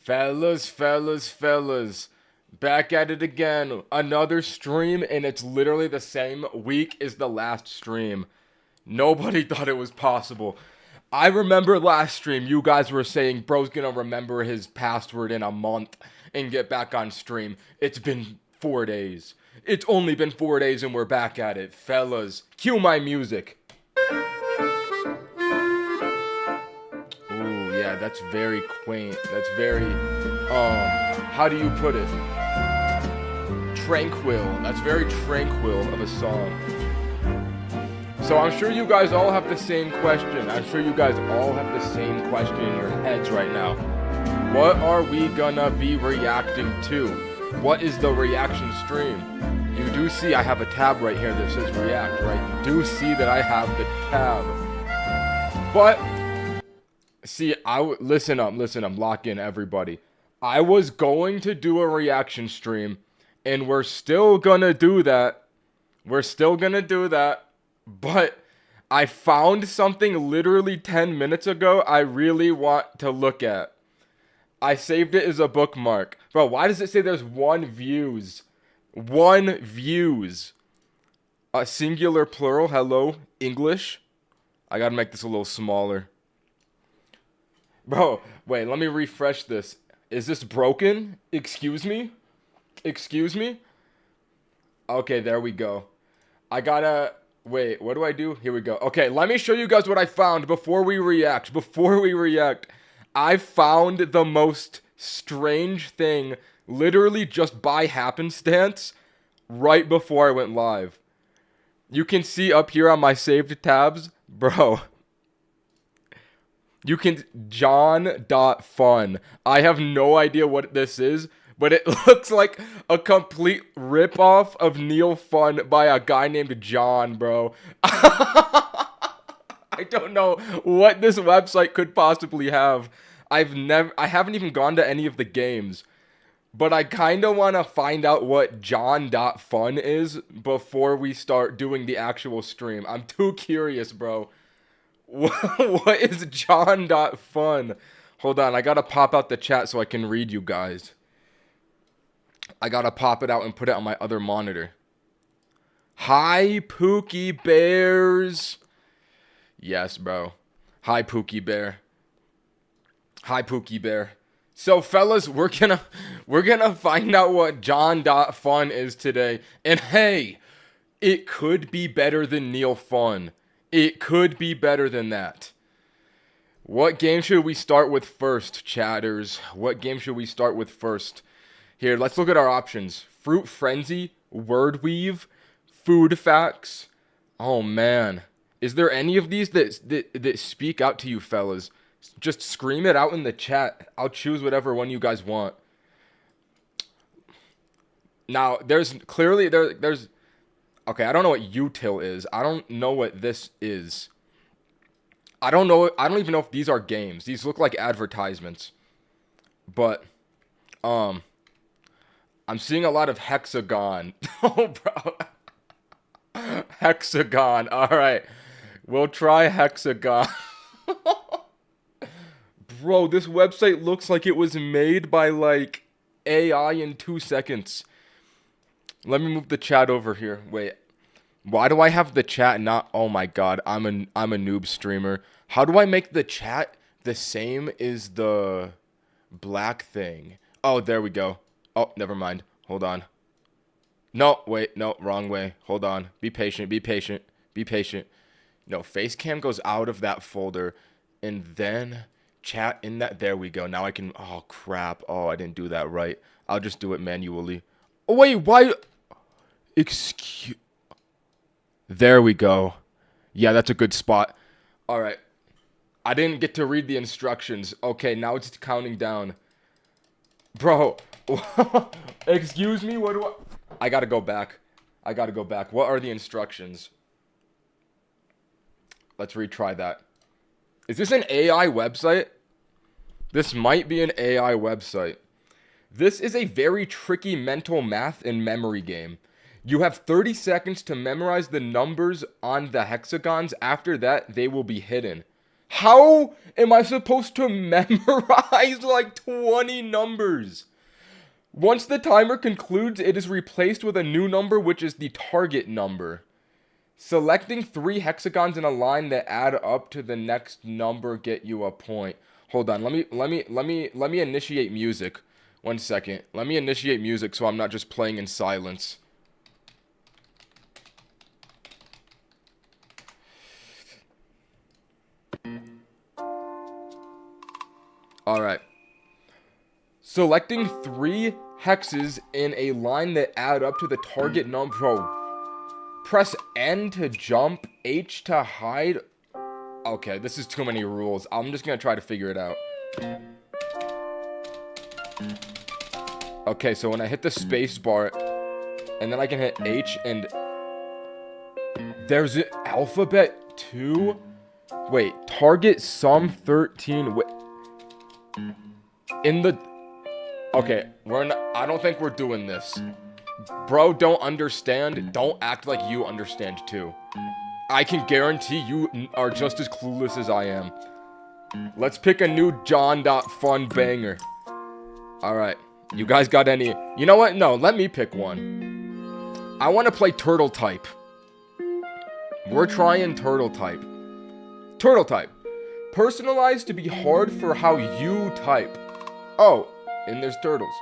Fellas, back at it again. Another stream, and it's literally the same week as the last stream. Nobody thought it was possible. I remember last stream, you guys were saying bro's gonna remember his password in a month and get back on stream. It's been 4 days. It's only been 4 days and we're back at it. Fellas, cue my music. Ooh, yeah, that's very quaint. That's very, how do you put it? Tranquil. That's very tranquil of a song. So I'm sure you guys all have the same question. I'm sure you guys all have the same question in your heads right now. What are we gonna be reacting to? What is the reaction stream? You do see I have a tab right here that says react, right? You do see that I have the tab. But, see, listen up, lock in everybody. I was going to do a reaction stream, and we're still gonna do that. But I found something literally 10 minutes ago I really want to look at. I saved it as a bookmark. Bro, why does it say there's 1 views? 1 views. Singular plural, hello, English. I gotta make this a little smaller. Bro, wait, let me refresh this. Is this broken? Excuse me? Okay, there we go. I gotta... Wait, what do I do? Here we go. Okay, let me show you guys what I found before we react. I found the most strange thing, literally just by happenstance, right before I went live. You can see up here on my saved tabs, bro. You can, john.fun. I have no idea what this is, but it looks like a complete ripoff of Neil Fun by a guy named John, bro. I don't know what this website could possibly have. I haven't even gone to any of the games. But I kind of want to find out what john.fun is before we start doing the actual stream. I'm too curious, bro. What is john.fun? Hold on, I gotta pop out the chat so I can read you guys. I gotta pop it out and put it on my other monitor. Hi, Pookie Bears. Yes, bro. Hi, Pookie Bear. So, fellas, we're gonna find out what john.fun is today. And hey, it could be better than Neil Fun. It could be better than that. What game should we start with first, chatters? Here, let's look at our options. Fruit Frenzy, Word Weave, Food Facts. Oh, man. Is there any of these that speak out to you, fellas? Just scream it out in the chat. I'll choose whatever one you guys want. Now, there's... Okay, I don't know what util is. I don't know what this is. I don't even know if these are games. These look like advertisements. But, I'm seeing a lot of hexagon. Oh, bro. Hexagon. Alright. We'll try hexagon. Bro, this website looks like it was made by, like, AI in 2 seconds. Let me move the chat over here. Wait. Why do I have the chat not... Oh my god, I'm a noob streamer. How do I make the chat the same as the black thing? Oh, there we go. Oh, never mind. Hold on. No, wait. No, wrong way. Hold on. Be patient. No, Facecam goes out of that folder. And then chat in that... There we go. Now I can... Oh, crap. Oh, I didn't do that right. I'll just do it manually. Oh, wait. Why... Excuse... There we go. Yeah, that's a good spot. Alright. I didn't get to read the instructions. Okay, now it's counting down. Bro. Excuse me? What do I gotta go back. What are the instructions? Let's retry that. Is this an AI website? This might be an AI website. This is a very tricky mental math and memory game. You have 30 seconds to memorize the numbers on the hexagons. After that, they will be hidden. How am I supposed to memorize like 20 numbers? Once the timer concludes, it is replaced with a new number, which is the target number. Selecting 3 hexagons in a line that add up to the next number get you a point. Hold on, let me initiate music. 1 second. Let me initiate music so I'm not just playing in silence. Alright. Selecting 3 hexes in a line that add up to the target number. Bro, press N to jump, H to hide. Okay, this is too many rules. I'm just gonna try to figure it out. Okay, so when I hit the space bar, and then I can hit H, and there's an alphabet 2. Wait, target sum 13. Wait, in the... Okay, I don't think we're doing this. Bro, don't understand. Don't act like you understand too. I can guarantee you are just as clueless as I am. Let's pick a new john.fun banger. Alright, you guys got any... You know what? No, let me pick one. I want to play turtle type. We're trying turtle type. Turtle type. Personalized to be hard for how you type. Oh, and there's turtles.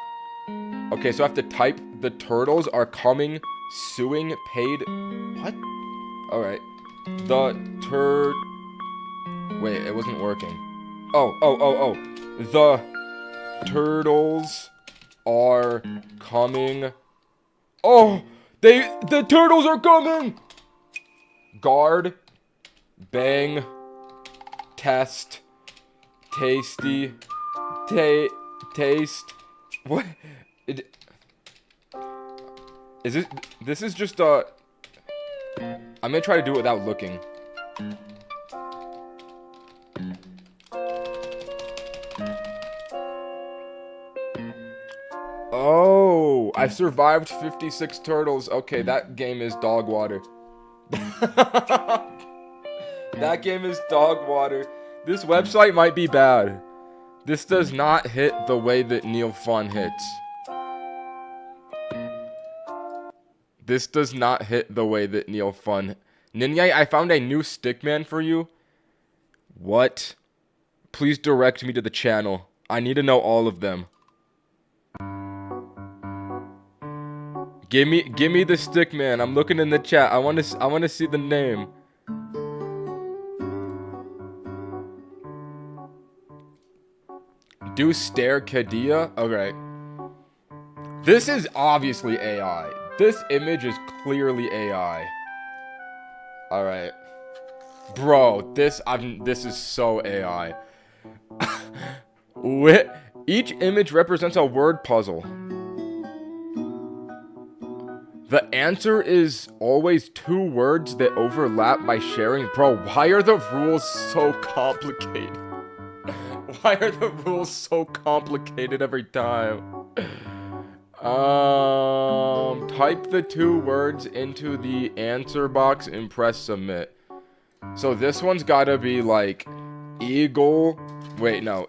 Okay, so I have to type the turtles are coming, suing, paid. What? Alright. Wait, it wasn't working. Oh. The turtles are coming. Oh, the turtles are coming! Guard, bang, test, tasty, taste. What? This is just I'm gonna try to do it without looking. Oh, I survived 56 turtles. Okay, that game is dog water. That game is dog water. This website might be bad. This does not hit the way that Neil.fun hits. This does not hit the way that Neil.fun... Ninye, I found a new stickman for you. What? Please direct me to the channel. I need to know all of them. Give me the stickman. I'm looking in the chat. I want to see the name. Do stare Kadia? Okay. This is obviously AI. This image is clearly AI. Alright. Bro, this is so AI. Each image represents a word puzzle. The answer is always 2 words that overlap by sharing. Bro, why are the rules so complicated? Why are the rules so complicated every time? Type the 2 words into the answer box and press submit. So this one's gotta be like eagle. Wait, no.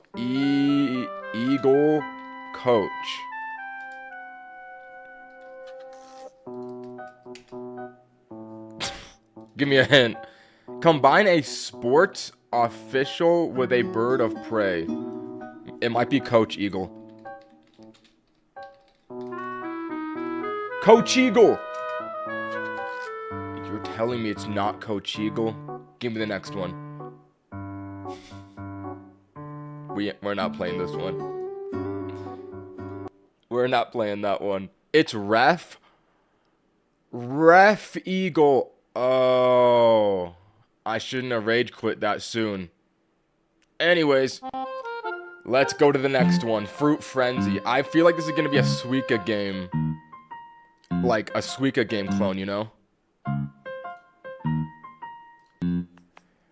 Eagle coach. Give me a hint. Combine a sports official with a bird of prey. It might be Coach Eagle. Coach Eagle! You're telling me it's not Coach Eagle? Give me the next one. We're not playing this one. We're not playing that one. It's Ref Eagle. Oh, I shouldn't have rage quit that soon. Anyways, let's go to the next one. Fruit Frenzy. I feel like this is gonna be a Suika game. Like a Suika game clone, you know?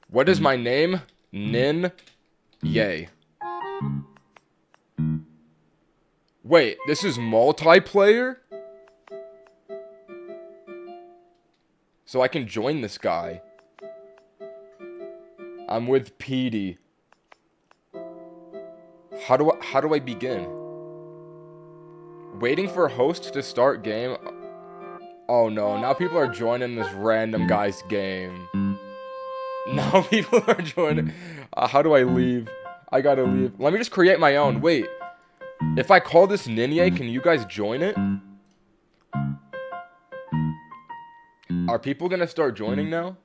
What is my name? Ninye. Wait, this is multiplayer? So I can join this guy. I'm with Petey. How do I begin? Waiting for host to start game. Oh no, now people are joining this random guy's game. Now people are joining. How do I leave? I gotta leave. Let me just create my own. Wait. If I call this Ninye, can you guys join it? Are people gonna start joining now?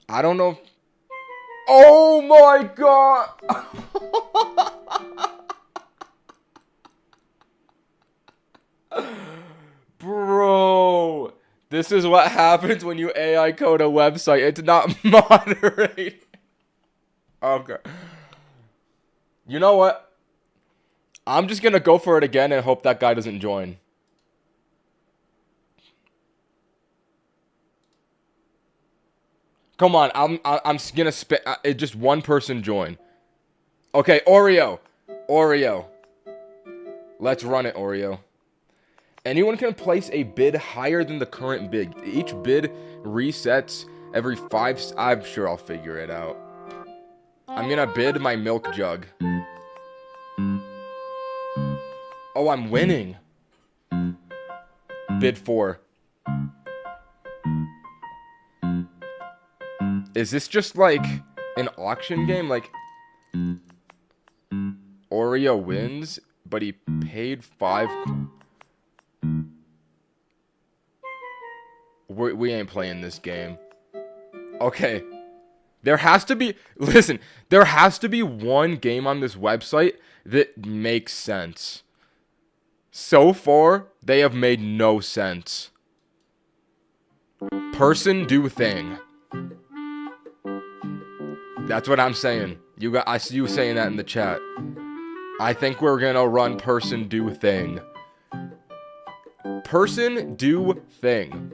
I don't know. Oh my god! Bro, this is what happens when you AI code a website. It's not moderated. Okay. You know what? I'm just gonna go for it again and hope that guy doesn't join. Come on, I'm gonna spit. Just one person join. Okay, Oreo. Let's run it, Oreo. Anyone can place a bid higher than the current bid. Each bid resets every 5. I'm sure I'll figure it out. I'm gonna bid my milk jug. Oh, I'm winning. Bid 4. Is this just like an auction game? Like, Oreo wins, but he paid 5. We ain't playing this game. Okay. There has to be... Listen, there has to be one game on this website that makes sense. So far, they have made no sense. Person do thing. That's what I'm saying. I see you saying that in the chat. I think we're gonna run person do thing. Person do thing.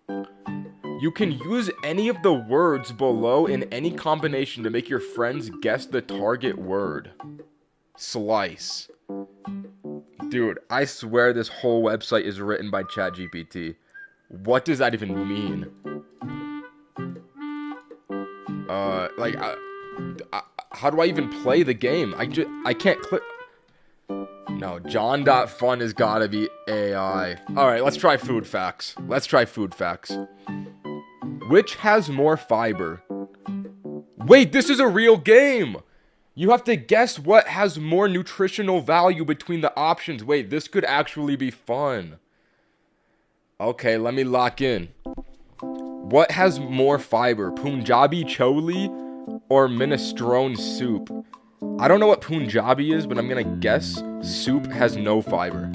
You can use any of the words below in any combination to make your friends guess the target word. Slice. Dude, I swear this whole website is written by ChatGPT. What does that even mean? How do I even play the game? I can't click. No, john.fun has gotta be AI. Alright, let's try food facts. Which has more fiber? Wait, this is a real game! You have to guess what has more nutritional value between the options. Wait, this could actually be fun. Okay, let me lock in. What has more fiber? Punjabi chole or minestrone soup? I don't know what Punjabi is, but I'm gonna guess soup has no fiber.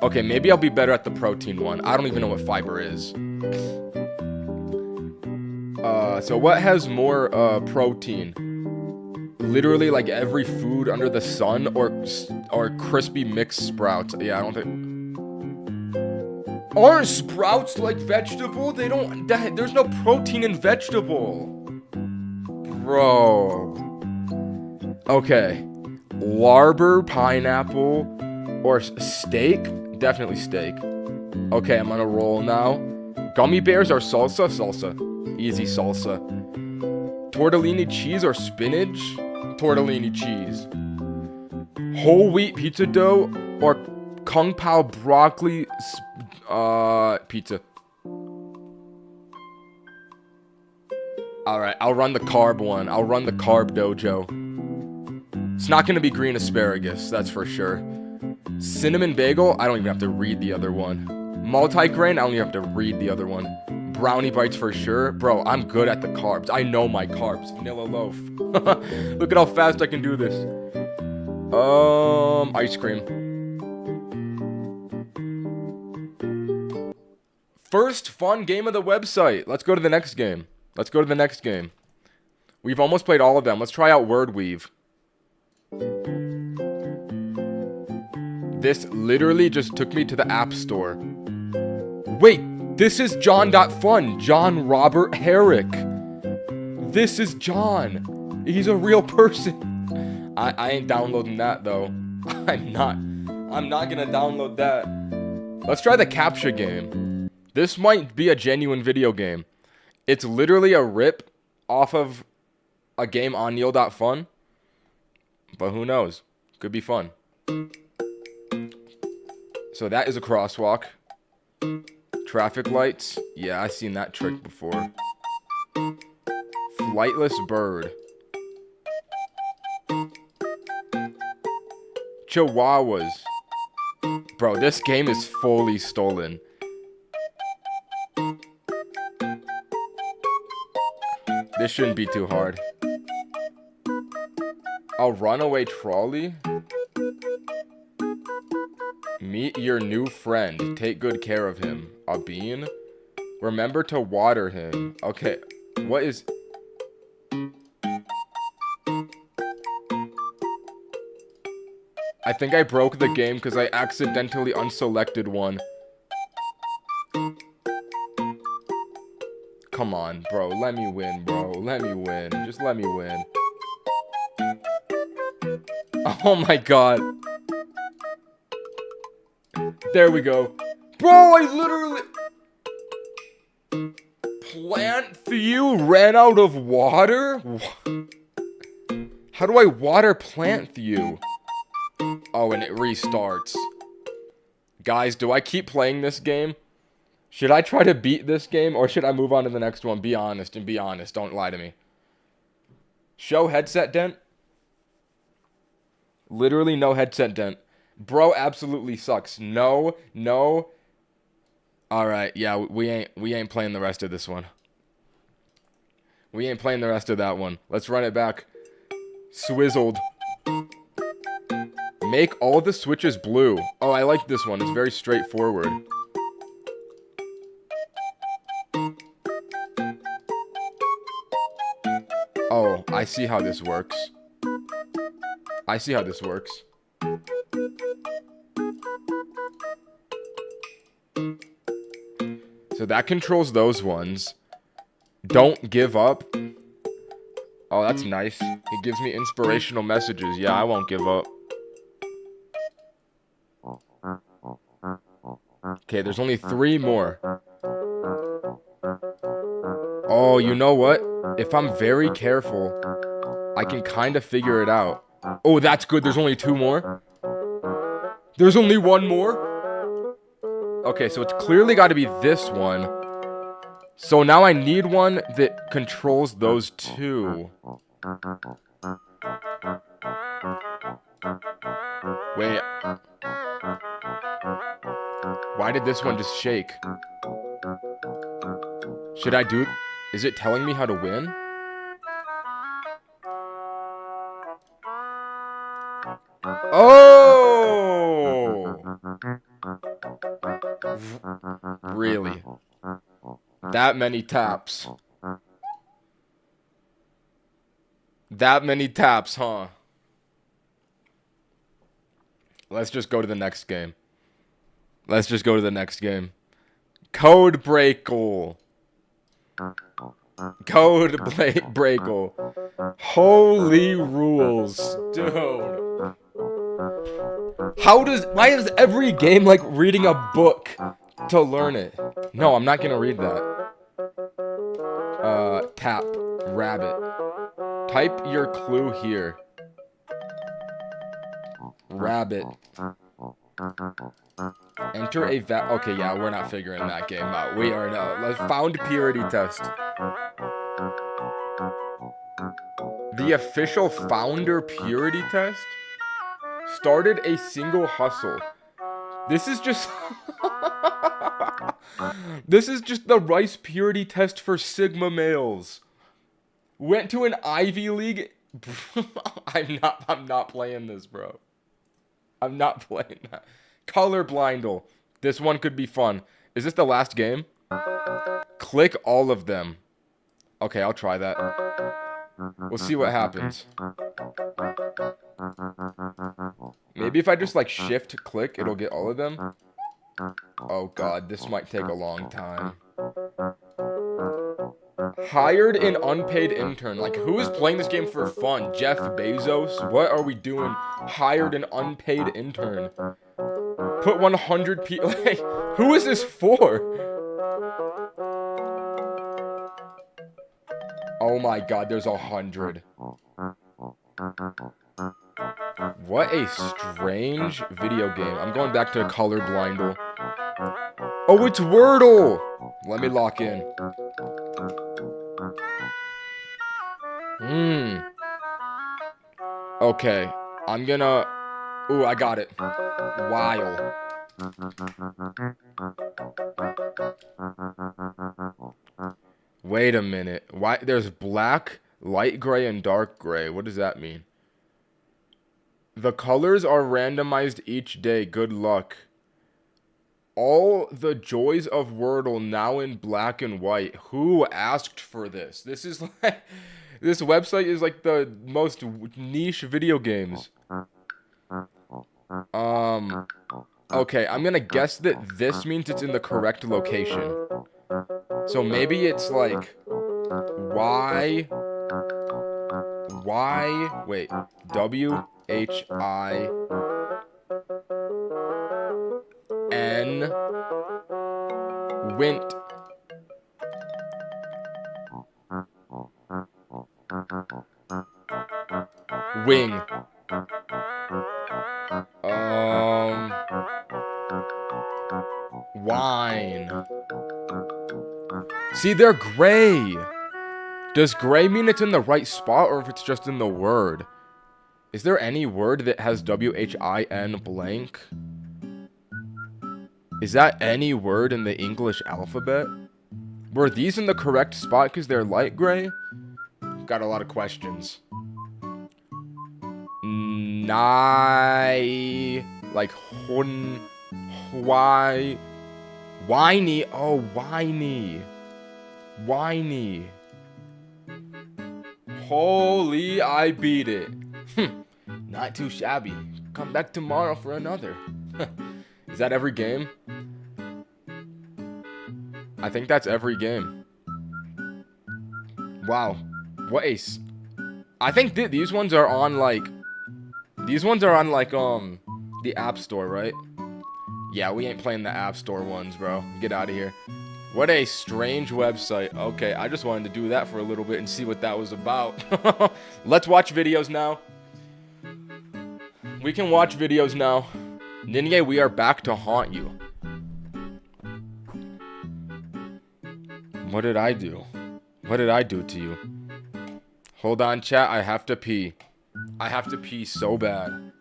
Okay, maybe I'll be better at the protein one. I don't even know what fiber is. So what has more protein? Literally like every food under the sun or crispy mixed sprouts. Yeah, I don't think. Aren't sprouts like vegetable? There's no protein in vegetable. Bro. Okay. Larber, pineapple, or steak? Definitely steak. Okay, I'm on a roll now. Gummy bears or salsa? Salsa. Easy salsa. Tortellini cheese or spinach? Tortellini cheese. Whole wheat pizza dough or kung pao broccoli pizza. Alright, I'll run the carb one. I'll run the carb dojo. It's not gonna be green asparagus, that's for sure. Cinnamon bagel, I don't even have to read the other one. Multigrain, I don't even have to read the other one. Brownie bites for sure. Bro, I'm good at the carbs. I know my carbs. Vanilla loaf. Look at how fast I can do this. Ice cream. First fun game of the website. Let's go to the next game. We've almost played all of them. Let's try out Word Weave. This literally just took me to the App Store. Wait, this is john.fun. John Robert Herrick. This is John. He's a real person. I ain't downloading that though. I'm not gonna download that. Let's try the captcha game. This might be a genuine video game. It's literally a rip off of a game on john.fun. But who knows? Could be fun. So that is a crosswalk. Traffic lights. Yeah, I've seen that trick before. Flightless bird. Chihuahuas. Bro, this game is fully stolen. This shouldn't be too hard. A runaway trolley? Meet your new friend. Take good care of him. A bean? Remember to water him. Okay, what is... I think I broke the game because I accidentally unselected one. Come on, bro. Let me win, bro. Let me win. Just let me win. Oh my god. There we go. Bro, I literally... Plant Thew ran out of water? How do I water Plant Thew? Oh, and it restarts. Guys, do I keep playing this game? Should I try to beat this game, or should I move on to the next one? Be honest, and be honest. Don't lie to me. Show headset dent? Literally no headset dent. Bro absolutely sucks. No, no. Alright, yeah, we ain't playing the rest of this one. We ain't playing the rest of that one. Let's run it back. Swizzled. Make all the switches blue. Oh, I like this one. It's very straightforward. Oh, I see how this works. I see how this works. So that controls those ones. Don't give up. Oh, that's nice. It gives me inspirational messages. Yeah, I won't give up. Okay, there's only 3 more. Oh, you know what? If I'm very careful, I can kind of figure it out. Oh, that's good. There's only 2 more. There's only 1 more. Okay, so it's clearly got to be this one. So now I need one that controls those 2. Wait. Why did this one just shake? Should I do... Is it telling me how to win? Oh! Really? That many taps. That many taps, huh? Let's just go to the next game. Let's just go to the next game. Code Breakle. Code Breakle. Holy rules. Dude. Why is every game like reading a book to learn it? No, I'm not gonna read that. Tap. Rabbit. Type your clue here. Rabbit. Enter a okay, yeah, we're not figuring that game out. We are not. Let's found purity test. The official founder purity test started a single hustle. This is just This is just the rice purity test for Sigma males. Went to an Ivy League. I'm not playing this, bro. I'm not playing that. Colorblindle. This one could be fun. Is this the last game? Click all of them. Okay, I'll try that. We'll see what happens. Maybe if I just like shift click, it'll get all of them. Oh god, this might take a long time. Hired an unpaid intern. Like, who is playing this game for fun? Jeff Bezos? What are we doing? Hired an unpaid intern. Put 100 people. Who is this for? Oh my god, there's 100. What a strange video game. I'm going back to Colorblindle. Oh, it's Wordle! Let me lock in. Okay, I'm gonna... Ooh, I got it. While. Wait a minute. Why? There's black, light gray, and dark gray. What does that mean? The colors are randomized each day. Good luck. All the joys of Wordle now in black and white. Who asked for this? This is like... This website is like the most niche video games. Okay, I'm gonna guess that this means it's in the correct location. So maybe it's like... wait, W-H-I-N, Wint. Wing. Wine. See, they're gray. Does gray mean it's in the right spot or if it's just in the word? Is there any word that has W-H-I-N blank? Is that any word in the English alphabet? Were these in the correct spot because they're light gray? Got a lot of questions. Like why, whiny, oh, whiny, holy, I beat it. Not too shabby. Come back tomorrow for another. Is that every game? I think that's every game. Wow, what a... I think these ones are on like... These ones are on like, the App Store, right? Yeah, we ain't playing the App Store ones, bro. Get out of here. What a strange website. Okay, I just wanted to do that for a little bit and see what that was about. Let's watch videos now. We can watch videos now. Ninye, we are back to haunt you. What did I do? What did I do to you? Hold on, chat. I have to pee. I have to pee so bad.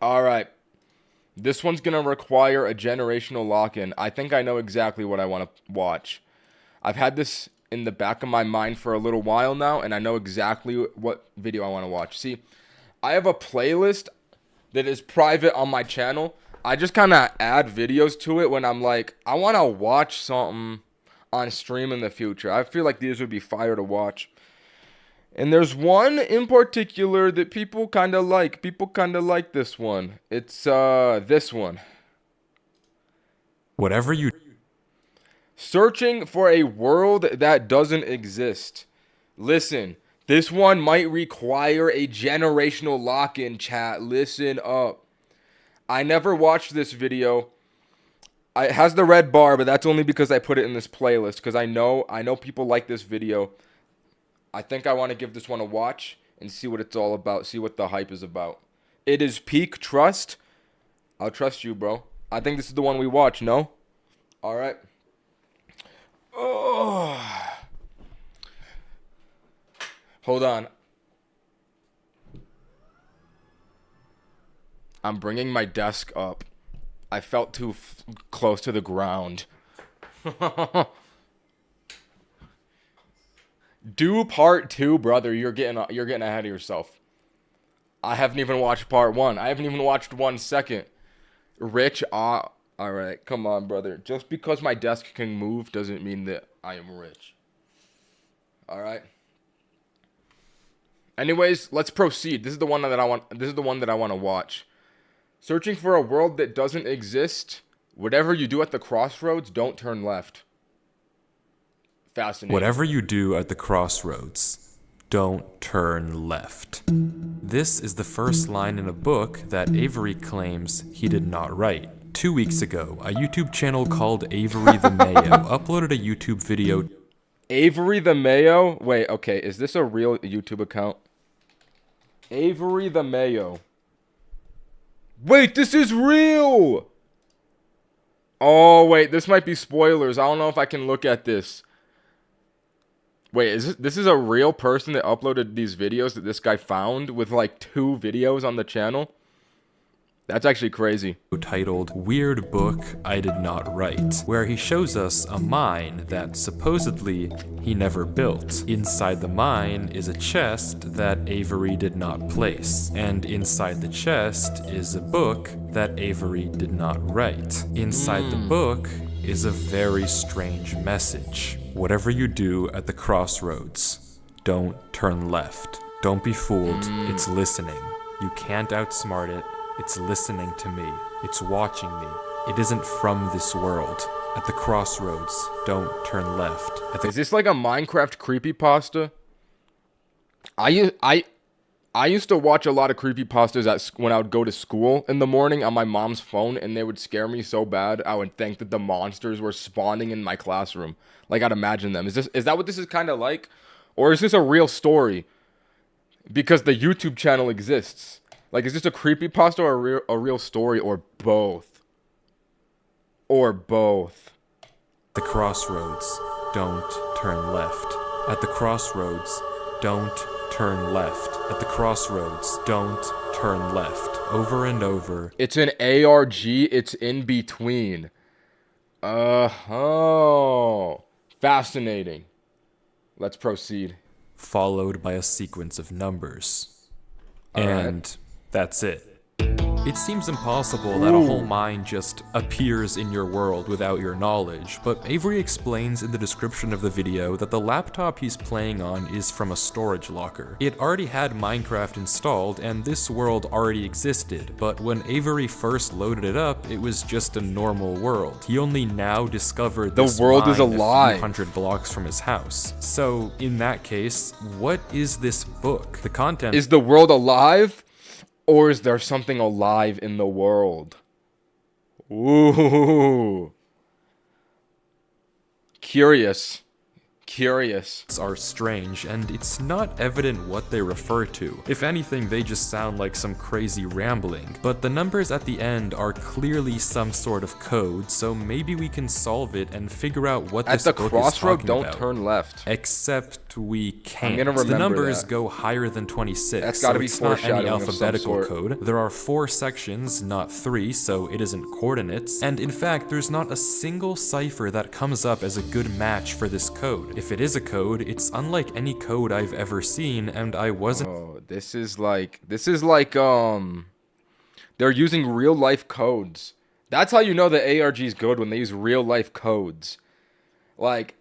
Alright. This one's gonna require a generational lock-in. I think I know exactly what I want to watch. I've had this in the back of my mind for a little while now, and I know exactly what video I want to watch. See, I have a playlist that is private on my channel. I just kind of add videos to it when I'm like, I want to watch something on stream in the future. I feel like these would be fire to watch. And there's one in particular that people kind of like. People kind of like this one. It's this one. Whatever you... Searching for a world that doesn't exist. Listen, this one might require a generational lock-in, chat. Listen up. I never watched this video. It has the red bar, but that's only because I put it in this playlist. Because I know people like this video. I think I want to give this one a watch and see what it's all about. See what the hype is about. It is peak trust. I'll trust you, bro. I think this is the one we watch, no? Alright. Oh. Hold on. I'm bringing my desk up. I felt too close to the ground. Do part 2, brother. You're getting ahead of yourself. I haven't even watched part 1. I haven't even watched 1 second. Rich, all right, come on, brother. Just because my desk can move doesn't mean that I am rich. All right. Anyways, let's proceed. This is the one that I want. This is the one that I want to watch. Searching for a world that doesn't exist. Whatever you do at the crossroads, don't turn left. Fascinating. Whatever you do at the crossroads, don't turn left. This is the first line in a book that Avery claims he did not write. 2 weeks ago, a YouTube channel called Avery the Mayo uploaded a YouTube video. Avery the Mayo? Wait, okay, is this a real YouTube account? Avery the Mayo. Wait, this is real! Oh, wait, this might be spoilers. I don't know if I can look at this. Wait, this is a real person that uploaded these videos that this guy found with like 2 videos on the channel? That's actually crazy. Titled Weird Book I Did Not Write, where he shows us a mine that supposedly he never built. Inside the mine is a chest that Avery did not place, and inside the chest is a book that Avery did not write. Inside the book is a very strange message. Whatever you do at the crossroads, don't turn left. Don't be fooled, it's listening. You can't outsmart it. It's listening to me. It's watching me. It isn't from this world. At the crossroads, don't turn left. Is this like a Minecraft creepypasta? I used to watch a lot of creepypastas when I would go to school in the morning on my mom's phone, and they would scare me so bad I would think that the monsters were spawning in my classroom. Like, I'd imagine them. Is that what this is kind of like? Or is this a real story? Because the YouTube channel exists. Like, is this a creepypasta or a real story, or both? Or both. The crossroads, don't turn left. At the crossroads, don't turn left. At the crossroads, don't turn left. Over and over. It's an ARG, it's in between. Oh. Fascinating. Let's proceed. Followed by a sequence of numbers. And that's it. It seems impossible that a whole mine just appears in your world without your knowledge, but Avery explains in the description of the video that the laptop he's playing on is from a storage locker. It already had Minecraft installed, and this world already existed, but when Avery first loaded it up, it was just a normal world. He only now discovered this world is mine alive. a few hundred blocks from his house. So, in that case, what is this book? The content is the world alive? Or is there something alive in the world? Ooh. Curious. Are strange, and it's not evident what they refer to. If anything, they just sound like some crazy rambling. But the numbers at the end are clearly some sort of code, so maybe we can solve it and figure out what this book is talking about. At the crossroad, don't turn left. Except we can't. I'm gonna remember the numbers that. go higher than 26, That's gotta so be it's not any foreshadowing of some alphabetical sort. code. There are 4 sections, not 3, so it isn't coordinates. And in fact, there's not a single cipher that comes up as a good match for this code. If it is a code, it's unlike any code I've ever seen, and I wasn't. Oh, this is like they're using real life codes. That's how you know the ARG is good, when they use real life codes. Like,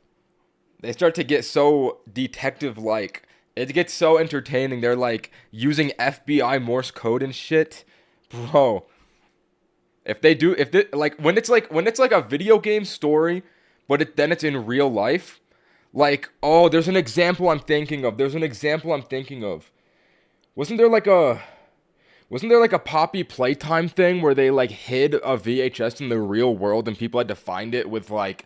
they start to get so detective like. It gets so entertaining. They're like using FBI Morse code and shit. Bro. When it's like a video game story, but then it's in real life. Like, oh, there's an example I'm thinking of. Wasn't there like a Poppy Playtime thing where they like hid a VHS in the real world and people had to find it with like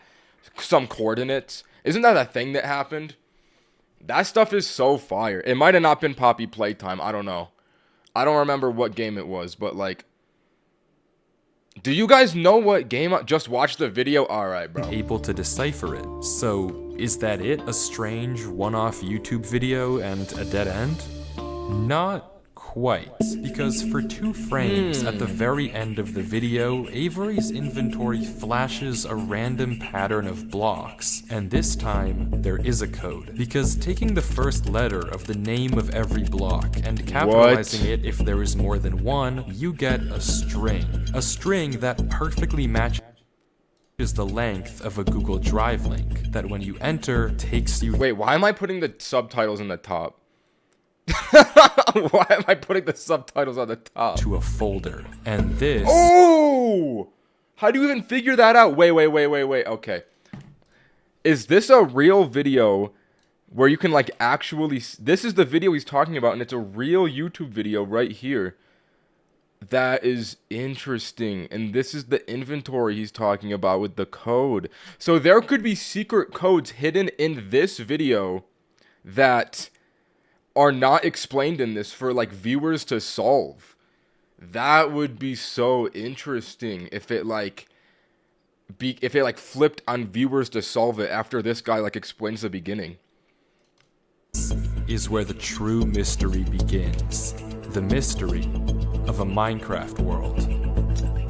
some coordinates? Isn't that a thing that happened? That stuff is so fire. It might have not been Poppy Playtime. I don't know. I don't remember what game it was, but like, do you guys know what game? Just watch the video. All right, bro. Able to decipher it. So, is that it? A strange one-off YouTube video and a dead end? Not quite, because for 2 frames at the very end of the video, Avery's inventory flashes a random pattern of blocks, and this time there is a code, because taking the first letter of the name of every block and capitalizing it if there is more than one, you get a string that perfectly matches the length of a Google Drive link that when you enter takes you— Wait, why am I putting the subtitles in the top? Why am I putting the subtitles on the top? To a folder. And this— Oh! How do you even figure that out? Wait. Okay. Is this a real video where you can like actually— this is the video he's talking about, and it's a real YouTube video right here. That is interesting. And this is the inventory he's talking about with the code. So there could be secret codes hidden in this video that are not explained in this for like viewers to solve. That would be so interesting if it flipped on viewers to solve it after this guy like explains the beginning. Is where the true mystery begins. The mystery of a Minecraft world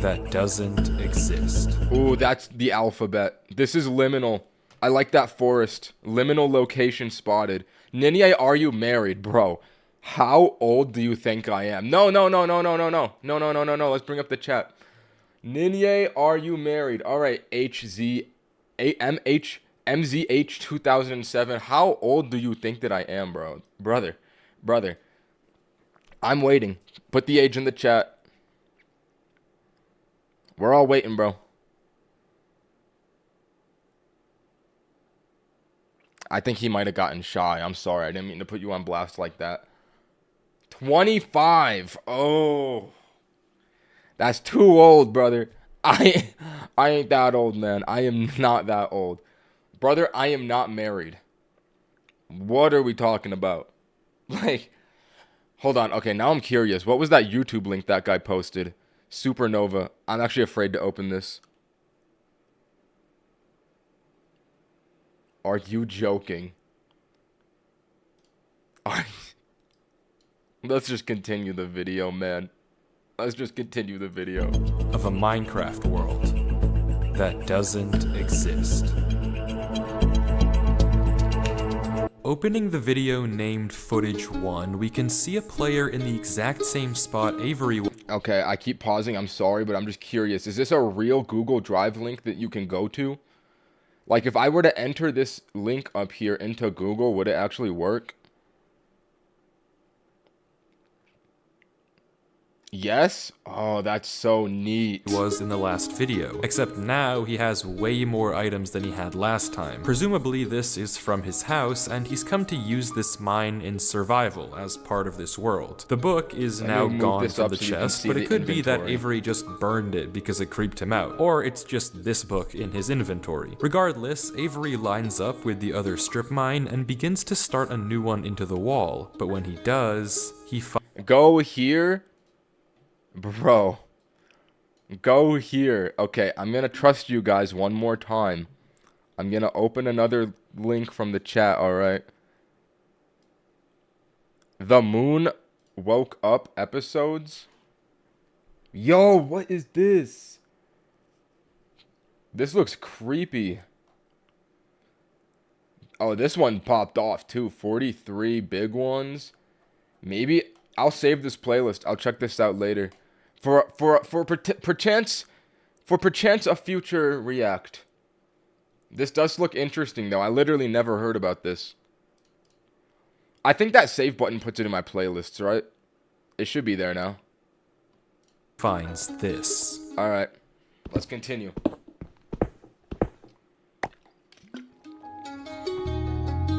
that doesn't exist. Ooh, that's the alphabet. This is liminal. I like that forest. Liminal location spotted. Ninye, are you married, bro? How old do you think I am? No. Let's bring up the chat. Ninye, are you married? All right, MZH 2007. How old do you think that I am, bro? Brother. I'm waiting. Put the age in the chat. We're all waiting, bro. I think he might have gotten shy. I'm sorry. I didn't mean to put you on blast like that. 25. Oh. That's too old, brother. I ain't that old, man. I am not that old. Brother, I am not married. What are we talking about? Like, hold on. Okay, now I'm curious. What was that YouTube link that guy posted? Supernova. I'm actually afraid to open this. Are you joking? Let's just continue the video, man. Let's just continue the video. Of a Minecraft world that doesn't exist. Opening the video named Footage 1, we can see a player in the exact same spot Avery was. Okay, I keep pausing. I'm sorry, but I'm just curious. Is this a real Google Drive link that you can go to? Like, if I were to enter this link up here into Google, would it actually work? Yes? Oh, that's so neat. Was in the last video, except now he has way more items than he had last time. Presumably this is from his house, and he's come to use this mine in survival as part of this world. The book is now gone from the chest, but it could be that Avery just burned it because it creeped him out, or it's just this book in his inventory. Regardless, Avery lines up with the other strip mine and begins to start a new one into the wall, but when he does, he go here? Bro, go here. Okay, I'm gonna trust you guys one more time. I'm gonna open another link from the chat, alright? The Moon Woke Up episodes? Yo, what is this? This looks creepy. Oh, this one popped off too. 43 big ones. Maybe I'll save this playlist. I'll check this out later. For perchance a future react. This does look interesting though. I literally never heard about this. I think that save button puts it in my playlists, right? It should be there now. finds this. Alright. Let's continue.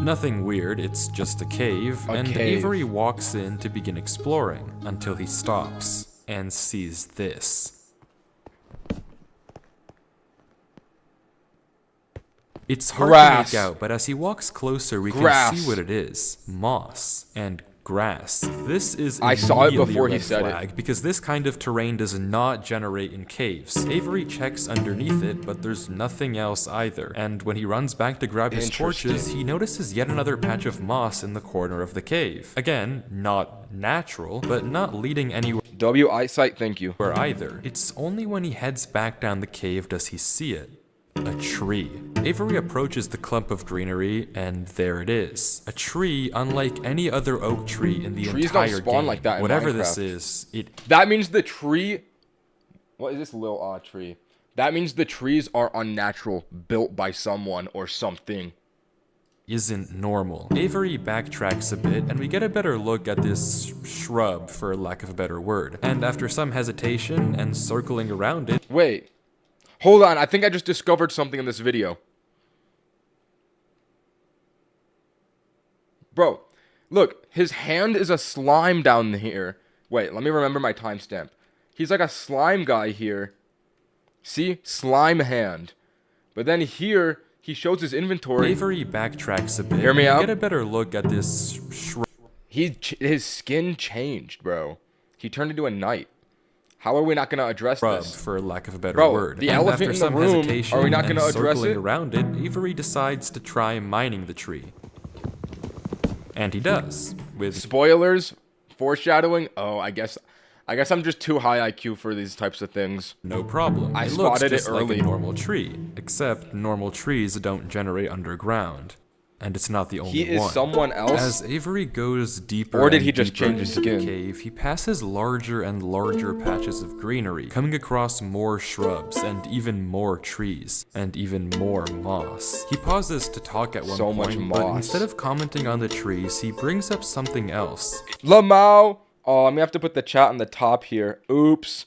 Nothing weird, it's just a cave, and Avery walks in to begin exploring, until he stops and sees this. It's hard to make out, but as he walks closer, we can see what it is. Moss. And grass. This is I saw it immediately before a he red said flag, it. because this kind of terrain does not generate in caves. Avery checks underneath it, but there's nothing else either. And when he runs back to grab his torches, he notices yet another patch of moss in the corner of the cave. Again, not natural, but not leading anywhere W eyesight, thank you. either. It's only when he heads back down the cave does he see it. A tree. Avery approaches the clump of greenery, and there it is. A tree unlike any other oak tree in the Trees entire don't spawn game. like that in Whatever Minecraft. this is, it That means the tree... What is this little tree? That means the trees are unnatural, built by someone or something. isn't normal. Avery backtracks a bit, and we get a better look at this shrub, for lack of a better word. And after some hesitation and circling around it... Wait. Hold on, I think I just discovered something in this video. Bro, look, his hand is a slime down here. Wait, let me remember my timestamp. He's like a slime guy here. See? Slime hand. But then here, he shows his inventory. Avery backtracks a bit. Hear me and we out? get a better look at this shrub. His skin changed, bro. He turned into a knight. How are we not gonna address this? For lack of a better Bro, word. the And elephant after in the some room, hesitation are we not and gonna address circling it? around it, Avery decides to try mining the tree. And he does. With Spoilers, foreshadowing. Oh, I guess I'm just too high IQ for these types of things. no problem. I It looks spotted it just like early. a normal tree, except normal trees don't generate underground. And it's not the only He is one. someone else. As Avery goes deeper Or did and he just deeper change his into the skin? cave, he passes larger and larger patches of greenery, coming across more shrubs and even more trees and even more moss. He pauses to talk at one So point, much but moss. instead of commenting on the trees, he brings up something else. Lamau. Oh, I'm gonna have to put the chat on the top here. Oops.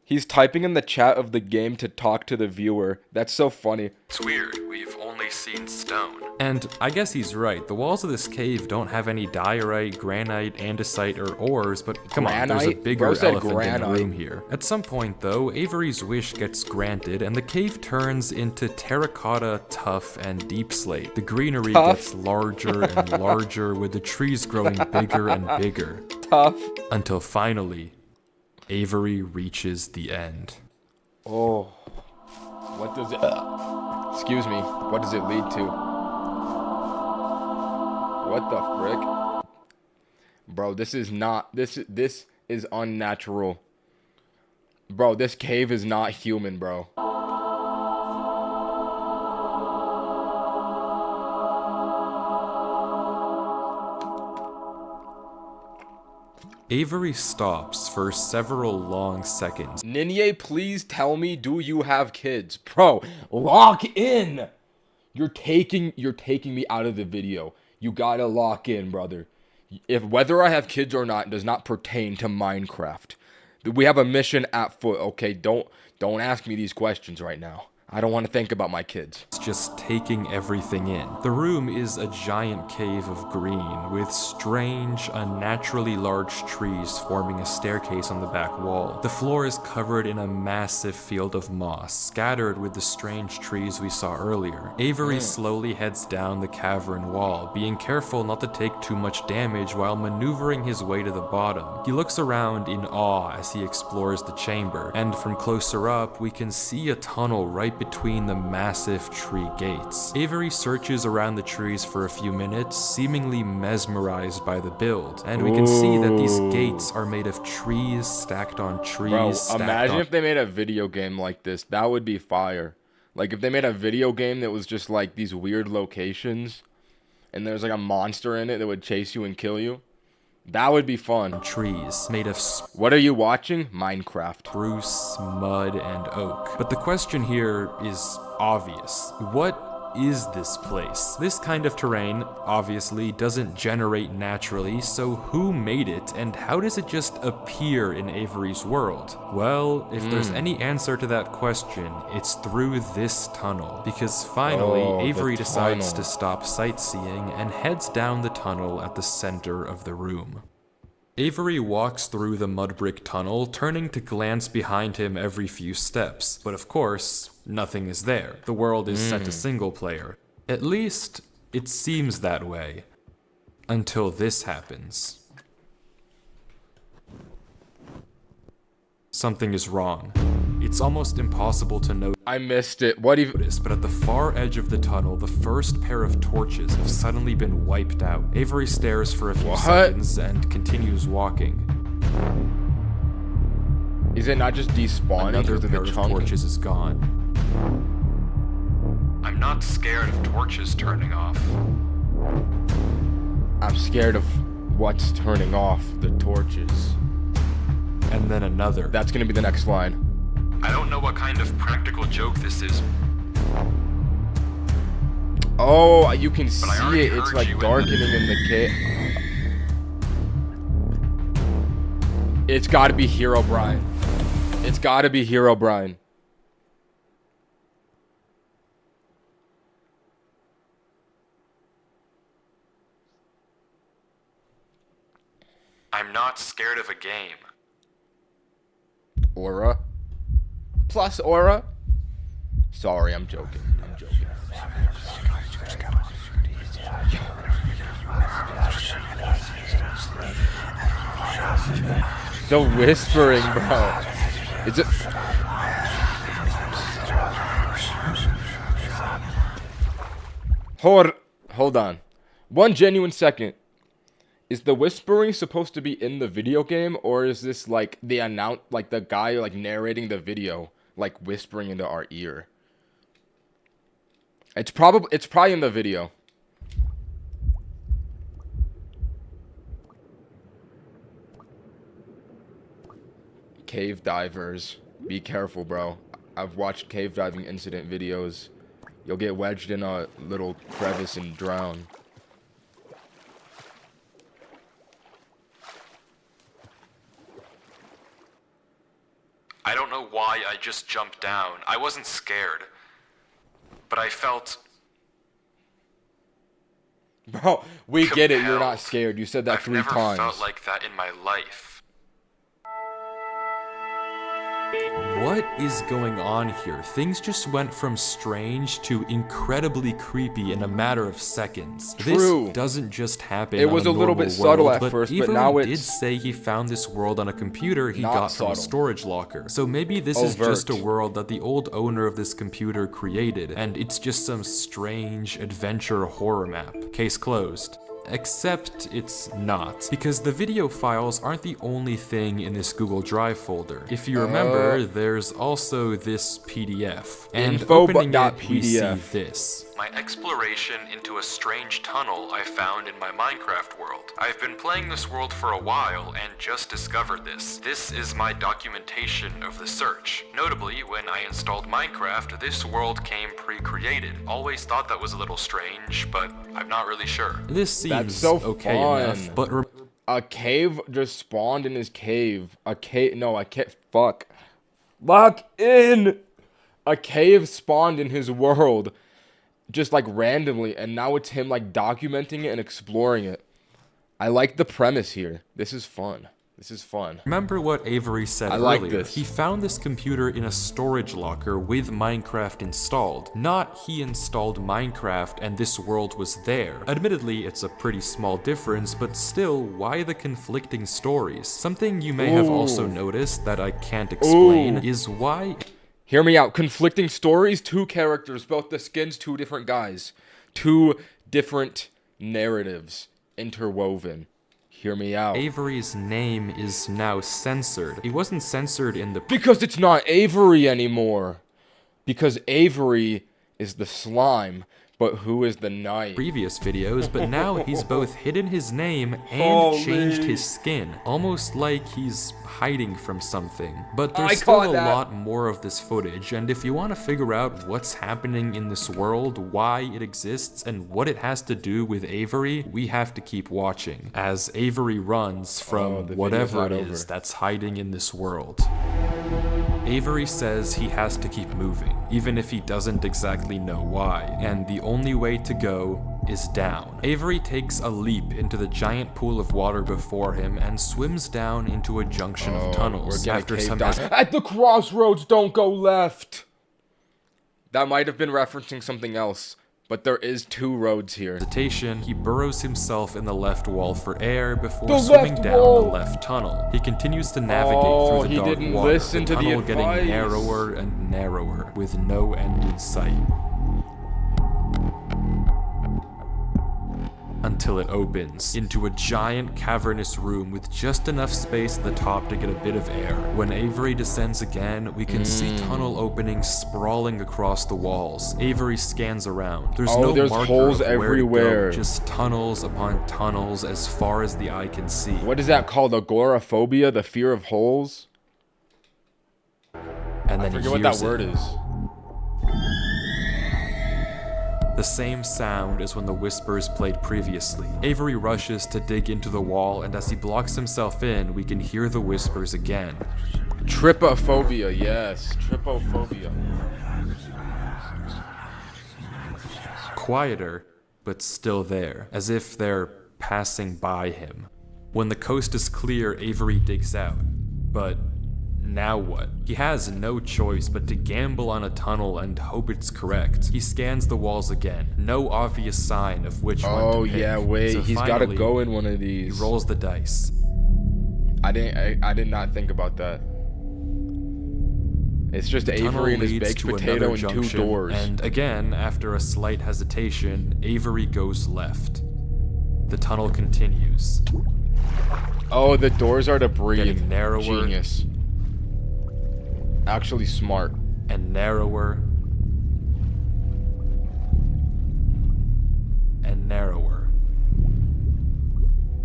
He's typing in the chat of the game to talk to the viewer. That's so funny. It's weird, we've only seen stone. And I guess he's right, the walls of this cave don't have any diorite, granite, andesite, or ores, but come on, there's a Granite? bigger Bro said elephant in the granite. room here. At some point though, Avery's wish gets granted and the cave turns into terracotta, tough, and deep slate. The greenery Tough? gets larger and larger with the trees growing bigger and bigger. Tough. Until finally, Avery reaches the end. Oh. What does it... excuse me. What does it lead to? What the frick? Bro, this is not... This is unnatural. Bro, this cave is not human, bro. Avery stops for several long seconds. Ninye, please tell me, do you have kids? Bro, lock in! You're taking me out of the video. You gotta lock in, brother. If whether I have kids or not does not pertain to Minecraft. We have a mission at foot, okay? Don't ask me these questions right now. I don't want to think about my kids. It's just taking everything in. The room is a giant cave of green with strange, unnaturally large trees forming a staircase on the back wall. The floor is covered in a massive field of moss, scattered with the strange trees we saw earlier. Avery slowly heads down the cavern wall, being careful not to take too much damage while maneuvering his way to the bottom. He looks around in awe as he explores the chamber, and from closer up, we can see a tunnel right between the massive tree gates. Avery searches around the trees for a few minutes, seemingly mesmerized by the build, and we can see that these gates are made of trees stacked on trees. Bro, stacked imagine on... if they made a video game like this. That would be fire. Like if they made a video game that was just like these weird locations and there's like a monster in it that would chase you and kill you. That would be fun. trees made of What are you watching? Minecraft. spruce, mud, and oak. But the question here is obvious. What is this place? This kind of terrain, obviously, doesn't generate naturally, so who made it, and how does it just appear in Avery's world? Well, if there's any answer to that question, it's through this tunnel, because finally, Oh, the Avery decides tunnel. to stop sightseeing and heads down the tunnel at the center of the room. Avery walks through the mud brick tunnel, turning to glance behind him every few steps. But of course, nothing is there. The world is set to single player. At least, it seems that way. Until this happens. Something is wrong. It's almost impossible to notice, I missed it. What even? but at the far edge of the tunnel, the first pair of torches have suddenly been wiped out. Avery stares for a few seconds and continues walking. Is it not just despawning? Another because pair of of the torches is gone. I'm not scared of torches turning off. I'm scared of what's turning off the torches. And then another. That's gonna be the next line. I don't know what kind of practical joke this is. Oh, you can see already it. It's heard like you in darkening in the cave. It's gotta be Hero Brian. It's gotta be Hero Brian. I'm not scared of a game. Aura. Plus aura. Sorry, I'm joking. I'm joking. The whispering, bro. Is it? Hold on. One genuine second. Is the whispering supposed to be in the video game, or is this like the guy like narrating the video, like whispering into our ear? It's probably in the video. Cave divers. Be careful, bro. I've watched cave diving incident videos. You'll get wedged in a little crevice and drown. I don't know why I just jumped down. I wasn't scared. But I felt... Bro, we get it. You're compelled. not scared. You said that I've 3 never times. felt like that in my life. What is going on here? Things just went from strange to incredibly creepy in a matter of seconds. True. This doesn't just happen. It was on a little normal bit subtle world, at first, but Avery now did it's say he found this world on a computer he not got from a subtle. storage locker. So maybe this is just a Overt. world that the old owner of this computer created, and it's just some strange adventure horror map. Case closed. Except it's not, because the video files aren't the only thing in this Google Drive folder. If you remember, there's also this PDF, and opening it, we see this. My exploration into a strange tunnel I found in my Minecraft world. I've been playing this world for a while and just discovered this. This is my documentation of the search. Notably, when I installed Minecraft, this world came pre-created. Always thought that was a little strange, but I'm not really sure. This seems okay enough, but a cave just spawned in his cave. Fuck. Lock in! A cave spawned in his world. Just like randomly, and now it's him like documenting it and exploring it. I like the premise here. This is fun. This is fun. Remember what Avery said earlier. like this. He found this computer in a storage locker with Minecraft installed. Not he installed Minecraft and this world was there. Admittedly, it's a pretty small difference, but still, why the conflicting stories? Something you may have also noticed that I can't explain is why... Hear me out. Conflicting stories, 2 characters, both the skins, 2 different guys. 2 different narratives interwoven. Hear me out. Avery's name is now censored. It wasn't censored in the... Because it's not Avery anymore. Because Avery is the slime, but who is the knight? Previous videos, but now he's both hidden his name and changed his skin. Almost like he's hiding from something. But there's still a lot more of this footage, and if you want to figure out what's happening in this world, why it exists, and what it has to do with Avery, we have to keep watching, as Avery runs from whatever it is that's hiding in this world. Avery says he has to keep moving, even if he doesn't exactly know why, and the only way to go is down. Avery takes a leap into the giant pool of water before him and swims down into a junction of tunnels. After some at the crossroads, don't go left. That might have been referencing something else, But there is 2 roads here. Hesitation, he burrows himself in the left wall for air before The swimming left down wall! the left tunnel. He continues to navigate through the he dark didn't water, listen the to the tunnel getting advice. narrower and narrower, with no end in sight. Until it opens into a giant cavernous room with just enough space at the top to get a bit of air. When Avery descends again, we can see tunnel openings sprawling across the walls. Avery scans around. There's no there's marker holes of where everywhere. to go, just tunnels upon tunnels as far as the eye can see. What is that called? Agoraphobia? The fear of holes? And then I he forget what hears that word it. is. The same sound as when the whispers played previously. Avery rushes to dig into the wall, and as he blocks himself in, we can hear the whispers again. Trypophobia, yes. Trypophobia. Quieter, but still there, as if they're passing by him. When the coast is clear, Avery digs out. But now what? He has no choice but to gamble on a tunnel and hope it's correct. He scans the walls again, no obvious sign of which one to pick. Oh yeah, wait, So he's finally, gotta go in one of He these. rolls the dice. I did not think about that. It's just The tunnel Avery and his leads baked to potato another and 2 junction, doors. and again, after a slight hesitation, Avery goes left. The tunnel continues. Oh, the doors are to breathe. Getting narrower. Genius. Actually smart. And narrower. And narrower.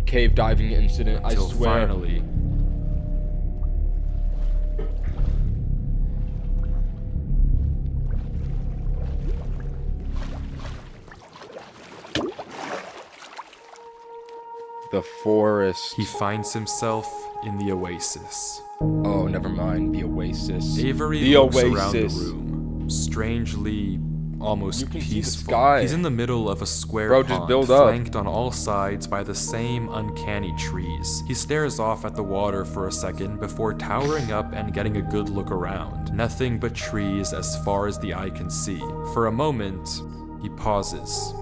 Cave diving incident, I Till swear. finally, The forest. he finds himself in the oasis. Oh, never mind. The oasis. Avery The looks around the oasis. room, strangely, almost You can see the peaceful. sky. He's in the middle of a square Bro, pond, just build up. flanked on all sides by the same uncanny trees. He stares off at the water for a second before towering up and getting a good look around. Nothing but trees as far as the eye can see. For a moment, he pauses.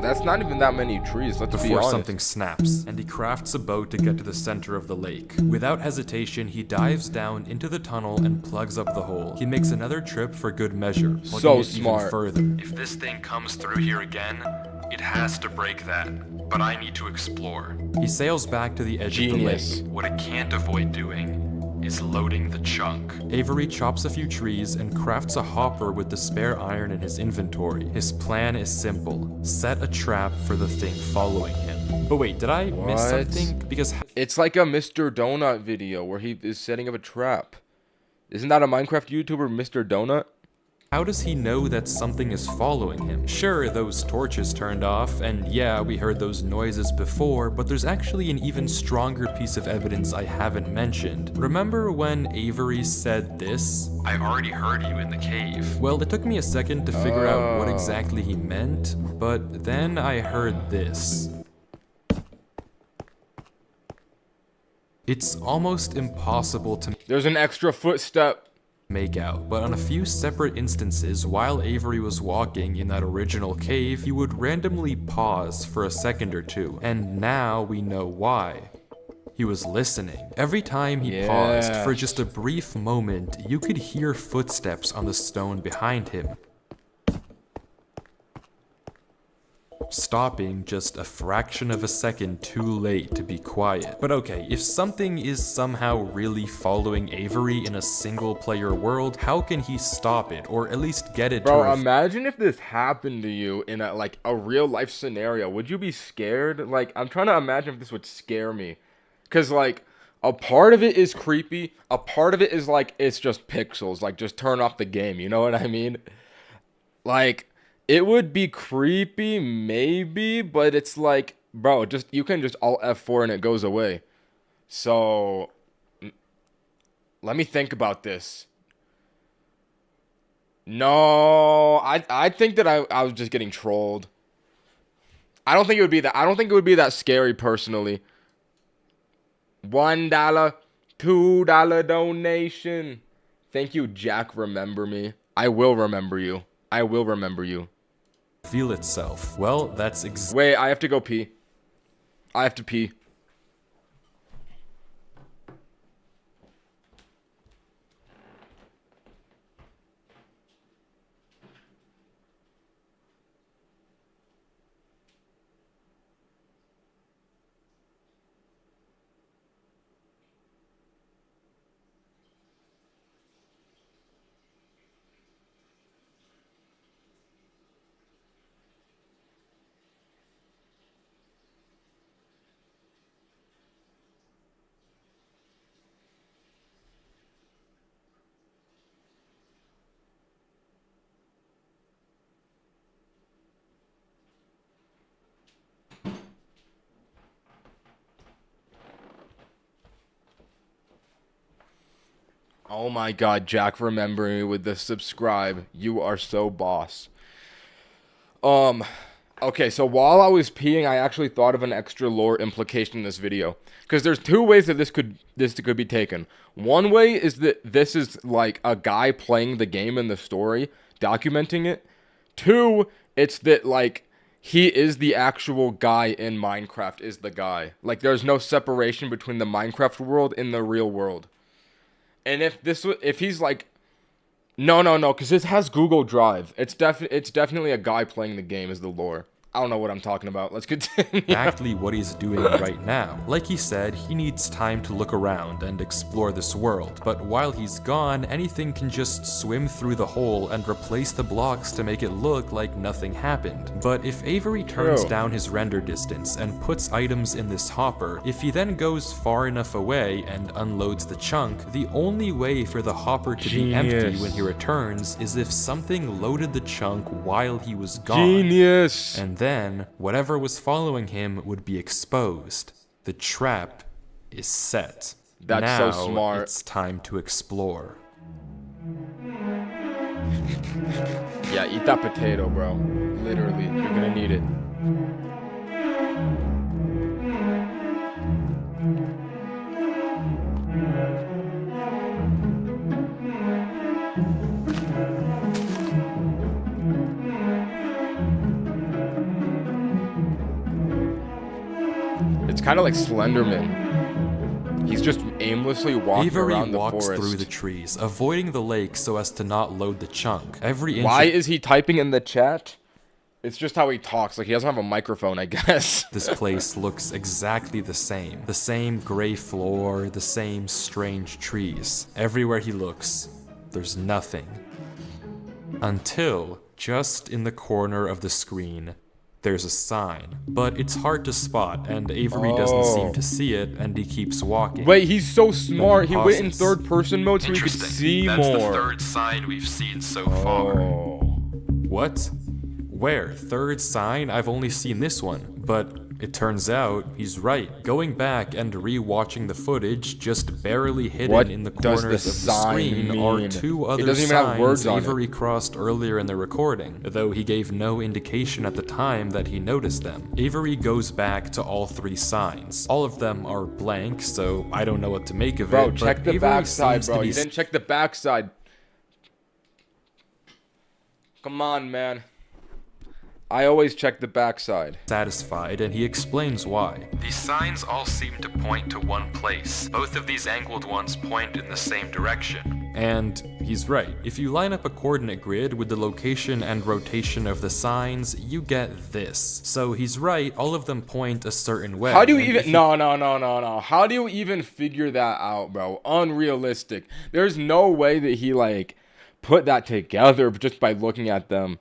That's not even that many trees, let's be Before honest. something snaps, and he crafts a boat to get to the center of the lake. Without hesitation, he dives down into the tunnel and plugs up the hole. He makes another trip for good measure, plugging So it smart. even further. If this thing comes through here again, it has to break that, but I need to explore. He sails back to the edge Genius. of the lake. What it can't avoid doing is loading the chunk. Avery chops a few trees and crafts a hopper with the spare iron in his inventory. His plan is simple: set a trap for the thing following him. But wait, did I miss What? something? Because It's like a Mr. Donut video where he is setting up a trap. Isn't that a Minecraft YouTuber, Mr. Donut? how does he know that something is following him? Sure, those torches turned off, and yeah, we heard those noises before, but there's actually an even stronger piece of evidence I haven't mentioned. Remember when Avery said this? I already heard you in the cave. Well, it took me a second to figure out what Oh. exactly he meant, but then I heard this. It's almost impossible to There's an extra footstep. make out, but on a few separate instances, while Avery was walking in that original cave, he would randomly pause for a second or two, and now we know why. He was listening. Every time he paused Yeah. for just a brief moment, you could hear footsteps on the stone behind him, stopping just a fraction of a second too late to be quiet. But okay, if something is somehow really following Avery in a single player world, how can he stop it, or at least get it Bro, to imagine if this happened to you in a real life scenario. Would you be scared? Like, I'm trying to imagine if this would scare me. Cause like, a part of it is creepy. A part of it is like, it's just pixels. Like, just turn off the game. You know what I mean? Like, it would be creepy, maybe, but it's like, bro, you can just alt F4 and it goes away. So, let me think about this. No, I think that I was just getting trolled. I don't think it would be that. I don't think it would be that scary personally. $1, $2 donation. Thank you, Jack. Remember me. I will remember you. I will remember you. Reveal itself. Well, that's Wait, I have to go pee. I have to pee. Oh my god, Jack, remember me with the subscribe. You are so boss. Okay, so while I was peeing, I actually thought of an extra lore implication in this video. Because there's two ways that this could be taken. One way is that this is like a guy playing the game in the story, documenting it. Two, it's that like he is the actual guy in Minecraft, is the guy. Like there's no separation between the Minecraft world and the real world. And if he's like, no, because this has Google Drive. It's definitely a guy playing the game is the lore. I don't know what I'm talking about. Let's continue. exactly what he's doing right now. Like he said, he needs time to look around and explore this world, but while he's gone, anything can just swim through the hole and replace the blocks to make it look like nothing happened. But if Avery turns down his render distance and puts items in this hopper, if he then goes far enough away and unloads the chunk, the only way for the hopper to be empty when he returns is if something loaded the chunk while he was gone. Genius! And then, whatever was following him would be exposed. The trap is set. That's now, so smart. It's time to explore. Yeah, eat that potato, bro. Literally, you're gonna need it. It's kind of like Slenderman. He's just aimlessly walking around the forest. Avery walks through the trees, avoiding the lake so as to not load the chunk. Why is he typing in the chat? It's just how he talks. Like, he doesn't have a microphone, I guess. This place looks exactly the same. The same gray floor, the same strange trees. Everywhere he looks, there's nothing. Until, just in the corner of the screen, there's a sign, but it's hard to spot, and Avery doesn't seem to see it, and he keeps walking. Wait, he's so smart. He went in third-person mode so he could see more. That's the third sign we've seen so far. What? Where? Third sign? I've only seen this one, but it turns out he's right. Going back and re-watching the footage, just barely hidden in the corners of the screen are two other signs Avery crossed earlier in the recording, though he gave no indication at the time that he noticed them. Avery goes back to all three signs. All of them are blank, so I don't know what to make of it. Bro, check the backside, bro. You didn't check the backside. Come on, man. I always check the backside. Satisfied, and he explains why. These signs all seem to point to one place. Both of these angled ones point in the same direction. And he's right. If you line up a coordinate grid with the location and rotation of the signs, you get this. So he's right, all of them point a certain way. How do you even... No. How do you even figure that out, bro? Unrealistic. There's no way that he, like, put that together just by looking at them.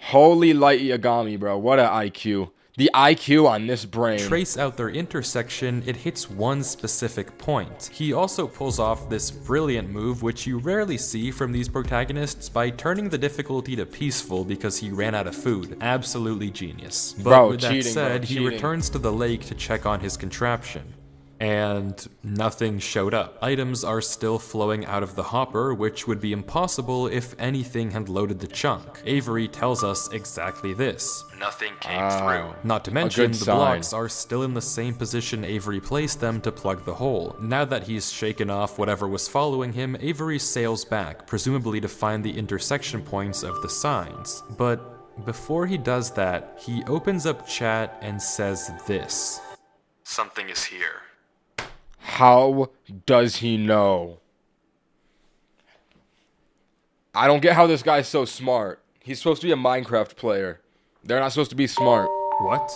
Holy light Yagami, bro. What an IQ. The IQ on this brain. Trace out their intersection, it hits one specific point. He also pulls off this brilliant move which you rarely see from these protagonists by turning the difficulty to peaceful because he ran out of food. Absolutely genius. But with that said, he returns to the lake to check on his contraption. and nothing showed up. Items are still flowing out of the hopper, which would be impossible if anything had loaded the chunk. Avery tells us exactly this. Nothing came through. Not to mention, the blocks are still in the same position Avery placed them to plug the hole. Now that he's shaken off whatever was following him, Avery sails back, presumably to find the intersection points of the signs. But before he does that, he opens up chat and says this. Something is here. How does he know? I don't get how this guy's so smart. He's supposed to be a Minecraft player. They're not supposed to be smart. What?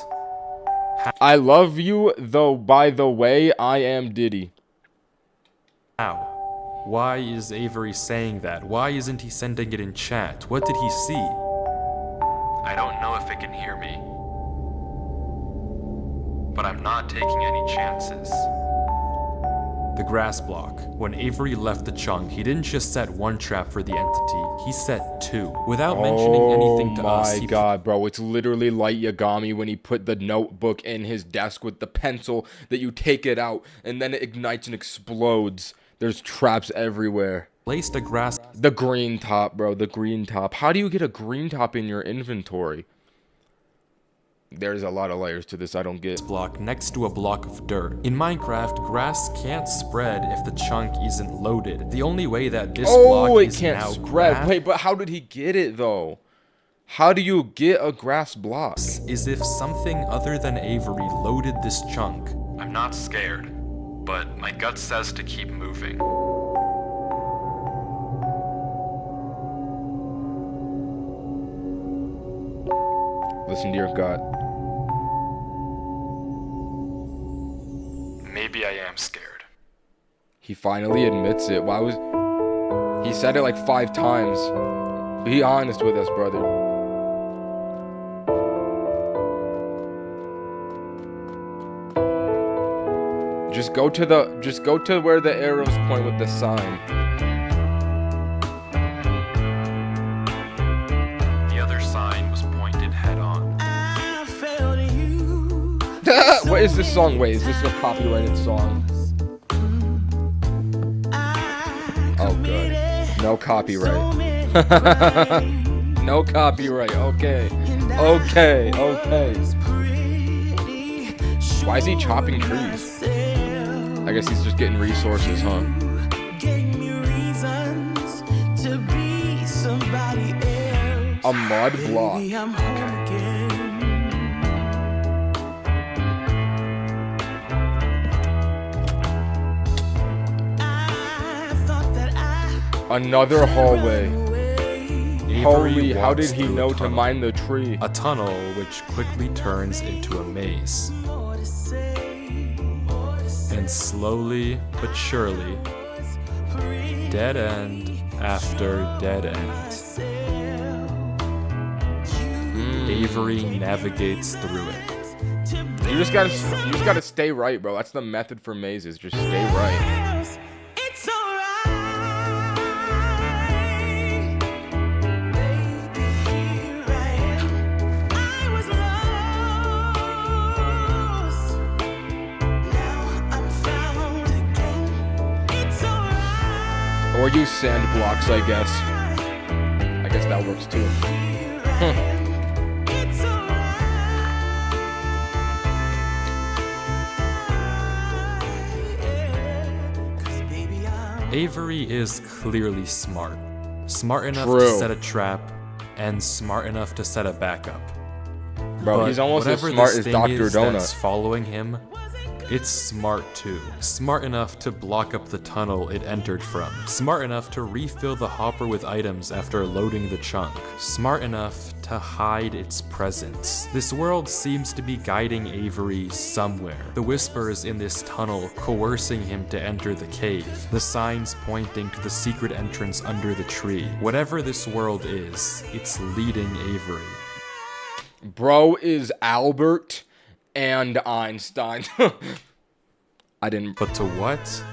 I love you, though, by the way, I am Diddy. How? Why is Avery saying that? Why isn't he sending it in chat? What did he see? I don't know if it can hear me. But I'm not taking any chances. The grass block. When Avery left the chunk, he didn't just set one trap for the entity, he set two. Without mentioning anything to us, Oh my god, bro, it's literally Light Yagami when he put the notebook in his desk with the pencil that you take it out and then it ignites and explodes. There's traps everywhere. Placed a grass... The green top, bro, the green top. How do you get a green top in your inventory? There's a lot of layers to this I don't get. Block next to a block of dirt. In Minecraft, grass can't spread if the chunk isn't loaded. The only way that this block is now can't spread. Wait, but how did he get it though? How do you get a grass block? Is if something other than Avery loaded this chunk. I'm not scared, but my gut says to keep moving. Listen to your gut. Maybe I am scared. He finally admits it. Why was... He said it like 5 times. Be honest with us, brother. Just go to where the arrows point with the sign. The other sign was pointed head on. What is this song? Wait, is this a copyrighted song? Oh, good. No copyright. No copyright. Okay. Okay. Okay. Why is he chopping trees? I guess he's just getting resources, huh? A mud block. Another hallway. Holy, how did he know to mine the tree? A tunnel which quickly turns into a maze. And slowly but surely, dead end after dead end. Avery navigates through it. You just gotta stay right, bro. That's the method for mazes. Just stay right. Or use sand blocks, I guess. I guess that works too. Avery is clearly smart. Smart enough True. to set a trap, and smart enough to set a backup. Bro, But he's almost as whatever smart this as thing Dr. is that's Donut. following him, it's smart too. Smart enough to block up the tunnel it entered from. Smart enough to refill the hopper with items after loading the chunk. Smart enough to hide its presence. This world seems to be guiding Avery somewhere. The whispers in this tunnel coercing him to enter the cave. The signs pointing to the secret entrance under the tree. Whatever this world is, it's leading Avery. Bro is Albert and Einstein. I didn't. But to what?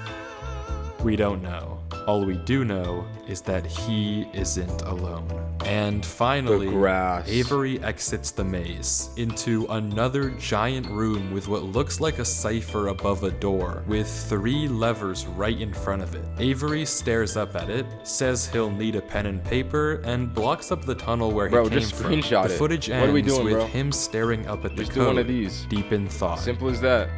We don't know. All we do know is that he isn't alone. And finally, The grass. Avery exits the maze into another giant room with what looks like a cipher above a door, with 3 levers right in front of it. Avery stares up at it, says he'll need a pen and paper, and blocks up the tunnel where he came just from. screenshot The it. footage What are we ends doing, with bro? him staring up at the Just do one of code, these. deep in thought. Simple as that.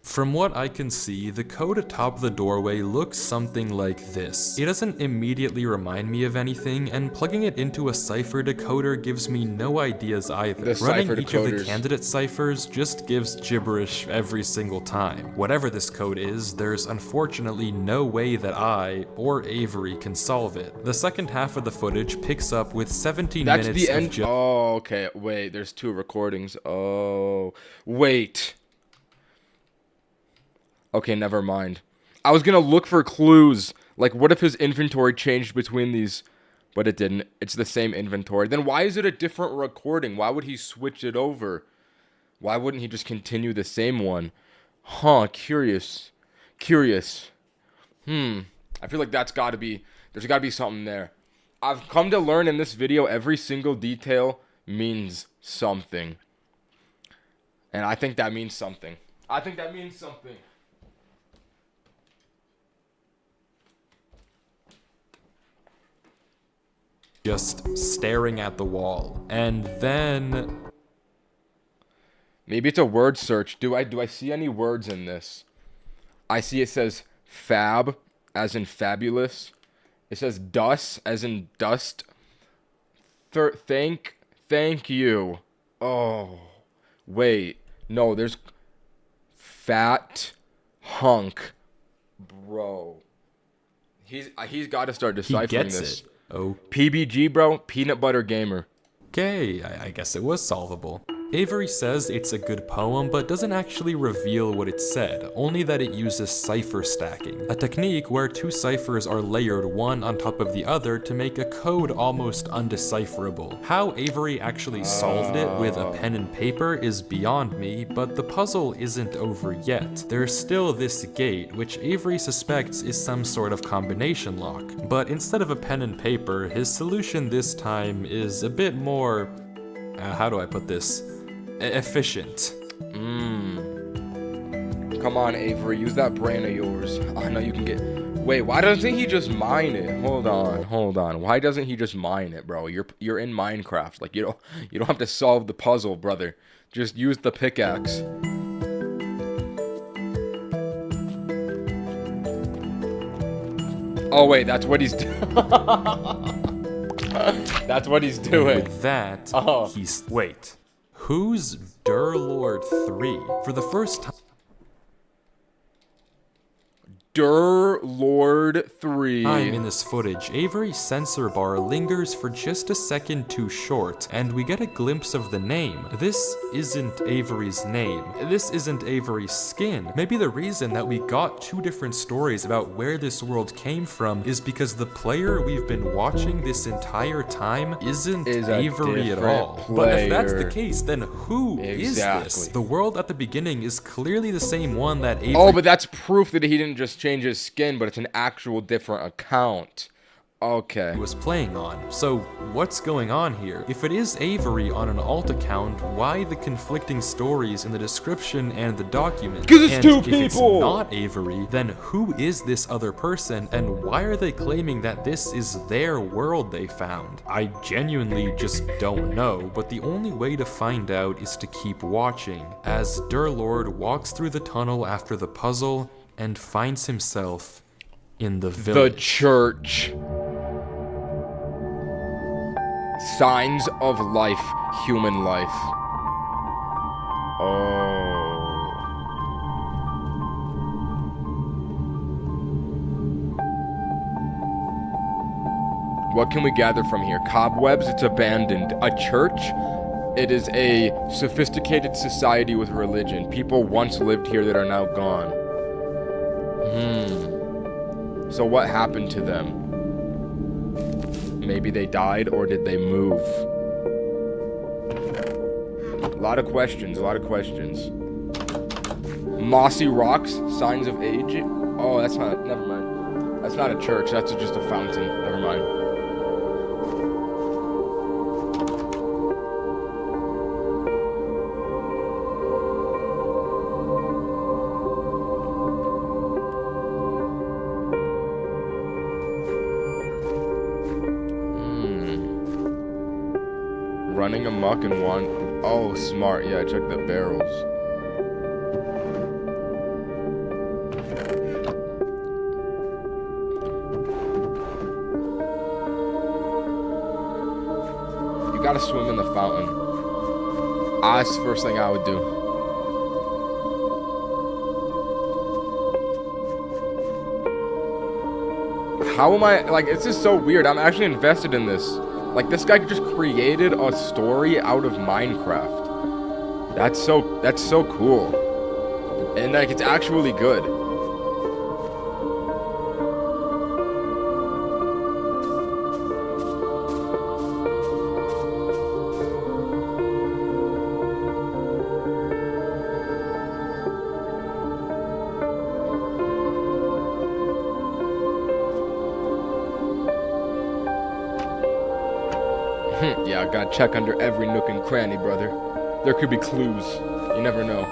From what I can see, the code atop the doorway looks something like this. It doesn't immediately remind me of anything, and plugging it into a cipher decoder gives me no ideas either. The Running cipher each of the decoders. candidate ciphers just gives gibberish every single time. Whatever this code is, there's unfortunately no way that I or Avery can solve it. The second half of the footage picks up with 17 That's minutes the of end. Oh, okay. Wait, there's 2 recordings. Oh, wait. Okay, never mind. I was gonna look for clues. Like, what if his inventory changed between these? But it didn't. It's the same inventory. Then why is it a different recording? Why would he switch it over? Why wouldn't he just continue the same one? Huh, curious. Curious. I feel like there's gotta be something there. I've come to learn in this video every single detail means something. And I think that means something. just staring at the wall. And then Maybe it's a word search. Do I see any words in this? I see it says fab as in fabulous. It says dust as in dust. Thank you. Oh, wait. No, there's fat hunk. Bro. He's got to start he deciphering gets this. it. Oh, PBG, bro. Peanut butter gamer. okay, I guess it was solvable. Avery says it's a good poem, but doesn't actually reveal what it said, only that it uses cipher stacking, a technique where 2 ciphers are layered one on top of the other to make a code almost undecipherable. How Avery actually solved it with a pen and paper is beyond me, but the puzzle isn't over yet. There's still this gate, which Avery suspects is some sort of combination lock, but instead of a pen and paper, his solution this time is a bit more, how do I put this? Efficient. Come on, Avery. Use that brain of yours. I know you can get... Wait, why doesn't he just mine it? Hold on. Why doesn't he just mine it, bro? You're in Minecraft. Like, you don't have to solve the puzzle, brother. Just use the pickaxe. Oh, wait. That's what he's doing. That's what he's doing. With that, Oh. he's... Wait. Who's Durlord 3? For the first time Lord 3. in this footage, Avery's sensor bar lingers for just a second too short, and we get a glimpse of the name. This isn't Avery's name. This isn't Avery's skin. Maybe the reason that we got 2 different stories about where this world came from is because the player we've been watching this entire time isn't Is a Avery at different all. But if that's the player. case, then who is this? Exactly. The world at the beginning is clearly the same one that Avery Oh, but that's proof that he didn't just change his skin, but it's an actual different account. Okay. was playing on. So what's going on here? If it is Avery on an alt account, why the conflicting stories in the description and the document? 'Cause it's And 2 if people! it's not Avery, then who is this other person, and why are they claiming that this is their world they found? I genuinely just don't know, but the only way to find out is to keep watching, as Durlord walks through the tunnel after the puzzle and finds himself in the The village. church. Signs of life. Human life. Oh. What can we gather from here? Cobwebs, it's abandoned. A church? It is a sophisticated society with religion. People once lived here that are now gone. So what happened to them? Maybe they died, or did they move? A lot of questions. Mossy rocks, signs of age. Oh, that's not. Never mind. That's not a church. That's just a fountain. Never mind. Running amok and one. Oh, smart. Yeah, check the barrels. You gotta swim in the fountain. That's the first thing I would do. How am I, like, it's just so weird. I'm actually invested in this. Like, this guy just created a story out of Minecraft. That's so cool. And, like, it's actually good. Yeah, I gotta check under every nook and cranny, brother. There could be clues. You never know.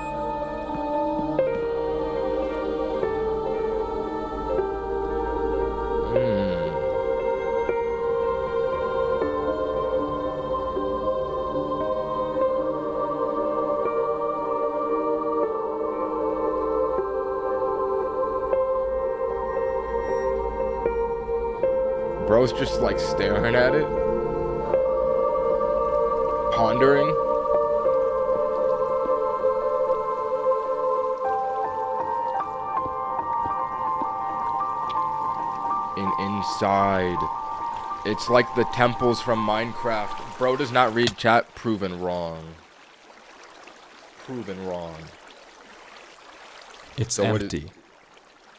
Bro's just like staring at it. Pondering. And inside, it's like the temples from Minecraft. Bro does not read chat. Proven wrong. Proven wrong. It's so empty.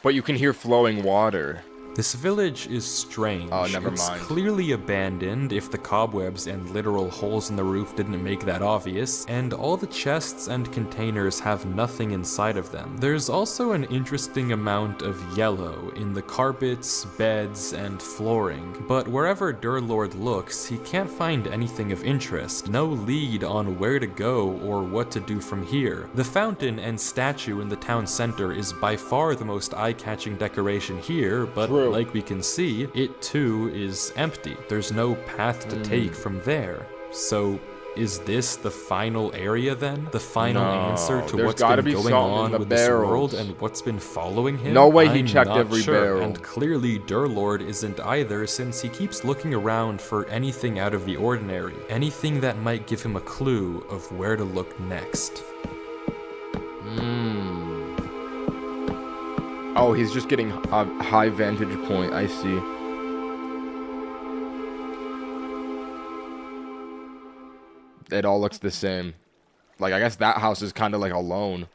But you can hear flowing water. This village is strange. Oh, never It's mind. clearly abandoned if the cobwebs and literal holes in the roof didn't make that obvious, and all the chests and containers have nothing inside of them. There's also an interesting amount of yellow in the carpets, beds, and flooring, but wherever Durlord looks, he can't find anything of interest, no lead on where to go or what to do from here. The fountain and statue in the town center is by far the most eye-catching decoration here, but like we can see, it too is empty. There's no path to take from there. So, is this the final area then? The final answer to what's been going on with this world and what's been following him? No way he checked every barrel. And clearly Durlord isn't either, since he keeps looking around for anything out of the ordinary. Anything that might give him a clue of where to look next. Oh, he's just getting a high vantage point. I see. It all looks the same. Like, I guess that house is kind of like alone.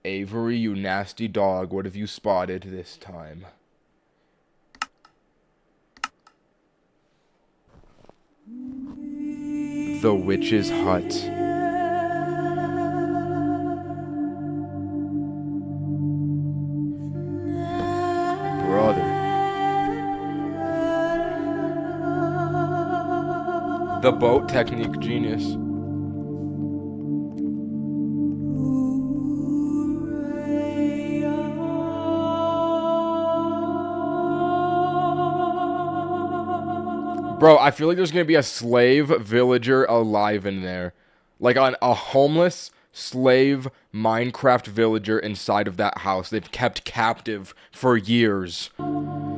Avery, you nasty dog. What have you spotted this time? The witch's hut. Brother. The boat technique, genius. Bro, I feel like there's gonna be a slave villager alive in there. Like a homeless slave Minecraft villager inside of that house they've kept captive for years.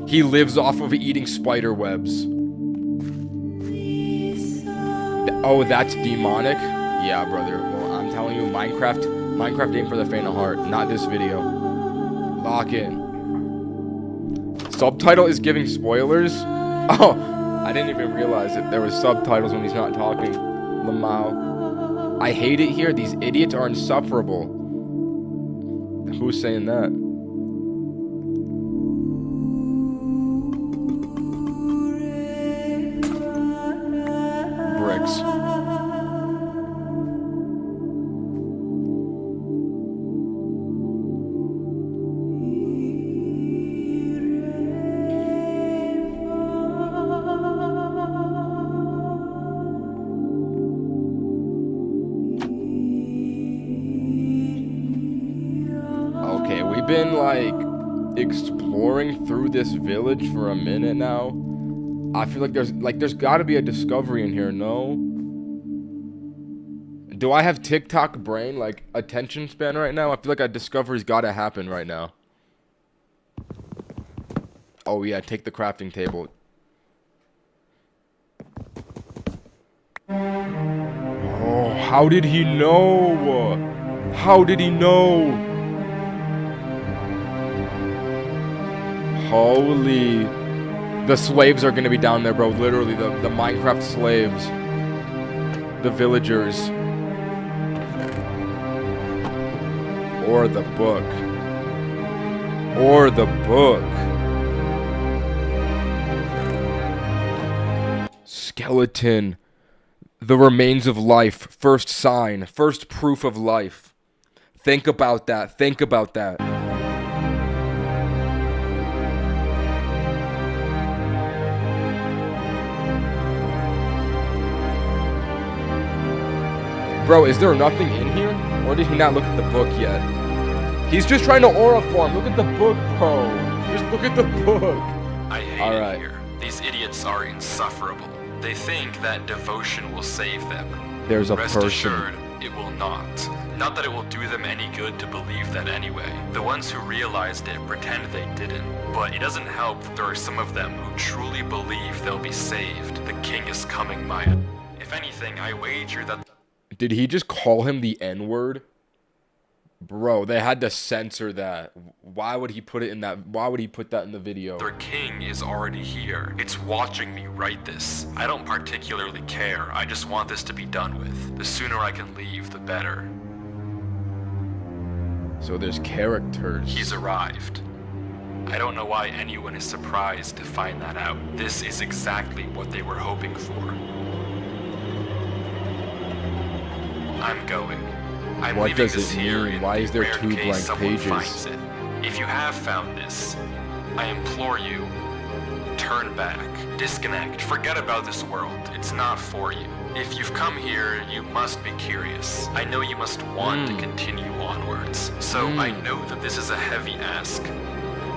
He lives off of eating spider webs. Oh, that's demonic? Yeah, brother. Well, I'm telling you, Minecraft ain't for the faint of heart. Not this video. Lock in. Subtitle is giving spoilers? Oh, I didn't even realize that there was subtitles when he's not talking. Lamau. I hate it here. These idiots are insufferable. Who's saying that? Bricks. been like exploring through this village for a minute now. I feel like there's got to be a discovery in here, no? Do I have TikTok brain, like attention span right now? I feel like a discovery's got to happen right now. Oh yeah, take the crafting table. Oh, how did he know? How did he know? Holy. The slaves are gonna be down there, bro. Literally, the Minecraft slaves. The villagers. Or the book. Or the book. Skeleton. The remains of life. First sign. First proof of life. Think about that. Think about that. Bro, is there nothing in here? Or did he not look at the book yet? He's just trying to aura form. Look at the book, bro. Just look at the book. I hate it here. These idiots are insufferable. They think that devotion will save them. There's a Rest person. assured, it will not. Not that it will do them any good to believe that anyway. The ones who realized it pretend they didn't. But it doesn't help that there are some of them who truly believe they'll be saved. The king is coming, Maya. If anything, I wager that... Did he just call him the N-word? Bro, they had to censor that. Why would he put it in that? Why would he put that in the video? Their king is already here. It's watching me write this. I don't particularly care. I just want this to be done with. The sooner I can leave, the better. So there's characters. He's arrived. I don't know why anyone is surprised to find that out. This is exactly what they were hoping for. I'm going. I'm What leaving does this it here mean? in Why the is there rare 2 case blank someone pages? finds it. If you have found this, I implore you, turn back, disconnect, forget about this world. It's not for you. If you've come here, you must be curious. I know you must want to continue onwards. So I know that this is a heavy ask,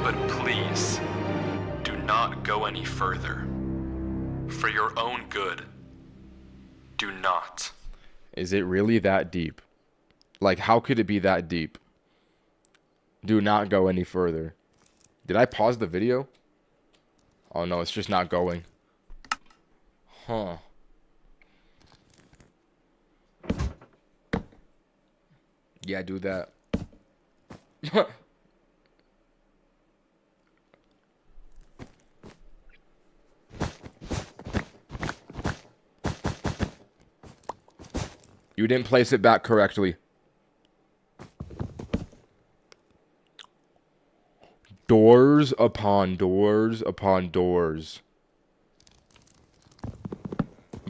but please, do not go any further. For your own good, do not. Is it really that deep? Like, how could it be that deep? Do not go any further. Did I pause the video? Oh no, it's just not going. Huh. Yeah, do that. You didn't place it back correctly. Doors upon doors upon doors.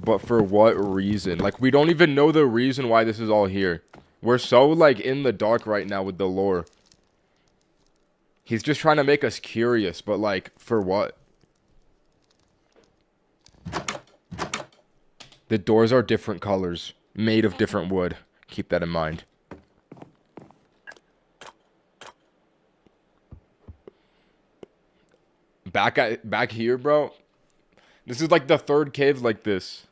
But for what reason? Like, we don't even know the reason why this is all here. We're so, like, in the dark right now with the lore. He's just trying to make us curious, but, like, for what? The doors are different colors, made of different wood. Keep that in mind. Back here, bro. This is like the 3rd cave like this.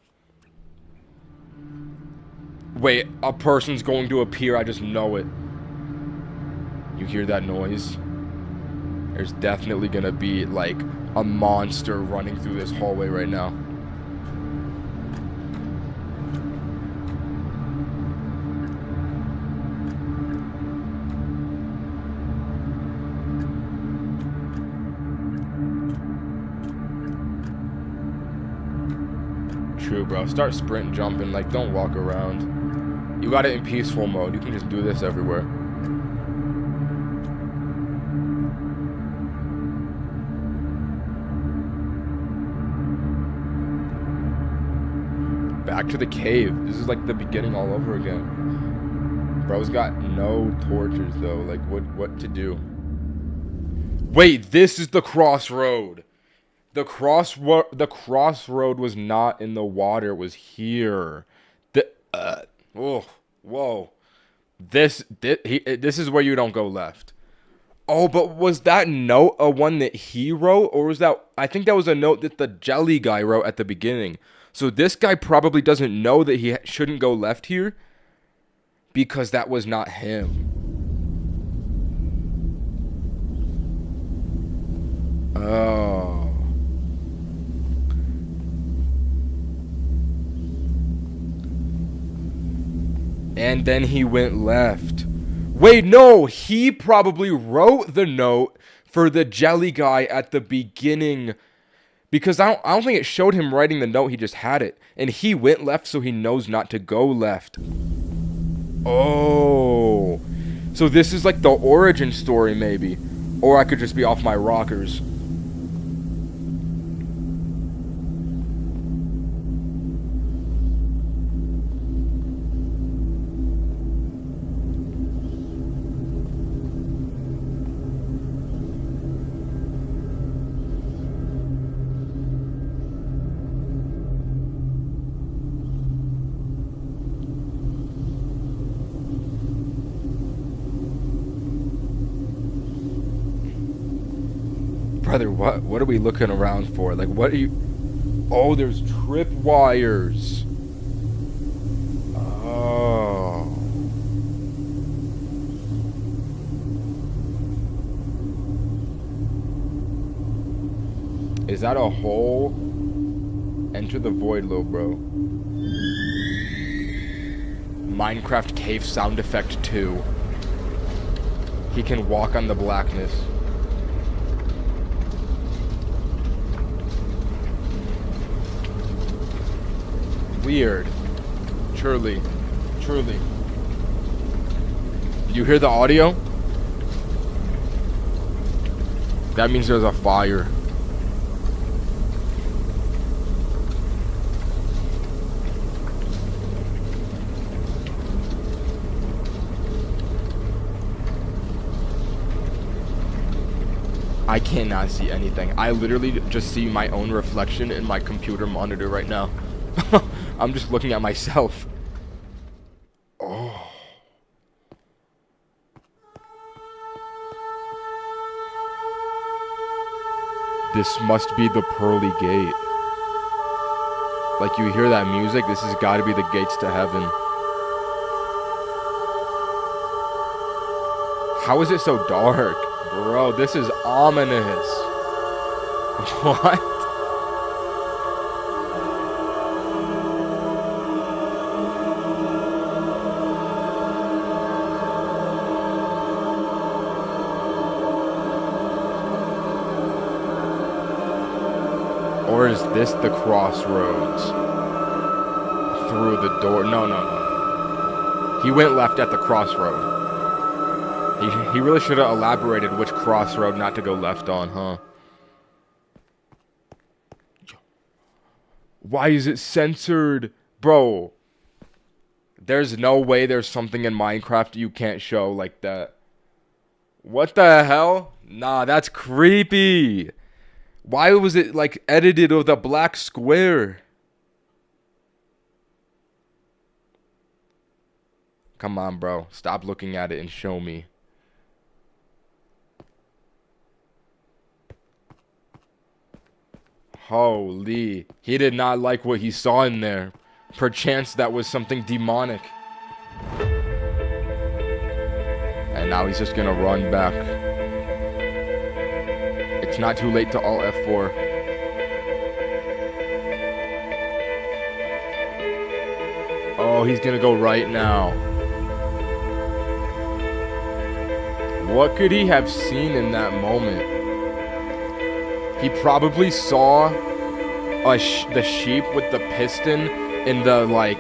Wait, a person's going to appear. I just know it. You hear that noise? There's definitely gonna be like a monster running through this hallway right now. True, bro. Start sprint jumping. Like, don't walk around. You got it in peaceful mode. You can just do this everywhere. Back to the cave. This is like the beginning all over again. Bro's got no torches though. Like, what to do? Wait, this is the crossroad. The crossroad was not in the water. It was here. Oh, whoa. This is where you don't go left. Oh, but was that note a one that he wrote? Or was that... I think that was a note that the jelly guy wrote at the beginning. So this guy probably doesn't know that he shouldn't go left here. Because that was not him. Oh. And then he went left. Wait, no, he probably wrote the note for the jelly guy at the beginning. Because I don't think it showed him writing the note, he just had it. And he went left so he knows not to go left. Oh. So this is like the origin story maybe. Or I could just be off my rockers. Brother, what are we looking around for? Like, what are you... Oh, there's trip wires. Oh. Is that a hole? Enter the void, little bro. Minecraft cave sound effect 2. He can walk on the blackness. Weird. Truly. You hear the audio? That means there's a fire. I cannot see anything. I literally just see my own reflection in my computer monitor right now. I'm just looking at myself. Oh. This must be the pearly gate. Like, you hear that music? This has got to be the gates to heaven. How is it so dark? Bro, this is ominous. What? Or is this the crossroads? Through the door? No. He went left at the crossroad. He really should have elaborated which crossroad not to go left on, huh? Why is it censored? Bro, there's no way there's something in Minecraft you can't show like that. What the hell? Nah, that's creepy. Why was it, like, edited with a black square? Come on, bro. Stop looking at it and show me. Holy. He did not like what he saw in there. Perchance that was something demonic. And now he's just gonna run back. It's not too late to alt F4. Oh, he's gonna go right now. What could he have seen in that moment? He probably saw the sheep with the piston in the, like,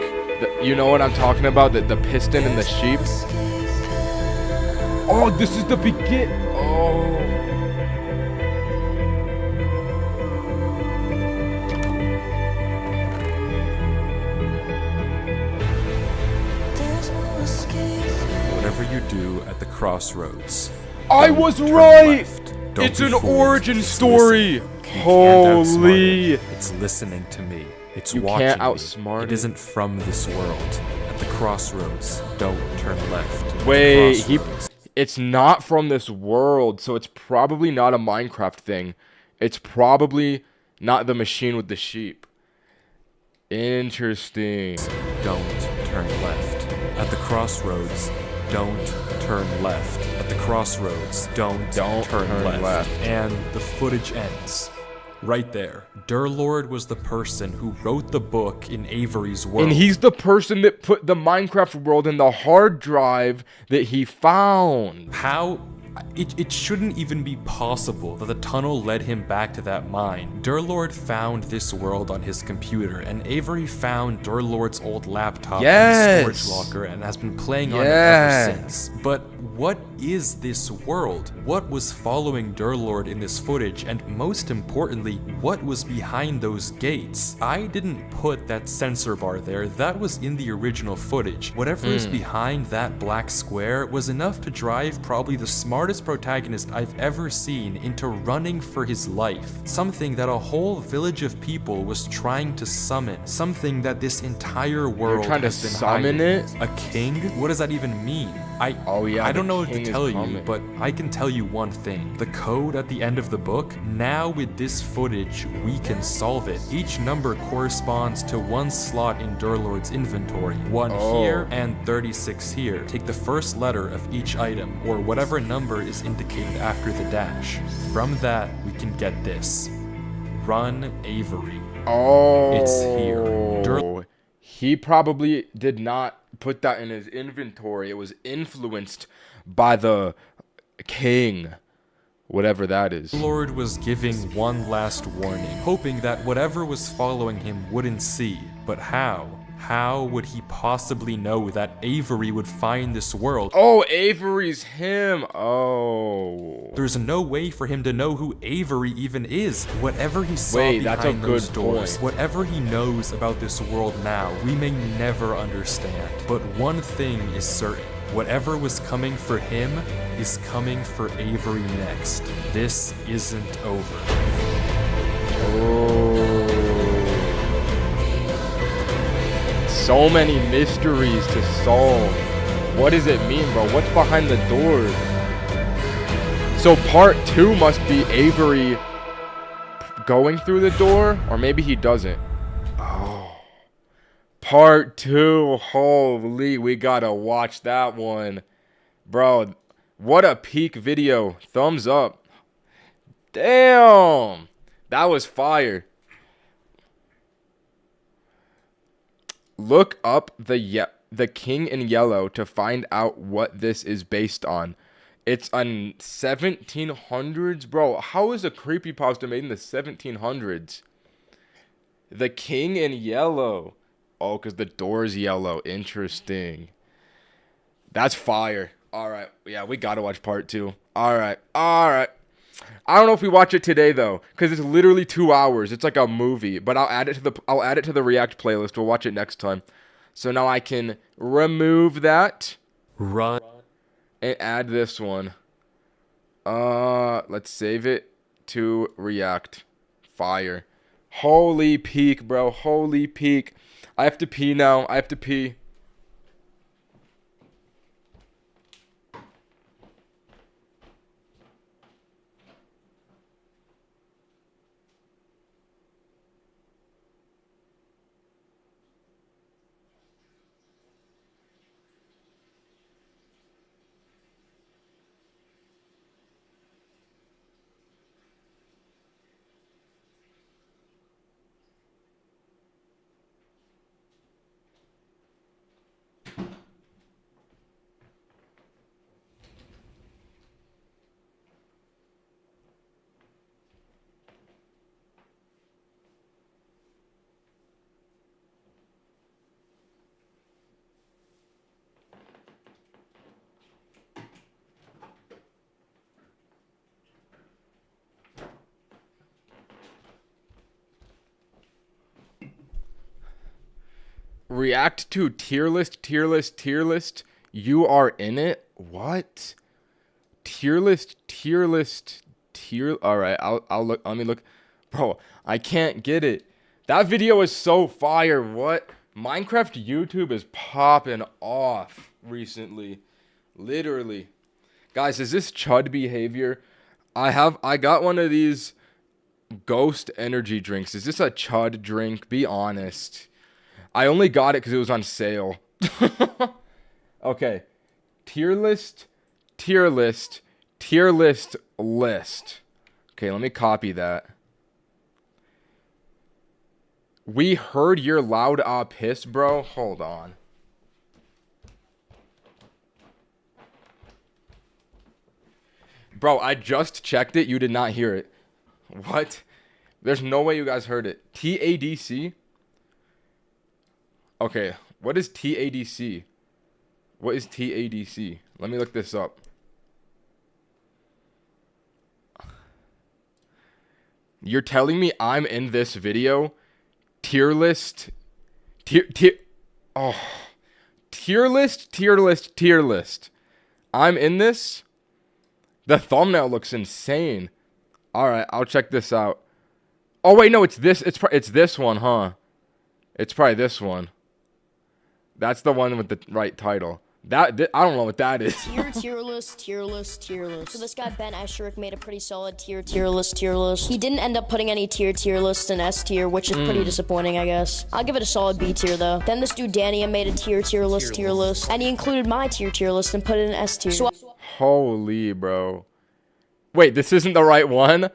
you know what I'm talking about? The piston in the sheep. Oh, this is the begin. Oh. Whatever you do at the crossroads, I was turn right! left. Don't It's be an fooled. origin Just story! listen. You can't outsmart Holy! it. It's listening to me. It's You watching can't me. outsmart It it. isn't from this world. At the crossroads, don't turn left. At the Wait, crossroads, It's not from this world, so it's probably not a Minecraft thing. It's probably not the machine with the sheep. Interesting. Don't turn left. At the crossroads, don't turn left. At the crossroads, don't turn left. And the footage ends. Right there. Durlord was the person who wrote the book in Avery's world. And he's the person that put the Minecraft world in the hard drive that he found. How? It shouldn't even be possible that the tunnel led him back to that mine. Durlord found this world on his computer, and Avery found Durlord's old laptop in the storage locker and has been playing on it ever since. But what is this world? What was following Durlord in this footage? And most importantly, what was behind those gates? I didn't put that sensor bar there. That was in the original footage. Whatever is behind that black square was enough to drive probably the smartest protagonist I've ever seen into running for his life. Something that a whole village of people was trying to summon. Something that this entire world has been hiding. It? A king? What does that even mean? I don't know what to tell you, but I can tell you one thing. The code at the end of the book, now with this footage, we can solve it. Each number corresponds to one slot in Durlord's inventory. 1 here and 36 here. Take the first letter of each item, or whatever number is indicated after the dash. From that, we can get this. Run Avery. It's here. He probably did not put that in his inventory. It was influenced by the king, whatever that is. Lord was giving one last warning, hoping that whatever was following him wouldn't see. But how? How would he possibly know that Avery would find this world? Oh, Avery's him. Oh. There's no way for him to know who Avery even is. Whatever he saw behind those doors, whatever he knows about this world now, we may never understand. But one thing is certain. Whatever was coming for him is coming for Avery next. This isn't over. So many mysteries to solve. What does it mean, bro? What's behind the doors? So part 2 must be Avery going through the door, or maybe he doesn't. Oh. Part 2. Holy, we gotta watch that one. Bro, what a peak video. Thumbs up. Damn. That was fire. Look up the King in Yellow to find out what this is based on. It's on 1700s, bro. How is a creepypasta made in the 1700s? The King in Yellow. Oh, because the door's yellow. Interesting. That's fire. All right. Yeah, we got to watch part 2. All right. I don't know if we watch it today though, because it's literally 2 hours. It's like a movie, but I'll add it to the React playlist. We'll watch it next time. So now I can remove that. Run. And add this one. Let's save it to React. Fire. Holy peak, bro. Holy peak. I have to pee now. I have to pee. React to tier list. You are in it? What? Tier list. All right, I'll look. Let me look. Bro, I can't get it. That video is so fire. What? Minecraft YouTube is popping off recently. Literally. Guys, is this chud behavior? I got one of these ghost energy drinks. Is this a chud drink? Be honest. I only got it because it was on sale. Okay. Tier list, tier list, tier list, list. Okay, let me copy that. We heard your loud piss, bro. Hold on. Bro, I just checked it. You did not hear it. What? There's no way you guys heard it. TADC? Okay, what is TADC? What is TADC? Let me look this up. You're telling me I'm in this video? Tier list? Oh. Tier list, tier list, tier list. I'm in this? The thumbnail looks insane. Alright, I'll check this out. Oh, wait, no, it's this. It's this one, huh? It's probably this one. That's the one with the right title. I don't know what that is. Tier list. So this guy Ben Escherich made a pretty solid tier list. He didn't end up putting any tier lists in S tier, which is pretty disappointing, I guess. I'll give it a solid B tier though. Then this dude Dania made a tier list, and he included my tier list and put it in S tier. So holy, bro. Wait, this isn't the right one?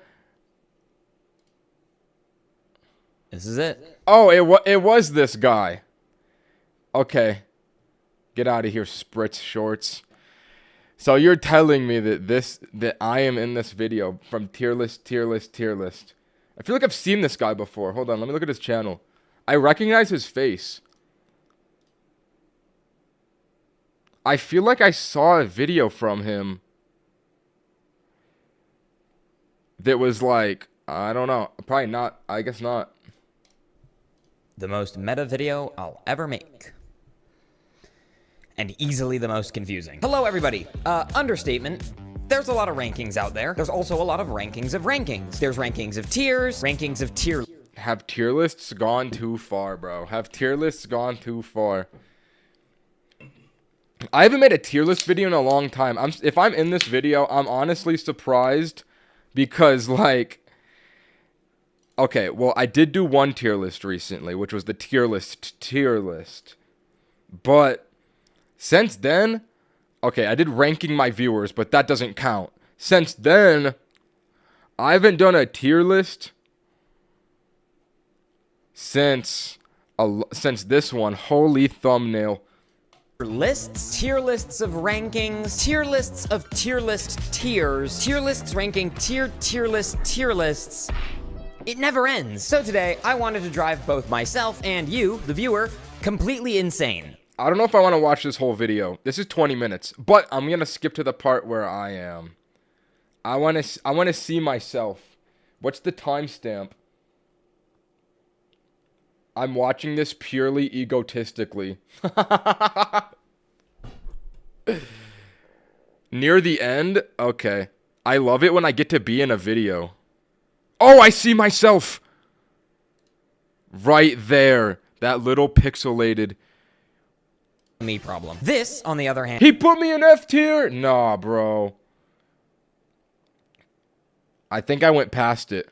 This is it. Oh, it was this guy. Okay. Get out of here, Spritz Shorts. So you're telling me that I am in this video from tier list. I feel like I've seen this guy before. Hold on, let me look at his channel. I recognize his face. I feel like I saw a video from him that was like, I don't know, probably not. I guess not. The most meta video I'll ever make. And easily the most confusing. Hello, everybody. Understatement. There's a lot of rankings out there. There's also a lot of rankings of rankings. There's rankings of tiers, rankings of tier. Have tier lists gone too far, bro? Have tier lists gone too far? I haven't made a tier list video in a long time. If I'm in this video, I'm honestly surprised because, like, okay, well, I did do one tier list recently, which was the tier list. But since then, okay, I did ranking my viewers, but that doesn't count. Since then, I haven't done a tier list since this one. Holy thumbnail. Lists, tier lists of rankings, tier lists of tier list tiers, tier lists ranking tier lists. It never ends. So today, I wanted to drive both myself and you, the viewer, completely insane. I don't know if I want to watch this whole video. This is 20 minutes, but I'm going to skip to the part where I am. I want to see myself. What's the timestamp? I'm watching this purely egotistically. Near the end? Okay. I love it when I get to be in a video. Oh, I see myself! Right there. That little pixelated... Me problem. This, on the other hand... He put me in F tier? Nah, bro. I think I went past it.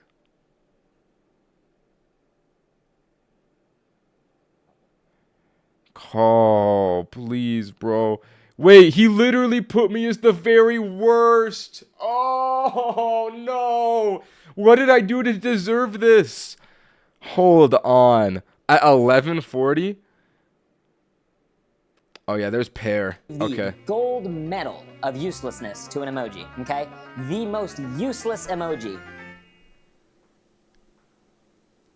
Oh, please, bro. Wait, he literally put me as the very worst. Oh, no. What did I do to deserve this? Hold on. At 1140? Oh, yeah, there's pear. Okay. The gold medal of uselessness to an emoji, okay? The most useless emoji.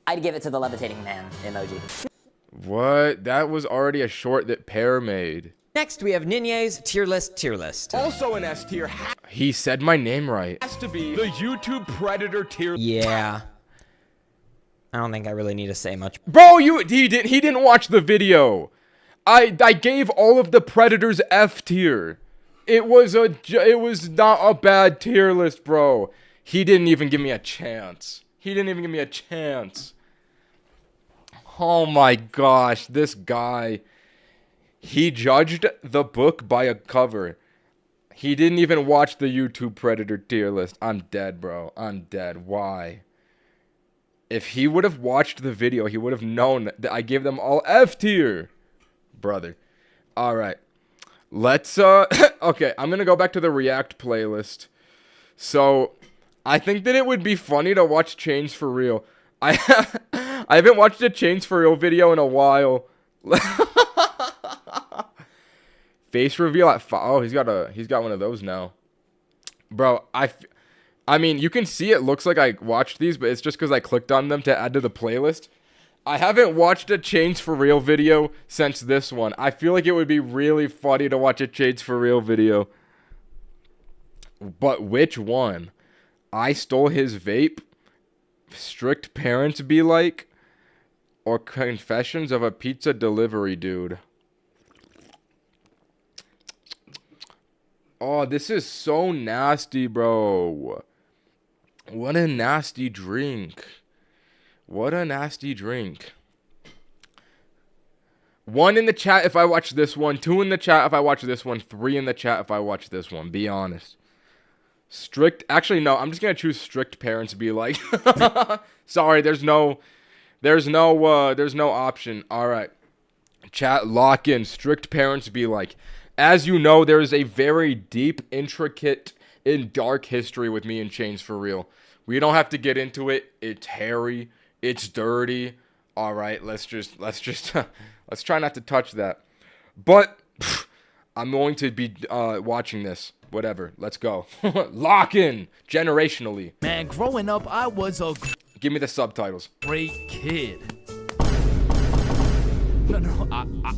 I'd give it to the levitating man emoji. What? That was already a short that Pear made. Next, we have Ninye's tier list. Also an S tier. He said my name right. Has to be the YouTube Predator tier. Yeah. I don't think I really need to say much. Bro, he didn't watch the video. I gave all of the Predators F tier. It was not a bad tier list, bro. He didn't even give me a chance. Oh my gosh, this guy. He judged the book by a cover. He didn't even watch the YouTube Predator tier list. I'm dead, bro. I'm dead. Why? If he would have watched the video, he would have known that I gave them all F tier. Brother. All right. Let's, okay, I'm going to go back to the React playlist. So, I think that it would be funny to watch Chains for Real. I haven't watched a Chains for Real video in a while. Face reveal at 5. Oh, he's got one of those now. Bro, I mean, you can see it looks like I watched these, but it's just because I clicked on them to add to the playlist. I haven't watched a Chains for Real video since this one. I feel like it would be really funny to watch a Chains for Real video. But which one? I stole his vape? Strict parents be like? Or confessions of a pizza delivery dude? Oh, this is so nasty, bro. What a nasty drink. What a nasty drink. 1 in the chat if I watch this one. 2 in the chat if I watch this one. 3 in the chat if I watch this one. Be honest. Strict. Actually, no. I'm just going to choose strict parents be like. Sorry, there's no option. All right. Chat, lock in. Strict parents be like. As you know, there is a very deep, intricate, and dark history with me and Chains for Real. We don't have to get into it. It's hairy. It's dirty. All right, let's try not to touch that. But I'm going to be watching this. Whatever. Let's go. Lock in. Generationally. Man, growing up, I was a Give me the subtitles. great kid. No,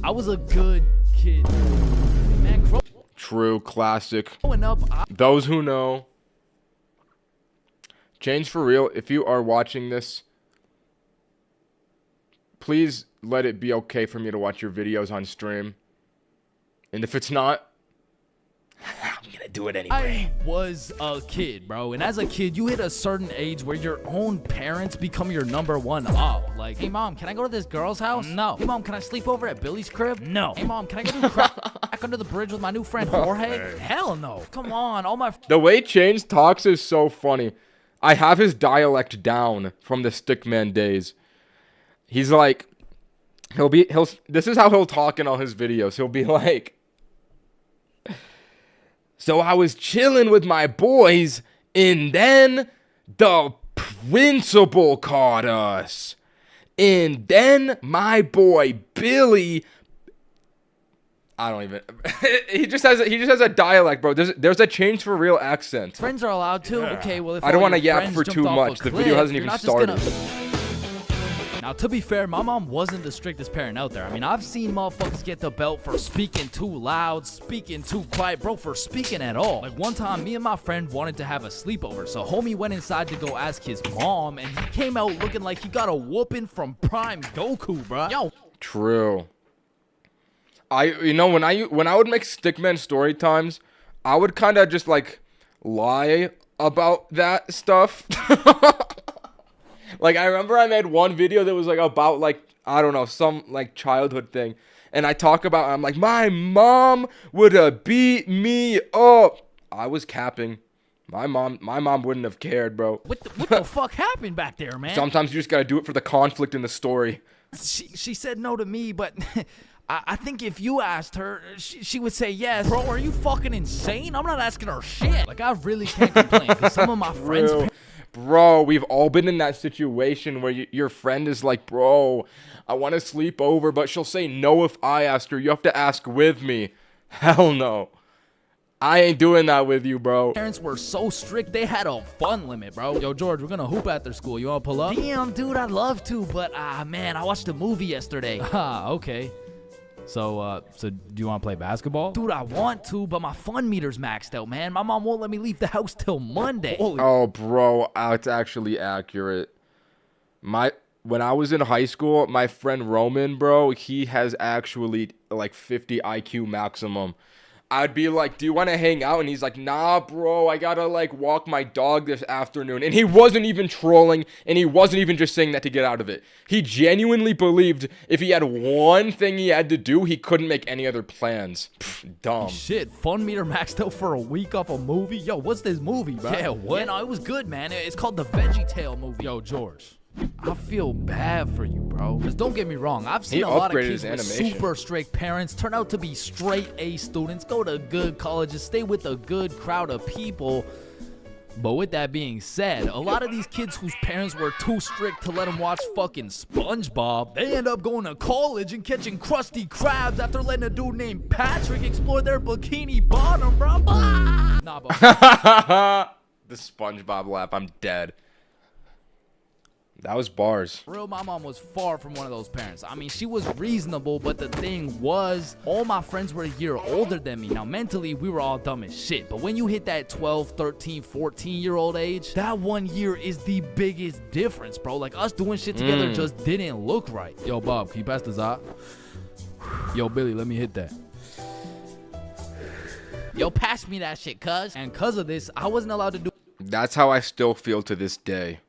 I was a good kid. Man, True. Classic. growing up, Those who know. Chains for Real, if you are watching this, please let it be okay for me to watch your videos on stream. And if it's not, I'm gonna do it anyway. I was a kid, bro. And as a kid, you hit a certain age where your own parents become your #1 op. Like, hey, mom, can I go to this girl's house? No. Hey, mom, can I sleep over at Billy's crib? No. Hey, mom, can I go do crack under the bridge with my new friend Jorge? Hell no. Come on, all my... The way Chains talks is so funny. I have his dialect down from the Stickman days. He's like, this is how he'll talk in all his videos. He'll be like, so I was chilling with my boys, and then the principal caught us. And then my boy Billy, I don't even. he just has a dialect, bro. There's a Chains for Real accent. friends are allowed to. Okay, well, if I don't want wanna yap for too much. The video hasn't even started. Now, to be fair, my mom wasn't the strictest parent out there. I mean, I've seen motherfuckers get the belt for speaking too loud, speaking too quiet, bro, for speaking at all. Like, one time, me and my friend wanted to have a sleepover, so homie went inside to go ask his mom, and he came out looking like he got a whooping from Prime Goku, bro. Yo. True. When I would make Stickman story times, I would kind of just like lie about that stuff. Like, I remember I made one video that was like about like, I don't know, some like childhood thing. And I'm like, my mom would have beat me up. I was capping. My mom wouldn't have cared, bro. What the fuck happened back there, man? Sometimes you just gotta do it for the conflict in the story. She said no to me, but I think if you asked her, she would say yes. Bro, are you fucking insane? I'm not asking her shit. Like, I really can't complain, because some of my friends... Bro, we've all been in that situation where your friend is like, bro, I want to sleep over, but she'll say no if I ask her. You have to ask with me. Hell no. I ain't doing that with you, bro. Parents were so strict, they had a fun limit, bro. Yo, George, we're gonna hoop after school. You wanna pull up? Damn, dude, I'd love to, but, man, I watched a movie yesterday. Okay. So do you want to play basketball? Dude, I want to, but my fun meter's maxed out, man. My mom won't let me leave the house till Monday. Oh, bro, it's actually accurate. When I was in high school, my friend Roman, bro, he has actually like 50 IQ maximum. I'd be like, do you want to hang out? And he's like, nah, bro, I gotta like walk my dog this afternoon. And he wasn't even trolling, and he wasn't even just saying that to get out of it. He genuinely believed if he had one thing he had to do, he couldn't make any other plans. Pfft, dumb. Shit, fun meter maxed out for a week off a movie? Yo, what's this movie, bro? Yeah, what? Yeah, no, it was good, man. It's called the Veggie Tale movie. Yo, George, I feel bad for you, bro. Because don't get me wrong, I've seen a lot of kids with super strict parents turn out to be straight A students, go to good colleges, stay with a good crowd of people. But with that being said, a lot of these kids whose parents were too strict to let them watch fucking SpongeBob, they end up going to college and catching Krusty Krabs after letting a dude named Patrick explore their bikini bottom, bro. Nah, bro. The SpongeBob laugh, I'm dead. That was bars. Real, my mom was far from one of those parents. I mean, she was reasonable, but the thing was, all my friends were a year older than me. Now, mentally, we were all dumb as shit. But when you hit that 12, 13, 14-year-old age, that 1 year is the biggest difference, bro. Like, us doing shit together just didn't look right. Yo, Bob, can you pass the Zot? Yo, Billy, let me hit that. Yo, pass me that shit, cuz. And cuz of this, I wasn't allowed to do... That's how I still feel to this day.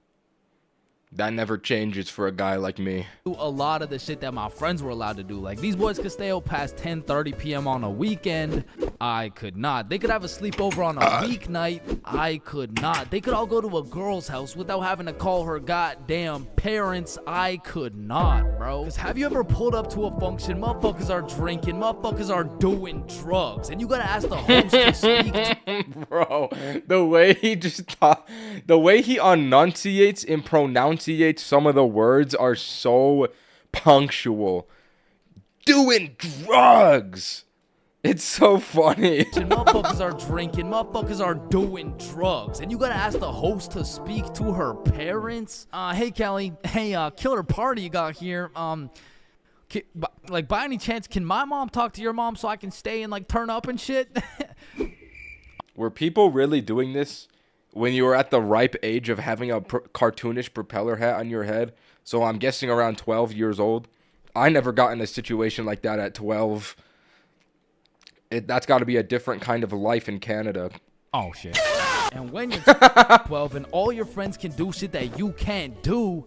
That never changes for a guy like me. A lot of the shit that my friends were allowed to do. Like, these boys could stay out past 10:30 p.m. on a weekend. I could not. They could have a sleepover on a weeknight. I could not. They could all go to a girl's house without having to call her goddamn parents. I could not, bro. Because have you ever pulled up to a function, motherfuckers are drinking, motherfuckers are doing drugs, and you gotta ask the host to speak to... Bro, the way he the way he enunciates and pronounces some of the words are so punctual. Doing drugs. It's so funny. Motherfuckers are drinking, motherfuckers are doing drugs, and you gotta ask the host to speak to her parents. Hey Kelly, hey, killer party you got here. Like, by any chance, can my mom talk to your mom so I can stay and like turn up and shit? Were people really doing this when you were at the ripe age of having a cartoonish propeller hat on your head? So I'm guessing around 12 years old. I never got in a situation like that at 12. That's got to be a different kind of life in Canada. Oh, shit. And when you're 12 and all your friends can do shit that you can't do,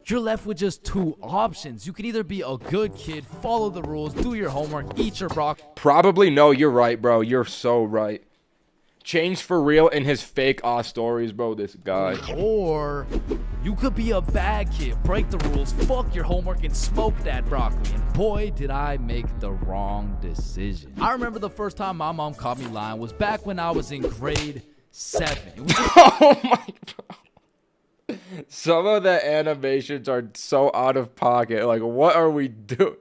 you're left with just two options. You can either be a good kid, follow the rules, do your homework, eat your broccoli. Probably no, you're right, bro. You're so right. Changed for real in his fake stories, bro, this guy. Or you could be a bad kid, break the rules, fuck your homework, and smoke that broccoli. And boy, did I make the wrong decision. I remember the first time my mom caught me lying was back when I was in grade 7. Oh my God. Some of the animations are so out of pocket. Like, what are we doing?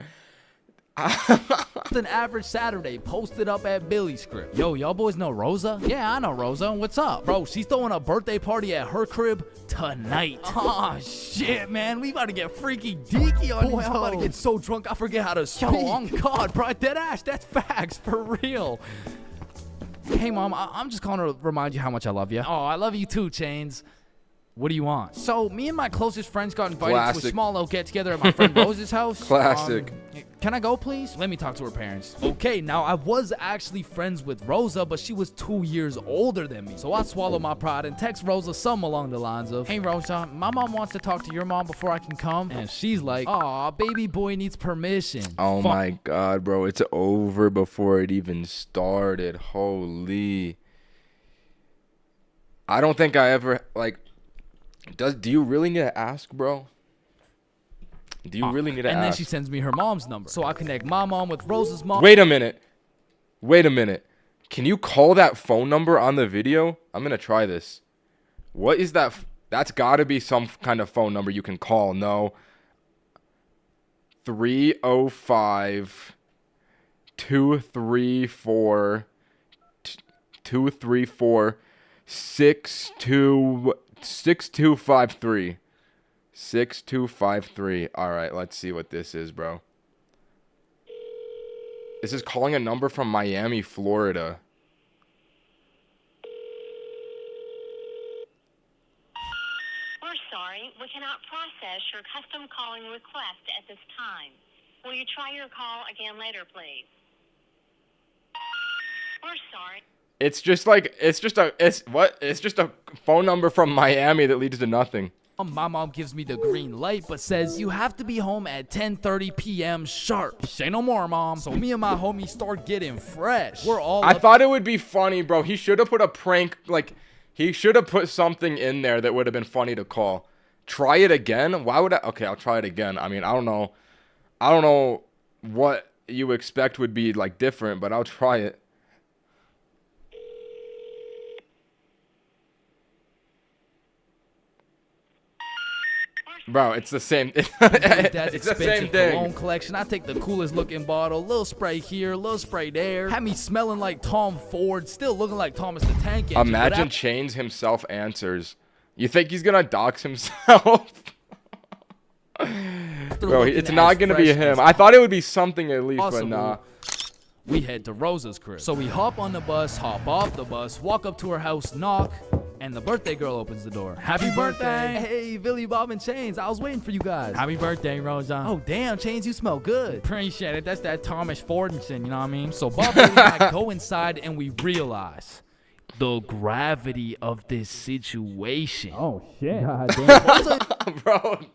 An average Saturday posted up at Billy's crib. Yo, y'all boys know Rosa? Yeah, I know Rosa. What's up? Bro, she's throwing a birthday party at her crib tonight. Oh, shit, man. We about to get freaky deaky on these. I'm about to get so drunk I forget how to speak. Yo, on God, bro. Deadass, that's facts. For real. Hey, Mom, I'm just calling to remind you how much I love you. Oh, I love you too, Chains. What do you want? So, me and my closest friends got invited to a small little get-together at my friend Rose's house. Classic. Can I go, please? Let me talk to her parents. Okay, now, I was actually friends with Rosa, but she was 2 years older than me. So, I swallowed my pride and text Rosa something along the lines of, hey, Rosa, my mom wants to talk to your mom before I can come. And she's like, aw, baby boy needs permission. Oh, my God, bro. It's over before it even started. Holy. I don't think I ever, like... Do you really need to ask, bro? Do you really need to ask? And then she sends me her mom's number. So I connect my mom with Rose's mom. Wait a minute. Can you call that phone number on the video? I'm going to try this. What is that? That's got to be some kind of phone number you can call. No. 305 234 6253. 6253. All right, let's see what this is, bro. This is calling a number from Miami, Florida. We're sorry, we cannot process your custom calling request at this time. Will you try your call again later, please? We're sorry. It's just a phone number from Miami that leads to nothing. My mom gives me the green light, but says you have to be home at 10:30 p.m. sharp. Say no more, mom. So me and my homies start getting fresh. We're all. I thought it would be funny, bro. He should have put a prank, like, he should have put something in there that would have been funny to call. Try it again? Why would I? Okay, I'll try it again. I mean, I don't know what you expect would be, like, different, but I'll try it. Bro, it's the same. It's the same thing. Cologne collection. I take the coolest looking bottle, little spray here, little spray there. Had me smelling like Tom Ford, still looking like Thomas the Tank Engine. Imagine Chains himself answers. You think he's gonna dox himself? Bro, it's not gonna be him. I thought it would be something at least, but nah. We head to Rosa's crib. So we hop on the bus, hop off the bus, walk up to her house, knock, and the birthday girl opens the door. Happy birthday! Hey, Billy, Bob, and Chains. I was waiting for you guys. Happy birthday, Rosa. Oh, damn, Chains, you smell good. Appreciate it. That's that Thomas Fordinson, you know what I mean? So Bob, Billy, and I go inside, and we realize the gravity of this situation. Oh, shit. God damn. Bro.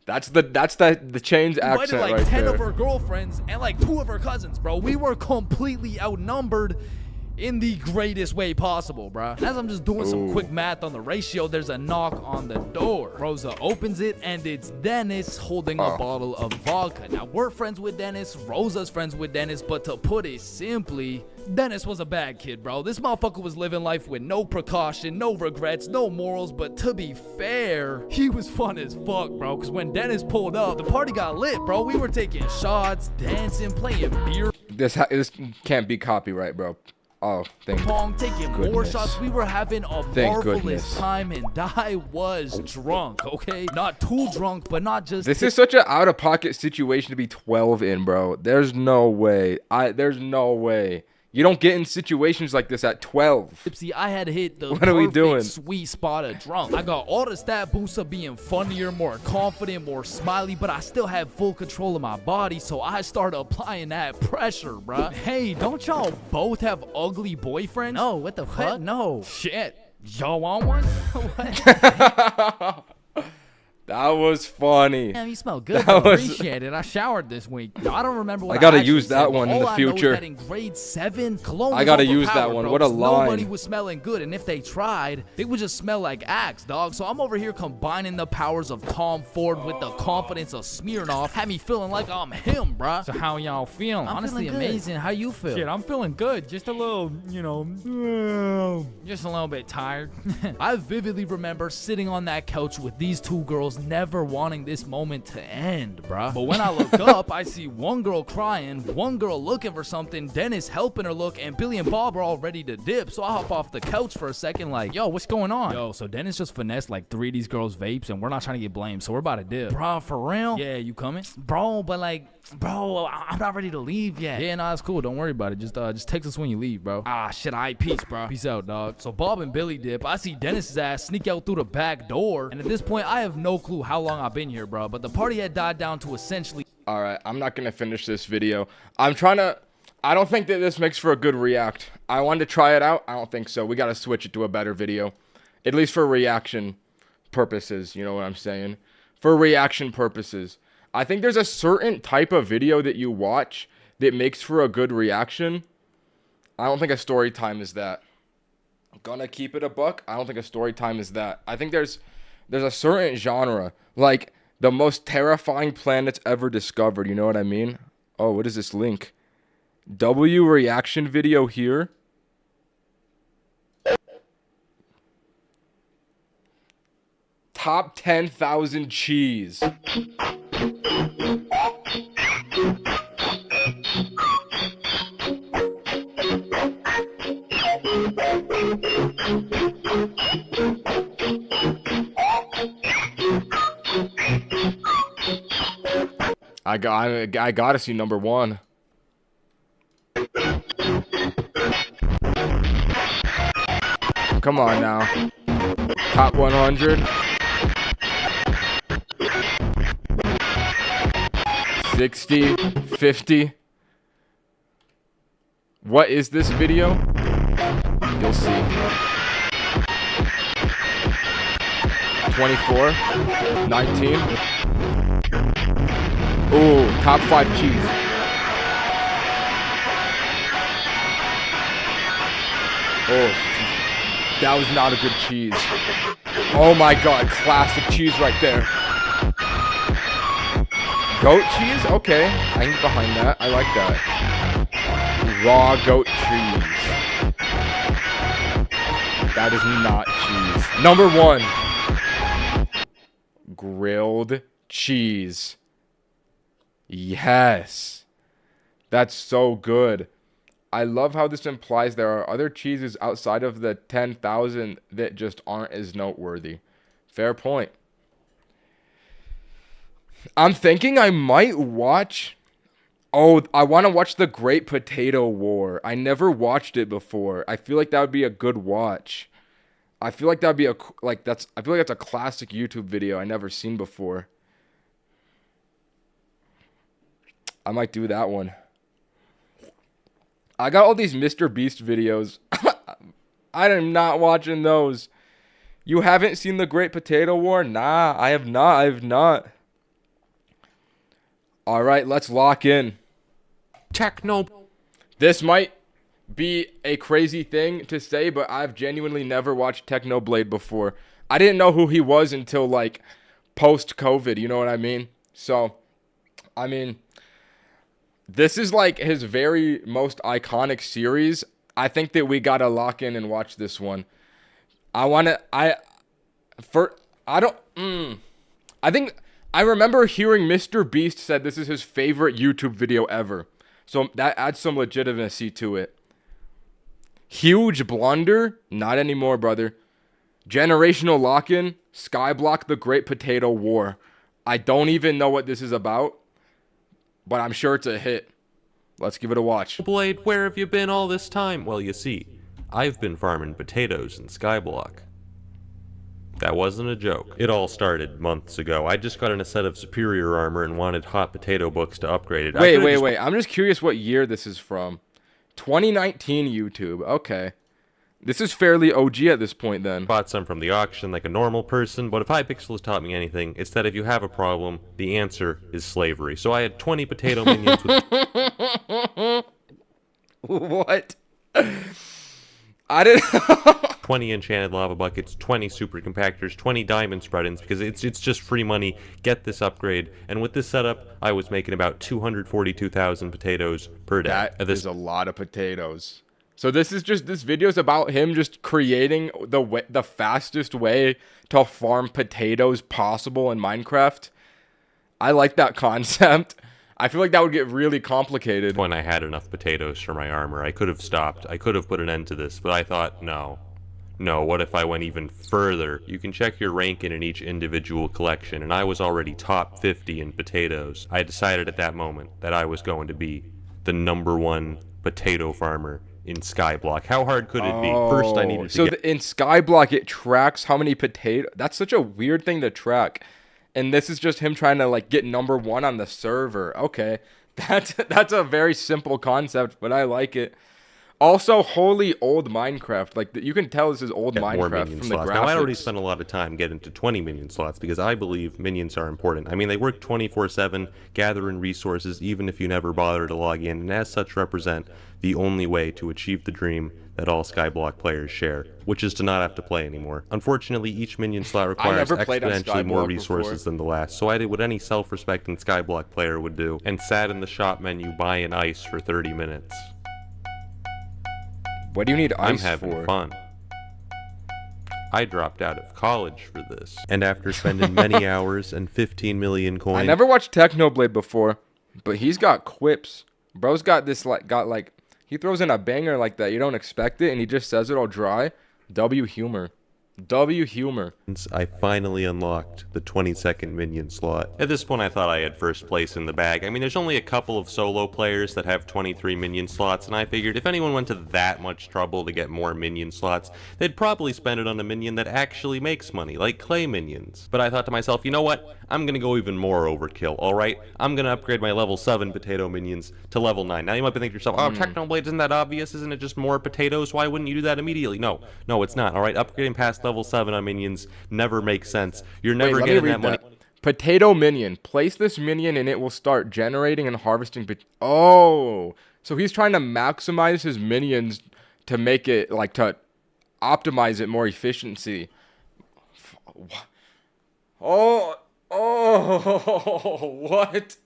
That's the Chains accent like right 10 there. of her girlfriends and like 2 of her cousins, bro. We were completely outnumbered in the greatest way possible, bro. As I'm just doing some quick math on the ratio, there's a knock on the door. Rosa opens it, and it's Dennis holding a bottle of vodka. Now, we're friends with Dennis. Rosa's friends with Dennis. But to put it simply, Dennis was a bad kid, bro. This motherfucker was living life with no precaution, no regrets, no morals. But to be fair, he was fun as fuck, bro. Because when Dennis pulled up, the party got lit, bro. We were taking shots, dancing, playing beer. This can't be copyright, bro. Oh, thank taking goodness. More shots. We were having a marvelous time, and I was drunk, okay? Not too drunk, but not just... This is such an out-of-pocket situation to be 12 in, bro. There's no way. There's no way. You don't get in situations like this at 12. See, I had hit the what are we doing? Sweet spot of drunk. I got all the stat boosts of being funnier, more confident, more smiley, but I still had full control of my body, so I started applying that pressure, bruh. Hey, don't y'all both have ugly boyfriends? No, what the fuck? No. Shit. Y'all want one? What? That was funny. Damn, you smell good. Appreciate it. I showered this week. No, I don't remember what I gotta use that one in the future. In grade 7, cologne I gotta use that one. Bro. What a line. Nobody was smelling good, and if they tried, they would just smell like Axe, dog. So I'm over here combining the powers of Tom Ford with the confidence of Smirnoff. Had me feeling like I'm him, bruh. So how y'all feeling? Honestly, amazing. How you feel? Shit, I'm feeling good. Just a little, just a little bit tired. I vividly remember sitting on that couch with these 2 girls, never wanting this moment to end, bruh. But when I look up, I see one girl crying, one girl looking for something, Dennis helping her look, and Billy and Bob are all ready to dip. So I hop off the couch for a second like, yo, what's going on? Yo, so Dennis just finessed like 3 of these girls' vapes, and we're not trying to get blamed, so we're about to dip. Bruh, for real? Yeah, you coming? Bro, but like... Bro, I'm not ready to leave yet. Yeah, nah, it's cool. Don't worry about it. Just text us when you leave, bro. Ah, shit, alright, peace, bro. Peace out, dog. So Bob and Billy dip. I see Dennis's ass sneak out through the back door. And at this point, I have no clue how long I've been here, bro. But the party had died down to essentially... Alright, I'm not gonna finish this video. I don't think that this makes for a good react. I wanted to try it out. I don't think so. We gotta switch it to a better video. At least for reaction purposes. You know what I'm saying? For reaction purposes. I think there's a certain type of video that you watch that makes for a good reaction. I don't think a story time is that. I'm gonna keep it a buck. I don't think a story time is that. I think there's a certain genre, like the most terrifying planets ever discovered. You know what I mean? Oh, what is this link? W reaction video here. Top 10,000 cheese. I gotta see number 1. Come on now. Top 100. 60, 50. What is this video? You'll see. 24, 19. Ooh, top 5 cheese. Oh, that was not a good cheese. Oh my god, classic cheese right there. Goat cheese? Okay, I can get behind that. I like that. Raw goat cheese. That is not cheese. Number 1. Grilled cheese. Yes. That's so good. I love how this implies there are other cheeses outside of the 10,000 that just aren't as noteworthy. Fair point. I'm thinking I might watch... Oh, I want to watch The Great Potato War. I never watched it before. I feel like that would be a good watch. I feel like that'd be I feel like that's a classic YouTube video I never seen before. I might do that one. I got all these Mr. Beast videos. I am not watching those. You haven't seen The Great Potato War? Nah, I have not. All right, let's lock in. Techno. This might be a crazy thing to say, but I've genuinely never watched Technoblade before. I didn't know who he was until, like, post-COVID, you know what I mean? So, I mean, this is, like, his very most iconic series. I think that we gotta lock in and watch this one. I remember hearing Mr. Beast said this is his favorite YouTube video ever. So that adds some legitimacy to it. Huge blunder? Not anymore, brother. Generational lock-in? Skyblock The Great Potato War. I don't even know what this is about, but I'm sure it's a hit. Let's give it a watch. Blade, where have you been all this time? Well, you see, I've been farming potatoes in Skyblock. That wasn't a joke. It all started months ago. I just got in a set of superior armor and wanted hot potato books to upgrade it. Wait. I'm just curious what year this is from. 2019 YouTube. Okay. This is fairly OG at this point then. Bought some from the auction like a normal person, but if Hypixel has taught me anything, it's that if you have a problem, the answer is slavery. So I had 20 potato minions with... What? I didn't... 20 enchanted lava buckets, 20 super compactors, 20 diamond spread-ins, because it's just free money. Get this upgrade. And with this setup, I was making about 242,000 potatoes per day. That is a lot of potatoes. So this video's about him just creating the fastest way to farm potatoes possible in Minecraft. I like that concept. I feel like that would get really complicated. When I had enough potatoes for my armor, I could have stopped. I could have put an end to this, but I thought, no. No, what if I went even further? You can check your ranking in each individual collection, and I was already top 50 in potatoes. I decided at that moment that I was going to be the #1 potato farmer in Skyblock. How hard could it be? First, I needed to in Skyblock, it tracks how many potatoes... That's such a weird thing to track. And this is just him trying to, like, get #1 on the server. Okay. That's a very simple concept, but I like it. Also, holy old Minecraft. Like, you can tell this is old Minecraft from the graphics. Now, I already spent a lot of time getting to 20 minion slots because I believe minions are important. I mean, they work 24/7, gathering resources even if you never bother to log in, and as such represent the only way to achieve the dream that all Skyblock players share, which is to not have to play anymore. Unfortunately, each minion slot requires exponentially more resources than the last, so I did what any self-respecting Skyblock player would do, and sat in the shop menu buying ice for 30 minutes. What do you need ice I'm having fun. I dropped out of college for this, and after spending many hours and 15 million coins... I never watched Technoblade before, but he's got quips. Bro's got this, like, he throws in a banger like that. You don't expect it, and he just says it all dry. W humor. W humor. I finally unlocked the 20-second minion slot. At this point, I thought I had first place in the bag. I mean, there's only a couple of solo players that have 23 minion slots, and I figured if anyone went to that much trouble to get more minion slots, they'd probably spend it on a minion that actually makes money, like clay minions. But I thought to myself, you know what? I'm gonna go even more overkill, alright? I'm gonna upgrade my level 7 potato minions to level 9. Now you might be thinking to yourself, oh, Technoblade, isn't that obvious? Isn't it just more potatoes? Why wouldn't you do that immediately? No, it's not, alright? Upgrading past level 7 on minions never makes sense. You're never getting that money. Potato minion. Place this minion and it will start generating and harvesting. Oh, so he's trying to maximize his minions to make it, like, to optimize it more efficiency. Oh, what?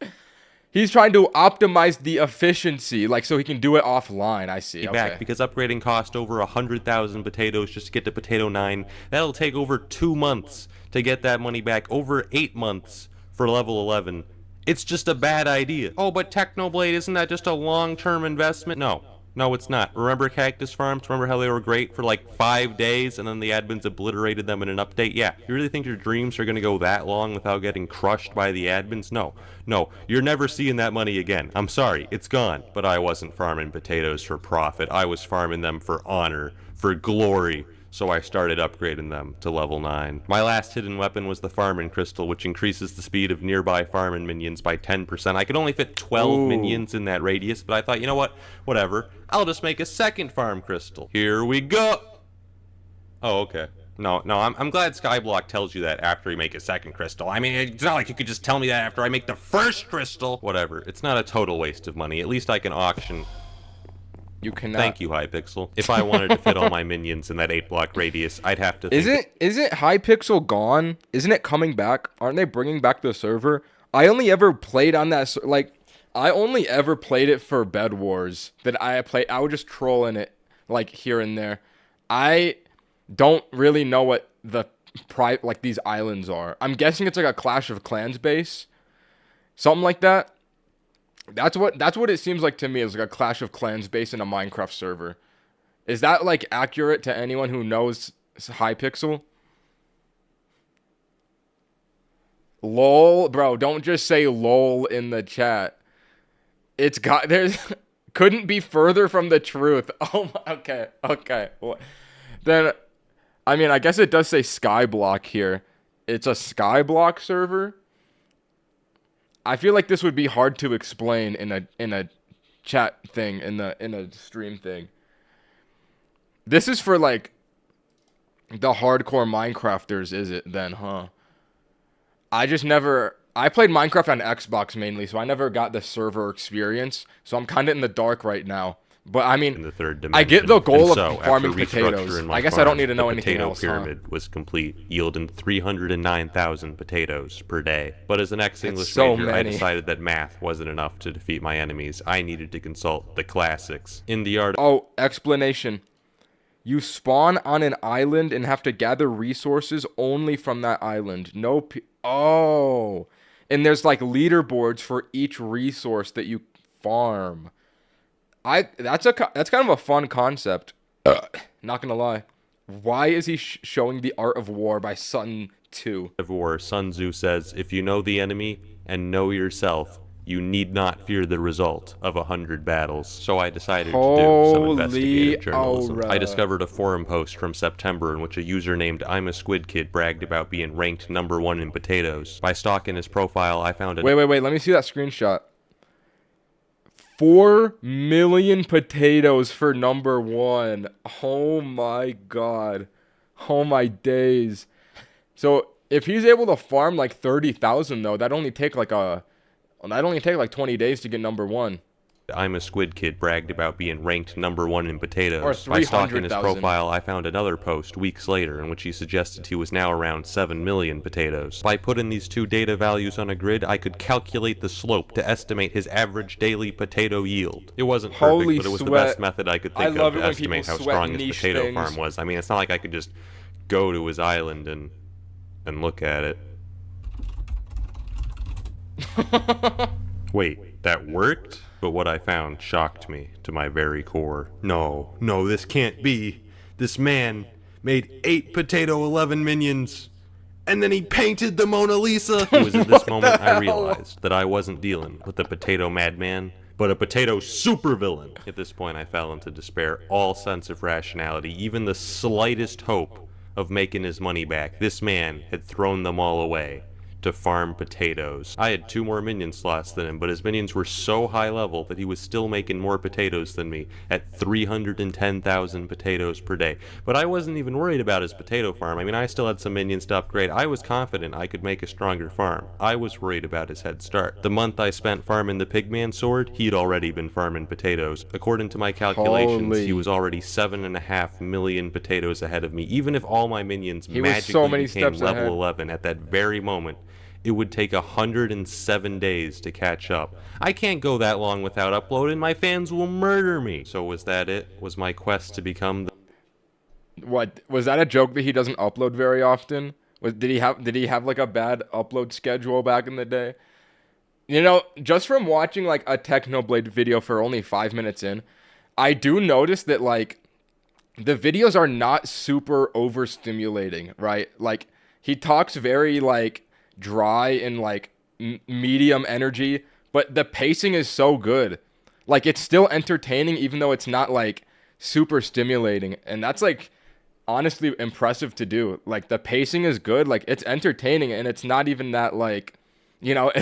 He's trying to optimize the efficiency, like, so he can do it offline. I see. Back because upgrading cost over 100,000 potatoes just to get to potato 9. That'll take over 2 months to get that money back. Over 8 months for level 11. It's just a bad idea. Oh, but Technoblade, isn't that just a long-term investment? No, it's not. Remember Cactus Farms? Remember how they were great for like 5 days and then the admins obliterated them in an update? Yeah, you really think your dreams are going to go that long without getting crushed by the admins? No, you're never seeing that money again. I'm sorry, it's gone. But I wasn't farming potatoes for profit. I was farming them for honor, for glory. So I started upgrading them to level 9. My last hidden weapon was the Farming Crystal, which increases the speed of nearby farming minions by 10%. I could only fit 12 minions in that radius, but I thought, you know what? Whatever. I'll just make a second Farm Crystal. Here we go! Oh, okay. No, I'm glad Skyblock tells you that after you make a second crystal. I mean, it's not like you could just tell me that after I make the first crystal. Whatever. It's not a total waste of money. At least I can auction... You cannot. Thank you, Hypixel. If I wanted to fit all my minions in that 8-block radius, I'd have to. Isn't Hypixel gone? Isn't it coming back? Aren't they bringing back the server? I only ever played on that. I only ever played it for Bed Wars. I would just troll in it, like here and there. I don't really know what these islands are. I'm guessing it's like a Clash of Clans base, something like that. That's what it seems like to me, is like a Clash of Clans base in a Minecraft server. Is that like accurate to anyone who knows Hypixel? LOL, bro, don't just say LOL in the chat. There's couldn't be further from the truth. Oh my, okay. Then I mean, I guess it does say Skyblock here. It's a Skyblock server. I feel like this would be hard to explain in a chat thing, in a stream thing. This is for like the hardcore Minecrafters, is it then, huh? I played Minecraft on Xbox mainly, so I never got the server experience. So I'm kind of in the dark right now. But I mean, in the third dimension. I get the goal so, of farming potatoes. I guess I don't need to know anything else. The potato pyramid was complete, yielding 309,000 potatoes per day. But as an ex-English major, I decided that math wasn't enough to defeat my enemies. I needed to consult the classics. In the art. Oh, explanation. You spawn on an island and have to gather resources only from that island. And there's like leaderboards for each resource that you farm. That's kind of a fun concept. Not gonna lie. Why is he showing The Art of War by Sun Tzu? Of War, Sun Tzu says, if you know the enemy and know yourself, you need not fear the result of 100 battles. So I decided to do some investigative journalism. I discovered a forum post from September in which a user named I'm a Squid Kid bragged about being ranked #1 in potatoes. By stalking his profile, I found Wait, let me see that screenshot. 4 million potatoes for #1. Oh my god. Oh my days. So if he's able to farm like 30,000 though, that'd only take like 20 days to get #1. I'm a Squid Kid bragged about being ranked #1 in potatoes. By stalking his profile, I found another post weeks later in which he suggested he was now around 7 million potatoes. By putting these two data values on a grid, I could calculate the slope to estimate his average daily potato yield. It wasn't perfect, but it was the best method I could think of to estimate how strong his potato farm was. I mean, it's not like I could just go to his island and look at it. Wait, that worked? But what I found shocked me to my very core. No, this can't be. This man made 8 potato 11 minions, and then he painted the Mona Lisa. It was at this moment I realized that I wasn't dealing with a potato madman, but a potato supervillain. At this point I fell into despair, all sense of rationality, even the slightest hope of making his money back. This man had thrown them all away to farm potatoes. I had 2 more minion slots than him, but his minions were so high level that he was still making more potatoes than me at 310,000 potatoes per day. But I wasn't even worried about his potato farm. I mean, I still had some minions to upgrade. I was confident I could make a stronger farm. I was worried about his head start. The month I spent farming the Pigman sword, he'd already been farming potatoes. According to my calculations, he was already 7.5 million potatoes ahead of me. Even if all my minions magically became level 11 at that very moment, it would take 107 days to catch up. I can't go that long without uploading. My fans will murder me. So was that it? Was my quest to become the... What was that a joke that he doesn't upload very often? Did he have like a bad upload schedule back in the day? You know, just from watching like a Technoblade video for only 5 minutes in, I do notice that like the videos are not super overstimulating, right? Like he talks very like dry and like medium energy, but the pacing is so good. Like it's still entertaining even though it's not like super stimulating, and that's like honestly impressive to do. Like the pacing is good, like it's entertaining, and it's not even that like, you know,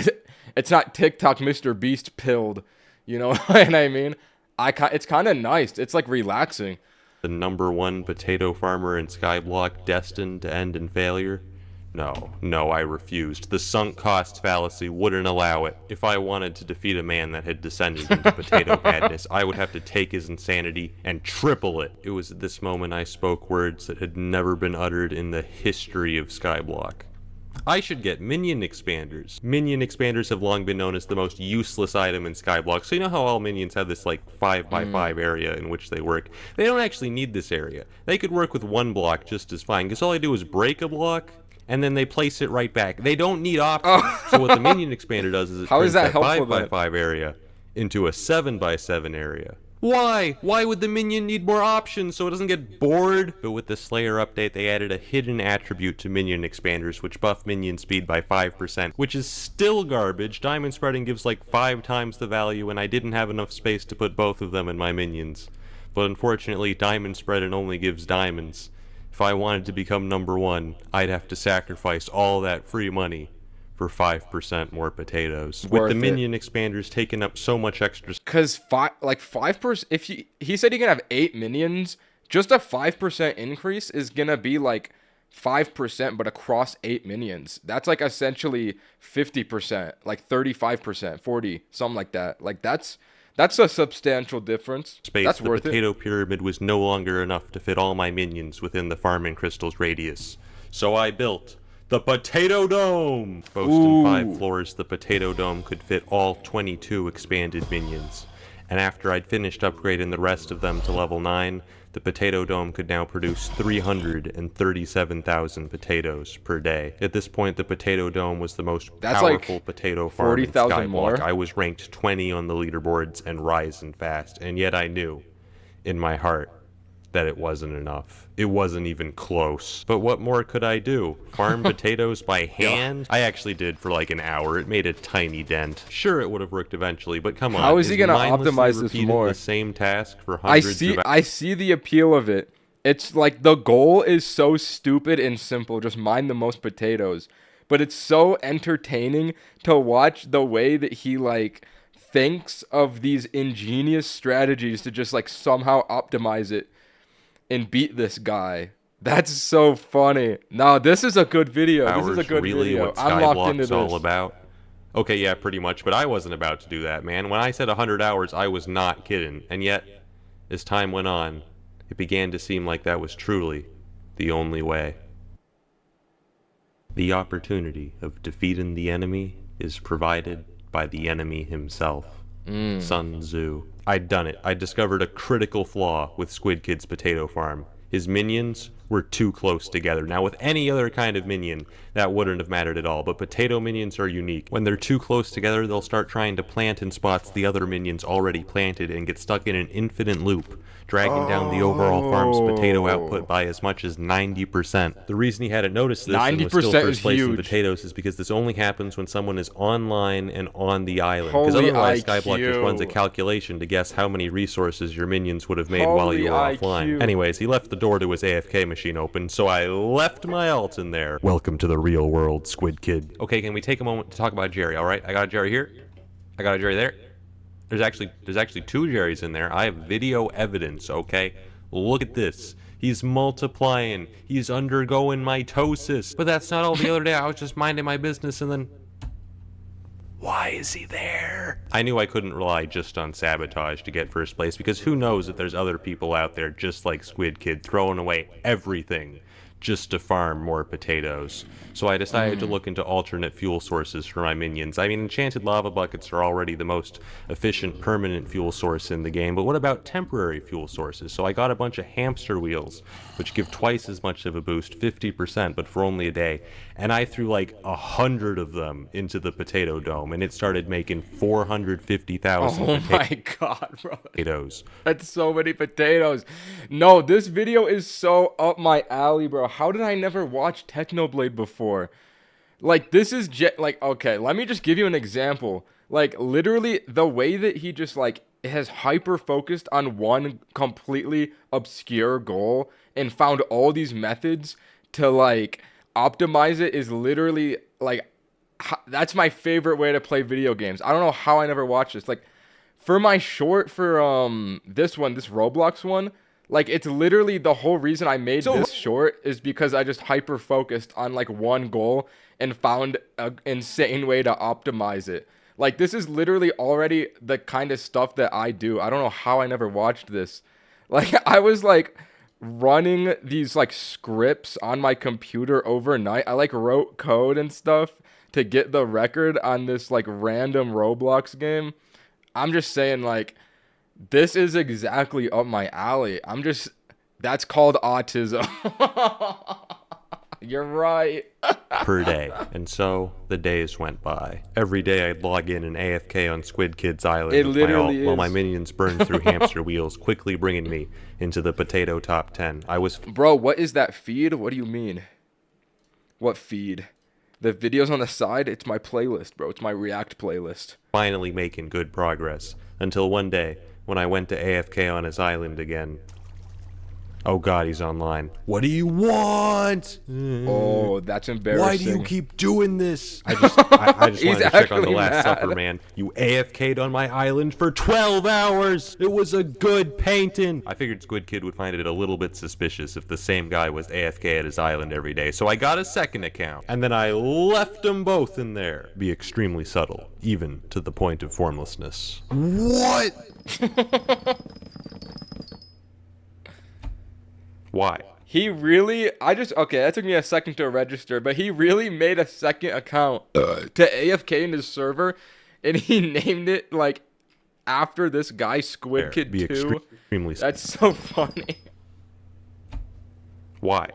it's not TikTok Mr. Beast pilled, you know what I mean? It's kind of nice. It's like relaxing. The #1 potato farmer in Skyblock destined to end in failure? No, I refused. The sunk cost fallacy wouldn't allow it. If I wanted to defeat a man that had descended into potato madness, I would have to take his insanity and triple it. It was at this moment I spoke words that had never been uttered in the history of Skyblock. I should get minion expanders. Minion expanders have long been known as the most useless item in Skyblock. So you know how all minions have this like 5x5 area in which they work? They don't actually need this area. They could work with 1 block just as fine, because all I do is break a block, and then they place it right back. They don't need options. So what the minion expander does is it turns that 5x5 area into a 7x7 area. Why? Why would the minion need more options so it doesn't get bored? But with the Slayer update, they added a hidden attribute to minion expanders, which buff minion speed by 5%, which is still garbage. Diamond spreading gives like 5 times the value, and I didn't have enough space to put both of them in my minions. But unfortunately, diamond spreading only gives diamonds. If I wanted to become #1, I'd have to sacrifice all that free money for 5% more potatoes. With the minion expanders taking up so much extra... Because 5%, if he said he can have 8 minions, just a 5% increase is going to be like 5%, but across 8 minions. That's like essentially 50%, like 35%, 40, something like that. Like that's a substantial difference. That's worth it. The potato pyramid was no longer enough to fit all my minions within the farming crystal's radius. So I built the Potato Dome! Boasting 5 floors, the Potato Dome could fit all 22 expanded minions. And after I'd finished upgrading the rest of them to level 9, the Potato Dome could now produce 337,000 potatoes per day. At this point, the Potato Dome was the most powerful like potato farm in 40,000 Skyblock. more. I was ranked 20 on the leaderboards and rising fast, and yet I knew, in my heart, that it wasn't enough. It wasn't even close. But what more could I do? Farm potatoes by hand? I actually did for like an hour. It made a tiny dent. Sure, it would have worked eventually, but come on. How is he gonna optimize this more? The same task for hundreds of... I see the appeal of it. It's like the goal is so stupid and simple. Just mine the most potatoes. But it's so entertaining to watch the way that he like thinks of these ingenious strategies to just like somehow optimize it and beat this guy. That's so funny. No, this is a good video. This is a good video. I'm locked into this. All about. Okay, yeah, pretty much, but I wasn't about to do that, man. When I said 100 hours, I was not kidding. And yet, as time went on, it began to seem like that was truly the only way. The opportunity of defeating the enemy is provided by the enemy himself. Sun Tzu. I'd done it. I discovered a critical flaw with Squid Kid's potato farm. His minions were too close together. Now, with any other kind of minion, that wouldn't have mattered at all, but potato minions are unique. When they're too close together, they'll start trying to plant in spots the other minions already planted and get stuck in an infinite loop, dragging down the overall farm's potato output by as much as 90%. The reason he hadn't noticed this and was still 90% first is place in huge. potatoes is because this only happens when someone is online and on the island. Because otherwise, Skyblock just runs a calculation to guess how many resources your minions would have made while you were offline. Anyways, he left the door to his AFK machine open, so I left my alt in there. Welcome to the real world, Squid Kid. Okay, can we take a moment to talk about Jerry, alright? I got a Jerry here. I got a Jerry there. There's actually 2 Jerrys in there. I have video evidence, okay? Look at this. He's multiplying. He's undergoing mitosis. But that's not all. The other day I was just minding my business and then... Why is he there? I knew I couldn't rely just on sabotage to get first place, because who knows if there's other people out there just like Squid Kid throwing away everything just to farm more potatoes. So I decided to look into alternate fuel sources for my minions. I mean, enchanted lava buckets are already the most efficient permanent fuel source in the game, but what about temporary fuel sources? So I got a bunch of hamster wheels, which give twice as much of a boost, 50%, but for only a day. And I threw like 100 of them into the potato dome, and it started making 450,000 Oh my god, bro. potatoes. That's so many potatoes. No, this video is so up my alley, bro. How did I never watch Technoblade before? Like, this is like, okay, let me just give you an example. Like, literally, the way that he just, like, has hyper-focused on one completely obscure goal and found all these methods to, like, optimize it is literally, like, that's my favorite way to play video games. I don't know how I never watched this. Like, for my short for, this Roblox one, like, it's literally the whole reason I made this short is because I just hyper-focused on, like, one goal and found an insane way to optimize it. Like, this is literally already the kind of stuff that I do. I don't know how I never watched this. Like, I was, like, running these, like, scripts on my computer overnight. I, like, wrote code and stuff to get the record on this, like, random Roblox game. I'm just saying, like, this is exactly up my alley. That's called autism. You're right. Per day. And so the days went by. Every day I'd log in and AFK on Squid Kid's island It with my alt, literally while is. my minions burned through hamster wheels, quickly bringing me into the potato top 10. I was Bro, what is that feed? What do you mean? What feed? The videos on the side? It's my playlist, bro. It's my React playlist. finally making good progress, until one day, when I went to AFK on his island again. Oh god, he's online. What do you want? Oh, that's embarrassing. Why do you keep doing this? I just wanted to check on the actually Last mad. Supper, man. You AFK'd on my island for 12 hours! It was a good painting! I figured Squid Kid would find it a little bit suspicious if the same guy was AFK at his island every day, so I got a second account. And then I left them both in there. Be extremely subtle, even to the point of formlessness. What? Why? He really, okay, that took me a second to register, but he really made a second account to AFK in his server, and he named it, like, after this guy, Squid Kid Be 2. extremely That's so funny. Why?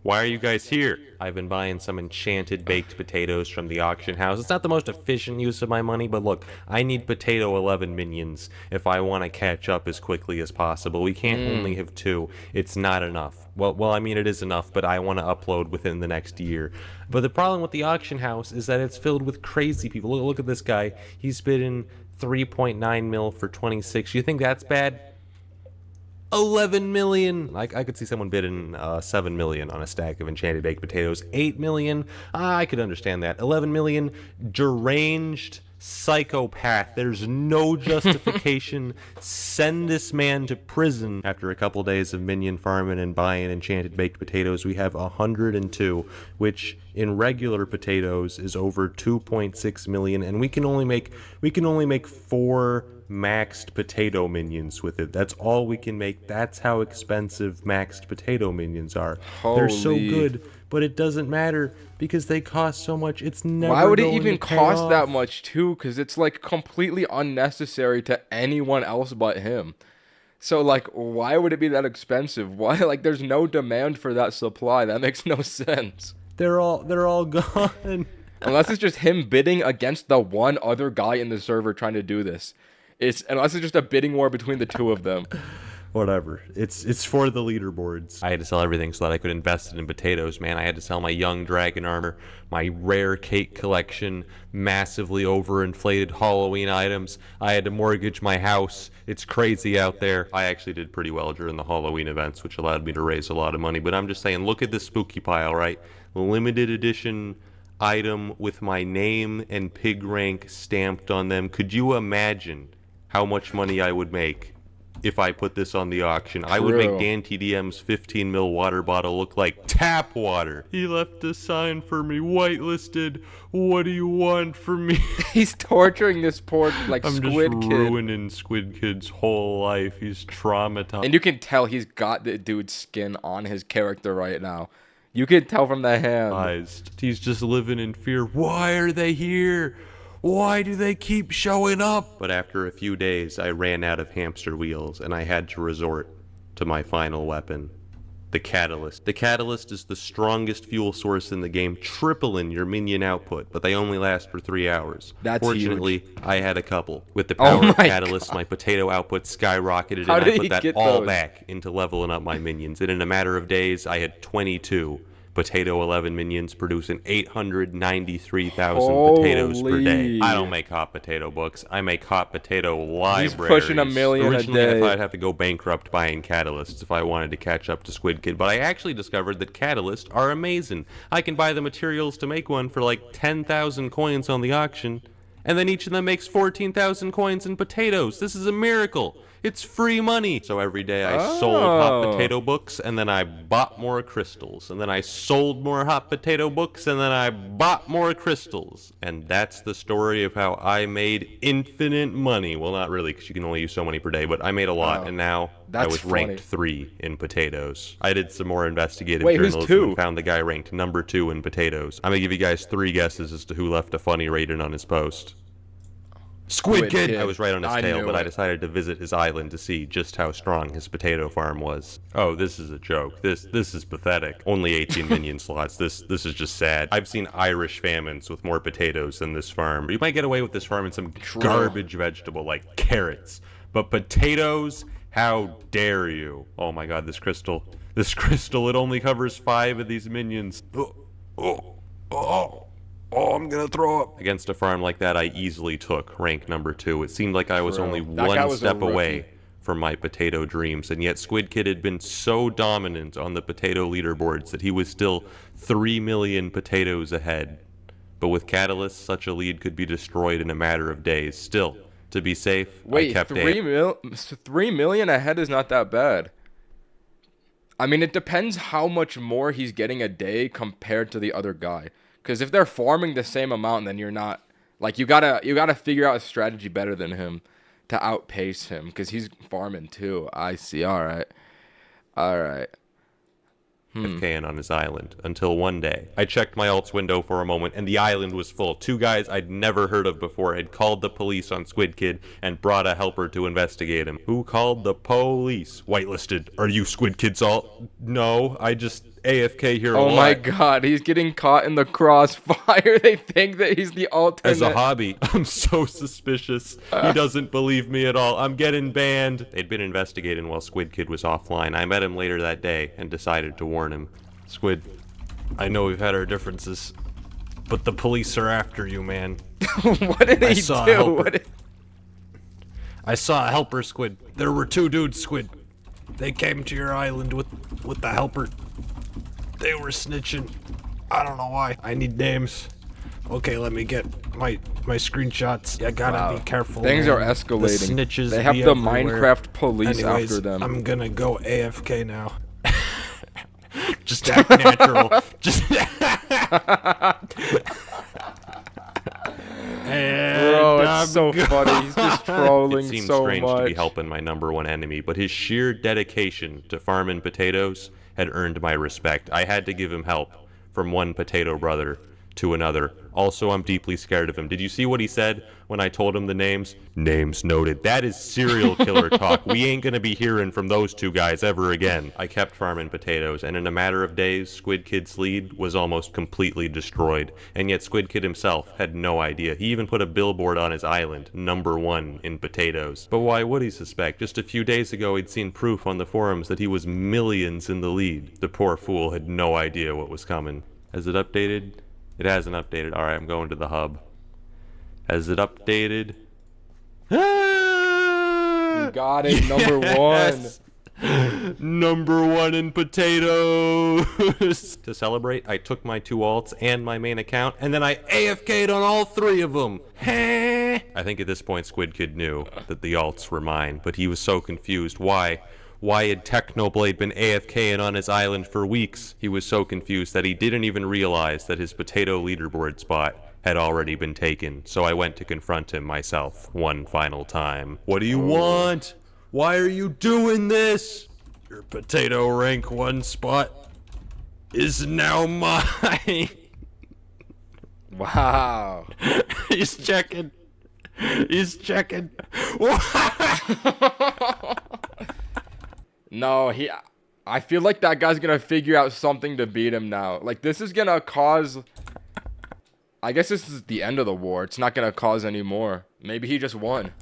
Why are you guys here? I've been buying some enchanted baked potatoes from the auction house. It's not the most efficient use of my money, but look, I need potato 11 minions if I want to catch up as quickly as possible. We can't only have 2. It's not enough. Well, I mean, it is enough, but I want to upload within the next year. But the problem with the auction house is that it's filled with crazy people. Look at this guy. He's bidding 3.9 mil for 26. You think that's bad? 11 million. Like, I could see someone bidding 7 million on a stack of enchanted baked potatoes. 8 million. I could understand that. 11 million. Deranged psychopath. There's no justification. Send this man to prison. After a couple days of minion farming and buying enchanted baked potatoes, we have 102, which in regular potatoes is over 2.6 million, and we can only make 4 maxed potato minions with it. That's all we can make. That's how expensive maxed potato minions are. They're so Holy. good, but it doesn't matter because they cost so much. It's never Why would it going even to pay cost off. that much, too? Because it's, like, completely unnecessary to anyone else but him. So, like, why would it be that expensive? Why? Like, there's no demand for that supply. That makes no sense. They're all gone. Unless it's just him bidding against the one other guy in the server trying to do this. Unless it's just a bidding war between the two of them. Whatever. It's for the leaderboards. I had to sell everything so that I could invest it in potatoes, man. I had to sell my young dragon armor, my rare cake collection, massively overinflated Halloween items. I had to mortgage my house. It's crazy out there. I actually did pretty well during the Halloween events, which allowed me to raise a lot of money. But I'm just saying, look at this spooky pile, right? Limited edition item with my name and pig rank stamped on them. Could you imagine how much money I would make if I put this on the auction? I would make Dan TDM's 15 ml water bottle look like tap water. He left a sign for me, whitelisted. What do you want from me? He's torturing this poor, like, I'm Squid just Kid. ruining Squid Kid's whole life. He's traumatized. And you can tell he's got the dude's skin on his character right now. You can tell from the hand. He's just living in fear. Why are they here? Why do they keep showing up? But after a few days, I ran out of hamster wheels, and I had to resort to my final weapon, the catalyst. The catalyst is the strongest fuel source in the game, tripling your minion output, but they only last for 3 hours. That's Fortunately, I had a couple. With the power of catalyst, my potato output skyrocketed, and I put that all back into leveling up my minions. And in a matter of days, I had 22 Potato 11 minions producing 893,000 potatoes per day. I don't make hot potato books. I make hot potato libraries. He's pushing 1 million Originally, a day. I thought I'd have to go bankrupt buying catalysts if I wanted to catch up to Squid Kid, but I actually discovered that catalysts are amazing. I can buy the materials to make one for like 10,000 coins on the auction, and then each of them makes 14,000 coins in potatoes. This is a miracle. It's free money. So every day I sold hot potato books, and then I bought more crystals, and then I sold more hot potato books, and then I bought more crystals. And that's the story of how I made infinite money. Well, not really, because you can only use so many per day, but I made a lot, and now I was ranked 3 in potatoes. I did some more investigative journalism and found the guy ranked number 2 in potatoes. I'm going to give you guys 3 guesses as to who left a funny rating on his post. Squid Kid! I was right on his tail, but I decided to visit his island to see just how strong his potato farm was. Oh, this is a joke. This is pathetic. Only 18 minion slots. This is just sad. I've seen Irish famines with more potatoes than this farm. You might get away with this farm in some garbage vegetable like carrots, but potatoes? How dare you? Oh my god, this crystal, it only covers 5 of these minions. Oh, I'm gonna throw up. Against a farm like that, I easily took rank number 2. It seemed like I was only one step away from my potato dreams, and yet Squid Kid had been so dominant on the potato leaderboards that he was still 3 million potatoes ahead. But with Catalyst, such a lead could be destroyed in a matter of days. Still, to be safe, I kept 3 million ahead is not that bad. I mean, it depends how much more he's getting a day compared to the other guy. Because if they're farming the same amount, then you're not, like, you gotta figure out a strategy better than him to outpace him, because he's farming too. I see. All right. AFKing on his island until one day I checked my alt's window for a moment and the island was full. 2 guys I'd never heard of before had called the police on Squid Kid and brought a helper to investigate him. Who called the police? Whitelisted. Are you Squid Kid's alt? No, I just AFK here a lot. Oh my god, he's getting caught in the crossfire. They think that he's the alternate. As a hobby, I'm so suspicious. He doesn't believe me at all. I'm getting banned. They'd been investigating while Squid Kid was offline. I met him later that day and decided to warn him. Squid, I know we've had our differences, but the police are after you, man. What did he do? I saw a helper, Squid. There were 2 dudes, Squid. They came to your island with the helper. They were snitching. I don't know why. I need names. Okay, let me get my screenshots. I gotta be careful. Things are escalating. The snitches they have the everywhere. Minecraft police Anyways, after them. I'm gonna go AFK now. Just act natural. Just. Bro, it's so funny. He's just trolling so much. It seems strange to be helping my number 1 enemy, but his sheer dedication to farming potatoes had earned my respect. I had to give him help from one potato brother to another. Also, I'm deeply scared of him. Did you see what he said when I told him the names? Names noted. That is serial killer talk. We ain't gonna be hearing from those two guys ever again. I kept farming potatoes, and in a matter of days, Squid Kid's lead was almost completely destroyed. And yet Squid Kid himself had no idea. He even put a billboard on his island, #1 in potatoes. But why would he suspect? Just a few days ago, he'd seen proof on the forums that he was millions in the lead. The poor fool had no idea what was coming. Has it updated? It hasn't updated. Alright, I'm going to the hub. Has it updated? You got it, number Yes! #1 in potatoes! To celebrate, I took my 2 alts and my main account, and then I AFK'd on all 3 of them. I think at this point Squid Kid knew that the alts were mine, but he was so confused. Why? Why had Technoblade been AFKing on his island for weeks? He was so confused that he didn't even realize that his potato leaderboard spot had already been taken, so I went to confront him myself one final time. What do you want? Why are you doing this? Your potato rank 1 spot is now mine. Wow. He's checking. He's checking. No, I feel like that guy's gonna figure out something to beat him now. Like, this is gonna cause... I guess this is the end of the war. It's not gonna cause any more. Maybe he just won.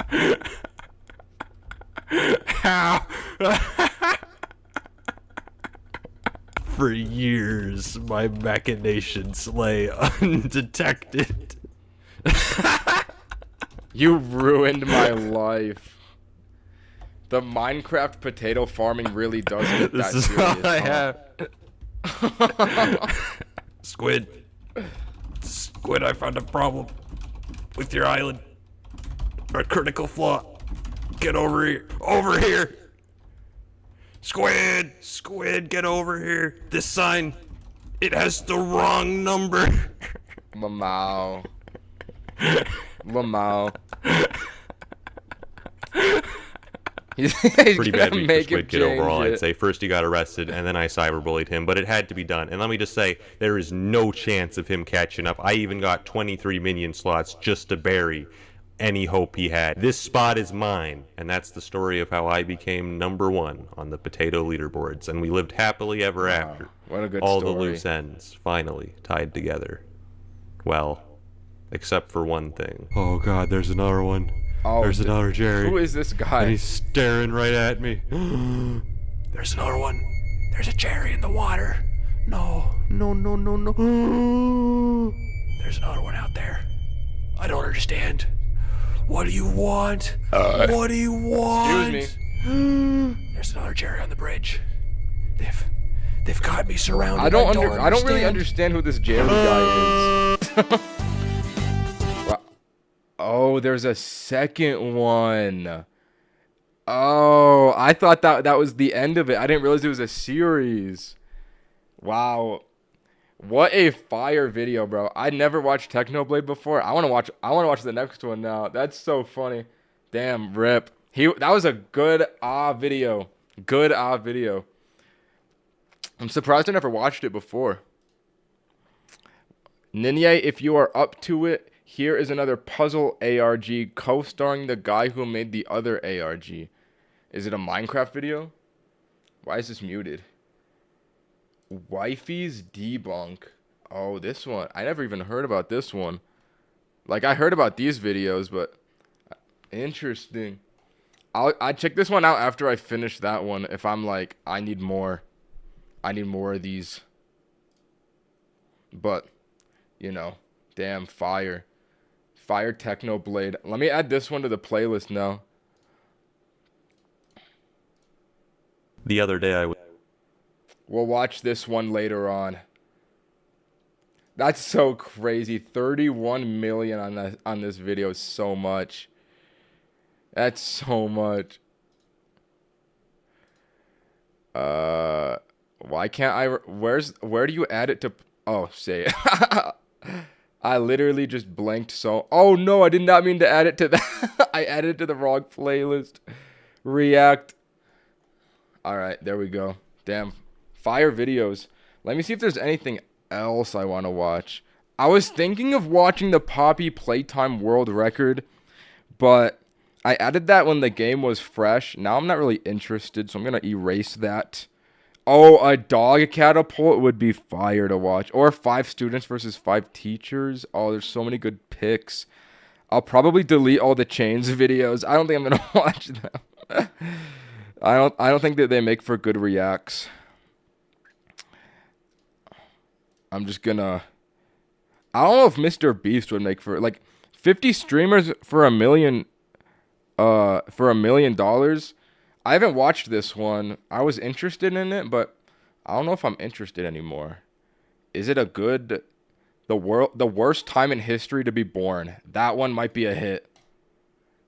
How? For years, my machinations lay undetected. You ruined my life. The Minecraft potato farming really does get that This is serious. all I have. Squid, I found a problem with your island. A critical flaw. Get over here. Over here. Squid, get over here. This sign, it has the wrong number. Lamau. Lamau. He's Pretty bad gonna week for make him Squid Kid overall, change I'd it. say. First he got arrested, and then I cyberbullied him, but it had to be done. And let me just say, there is no chance of him catching up. I even got 23 minion slots just to bury any hope he had. This spot is mine, and that's the story of how I became #1 on the potato leaderboards, and we lived happily ever after. What a good All story. the loose ends finally tied together. Well, except for one thing. Oh god, there's another one. Oh, There's another Jerry. Who is this guy? And he's staring right at me. There's another one. There's a Jerry in the water. No. There's another one out there. I don't understand. What do you want? What do you want? Excuse me. There's another Jerry on the bridge. They've got me surrounded. I don't really understand who this Jerry guy is. Wow. Oh, there's a second one. Oh, I thought that was the end of it. I didn't realize it was a series. Wow. What a fire video, bro. I never watched Technoblade before. I want to watch the next one now. That's so funny. Damn, rip. That was a good video. Good video. I'm surprised I never watched it before. Ninye, if you are up to it, here is another puzzle ARG co-starring the guy who made the other ARG. Is it a Minecraft video? Why is this muted? Wifey's Debunk. Oh, this one. I never even heard about this one. Like, I heard about these videos, but interesting. I'll check this one out after I finish that one. If I'm like, I need more of these. But, you know, damn, fire Technoblade. Let me add this one to the playlist now. The other day We'll watch this one later on. That's so crazy. 31 million on this video is so much. That's so much. Why can't I? Where do you add it to? Oh, say it. I literally just blanked. So, oh no, I did not mean to add it to that. I added it to the wrong playlist. React. All right, there we go. Damn, fire videos. Let me see if there's anything else I want to watch. I was thinking of watching the Poppy Playtime World Record, but I added that when the game was fresh. Now I'm not really interested, so I'm going to erase that. Oh, a dog catapult would be fire to watch. Or 5 students versus 5 teachers. Oh, there's so many good picks. I'll probably delete all the Chains videos. I don't think I'm going to watch them. I don't think that they make for good reacts. I'm just going to... I don't know if Mr. Beast would make for... Like, 50 streamers for $1 million... for $1 million. I haven't watched this one. I was interested in it, but I don't know if I'm interested anymore. Is it a good... The worst time in history to be born. That one might be a hit.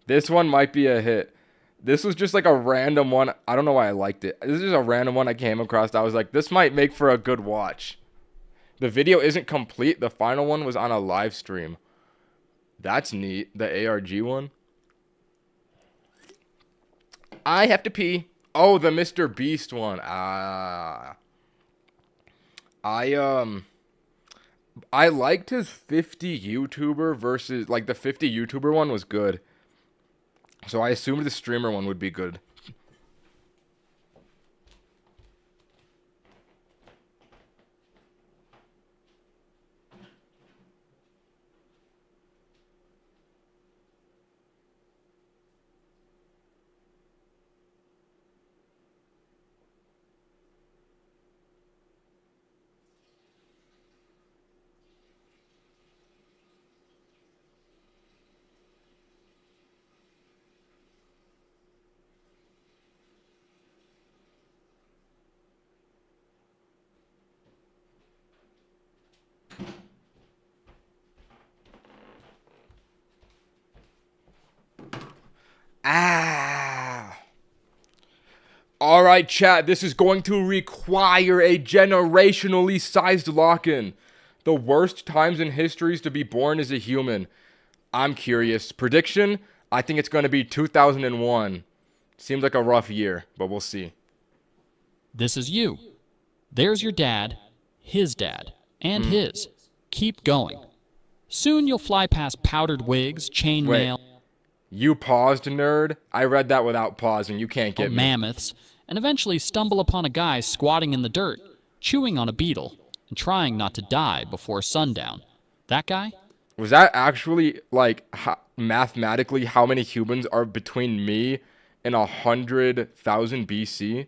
This one might be a hit. This was just like a random one. I don't know why I liked it. This is a random one I came across. I was like, this might make for a good watch. The video isn't complete. The final one was on a live stream. That's neat. The ARG one. I have to pee. Oh, the Mr. Beast one. I liked his 50 YouTuber versus, like, the 50 YouTuber one was good. So I assumed the streamer one would be good. Alright, chat, this is going to require a generationally sized lock-in. The worst times in history to be born as a human. I'm curious. Prediction? I think it's going to be 2001. Seems like a rough year, but we'll see. This is you. There's your dad, his dad, and his. Keep going. Soon you'll fly past powdered wigs, chainmail, You paused, nerd? I read that without pausing. You can't get me. mammoths, and eventually stumble upon a guy squatting in the dirt, chewing on a beetle, and trying not to die before sundown. That guy? Was that actually, like, mathematically how many humans are between me and 100,000 BC?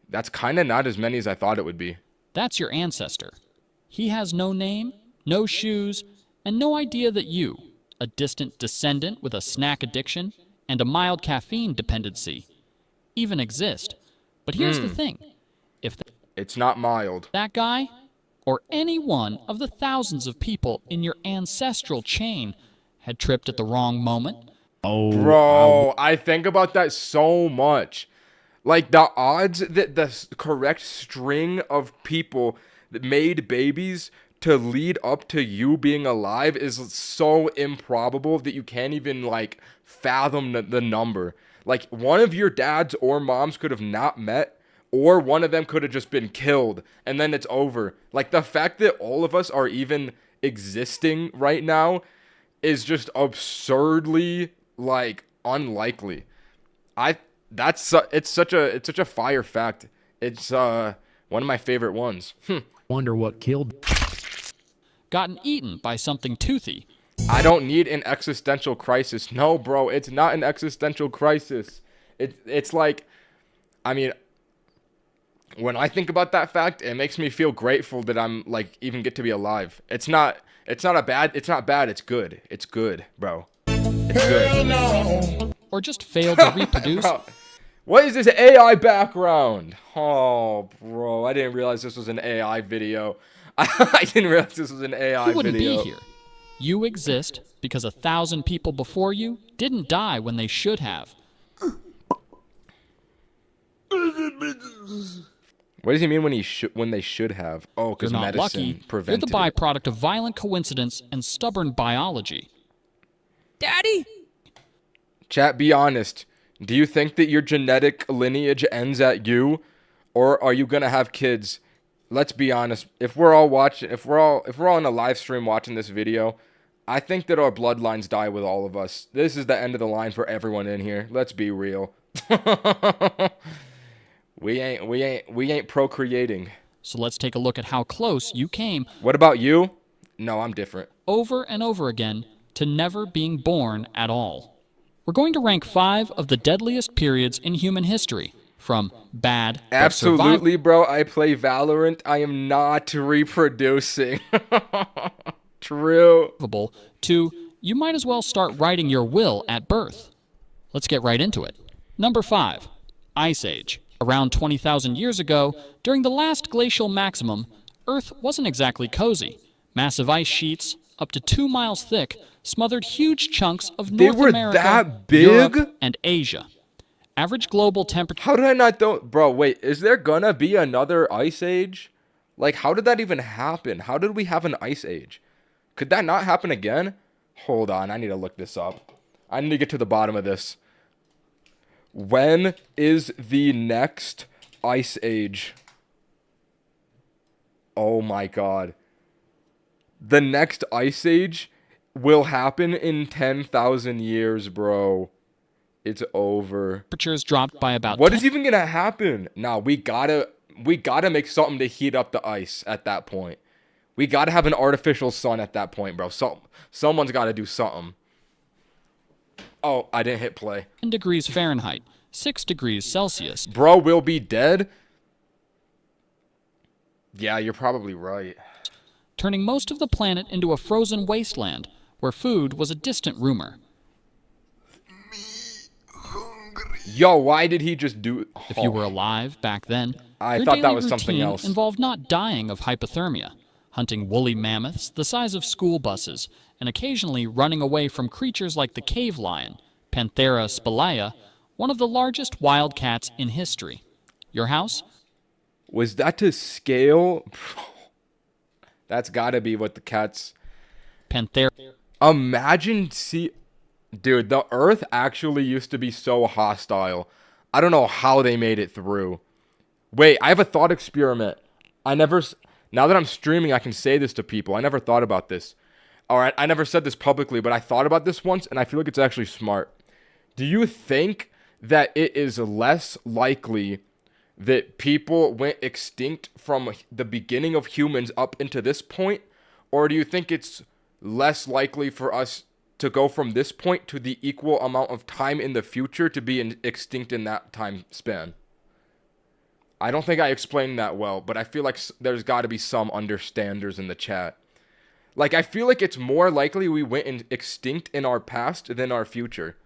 That's kind of not as many as I thought it would be. That's your ancestor. He has no name, no shoes, and no idea that you, a distant descendant with a snack addiction and a mild caffeine dependency, even exist. But here's the thing. If It's not mild. that guy, or any one of the thousands of people in your ancestral chain, had tripped at the wrong moment, Bro, I think about that so much. Like, the odds that the correct string of people that made babies to lead up to you being alive is so improbable that you can't even, like, fathom the number. Like, one of your dads or moms could have not met, or one of them could have just been killed, and then it's over. Like, the fact that all of us are even existing right now is just absurdly, like, unlikely. It's such a fire fact. It's one of my favorite ones. Wonder what killed. gotten eaten by something toothy. I don't need an existential crisis. No, bro, it's not an existential crisis. It's like, I mean, when I think about that fact, it makes me feel grateful that I'm, like, even get to be alive. It's not bad, it's good. It's good, bro. It's good. Or just failed to reproduce. Bro, what is this AI background? Oh, bro, I didn't realize this was an AI video. I didn't realize this was an AI You wouldn't video. be here. You exist because 1,000 people before you didn't die when they should have. What does he mean when they should have? Oh, because You're not medicine lucky. prevented You're the it. byproduct of violent coincidence and stubborn biology. Daddy? Chat, be honest. Do you think that your genetic lineage ends at you? Or are you going to have kids let's be honest. If we're all on a live stream watching this video, I think that our bloodlines die with all of us. This is the end of the line for everyone in here. Let's be real. we ain't procreating. So let's take a look at how close you came What about you? No, I'm different. over and over again to never being born at all. We're going to rank 5 of the deadliest periods in human history, from bad but Absolutely, bro. I play Valorant. I am not reproducing. True. survivable to you might as well start writing your will at birth. Let's get right into it. Number 5. Ice Age. Around 20,000 years ago, during the last glacial maximum, Earth wasn't exactly cozy. Massive ice sheets, up to 2 miles thick, smothered huge chunks of They North were America, that big? Europe, and Asia. Average global temperature How did I not know? Bro, wait. Is there gonna be another ice age? Like, how did that even happen? How did we have an ice age? Could that not happen again? Hold on. I need to look this up. I need to get to the bottom of this. When is the next ice age? Oh my god. The next ice age will happen in 10,000 years, bro. It's over. temperatures dropped by about What is even gonna happen? Nah, we gotta make something to heat up the ice at that point. We gotta have an artificial sun at that point, bro. Someone's gotta do something. Oh, I didn't hit play. 10 degrees Fahrenheit, 6 degrees Celsius. Bro will be dead? Yeah, you're probably right. Turning most of the planet into a frozen wasteland where food was a distant rumor. Yo, why did he just do... If you were alive back then, I your thought that daily was something routine else. involved not dying of hypothermia, hunting woolly mammoths the size of school buses, and occasionally running away from creatures like the cave lion, Panthera spelaea, one of the largest wild cats in history. Your house? Was that to scale? That's gotta be what the cats... Panthera. Imagine Dude, the Earth actually used to be so hostile. I don't know how they made it through. Wait, I have a thought experiment. Now that I'm streaming, I can say this to people. I never thought about this. Alright, I never said this publicly, but I thought about this once, and I feel like it's actually smart. Do you think that it is less likely that people went extinct from the beginning of humans up into this point? Or do you think it's less likely for us to go from this point to the equal amount of time in the future to be extinct in that time span? I don't think I explained that well, but I feel like there's got to be some understanders in the chat. Like, I feel like it's more likely we went extinct in our past than our future.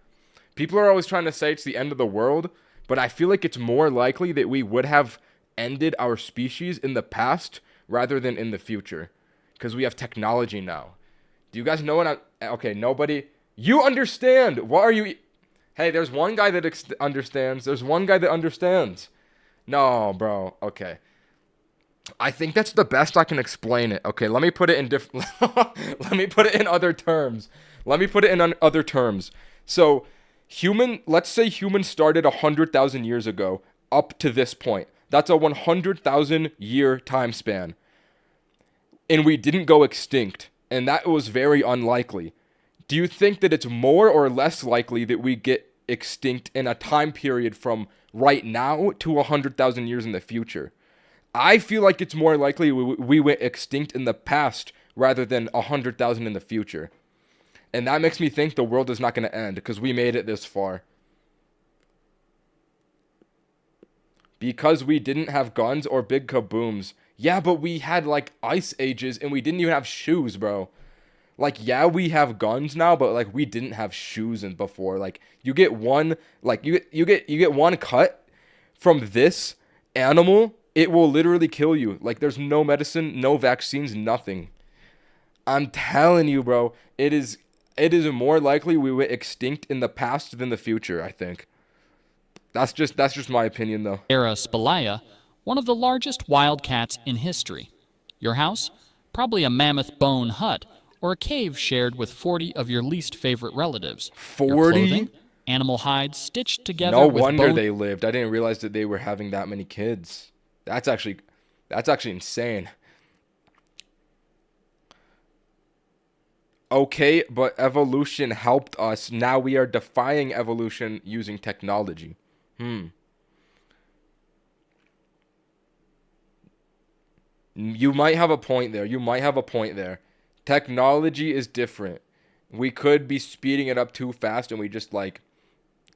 People are always trying to say it's the end of the world, but I feel like it's more likely that we would have ended our species in the past rather than in the future, because we have technology now. Do you guys know what okay, nobody... You understand! What are you... Hey, there's one guy that understands. There's one guy that understands. No, bro. Okay. I think that's the best I can explain it. Okay, let me put it in let me put it in other terms. So, let's say humans started 100,000 years ago up to this point. That's a 100,000 year time span. And we didn't go extinct. And that was very unlikely. Do you think that it's more or less likely that we get extinct in a time period from right now to 100,000 years in the future? I feel like it's more likely we went extinct in the past rather than 100,000 in the future. And that makes me think the world is not going to end because we made it this far. Because we didn't have guns or big kabooms. Yeah, but we had, like, ice ages, and we didn't even have shoes, bro. Like, yeah, we have guns now, but, like, we didn't have shoes before. Like, you get one, like, you get one cut from this animal, it will literally kill you. Like, there's no medicine, no vaccines, nothing. I'm telling you, bro, it is more likely we went extinct in the past than the future, I think. That's just my opinion, though. Panthera spelaea, one of the largest wild cats in history. Your house? Probably a mammoth bone hut, or a cave shared with 40 of your least favorite relatives. 40? Your clothing? Animal hides stitched together No with wonder bone... they lived. I didn't realize that they were having that many kids. That's That's actually insane. Okay, but evolution helped us. Now we are defying evolution using technology. You might have a point there. Technology is different. We could be speeding it up too fast and we just like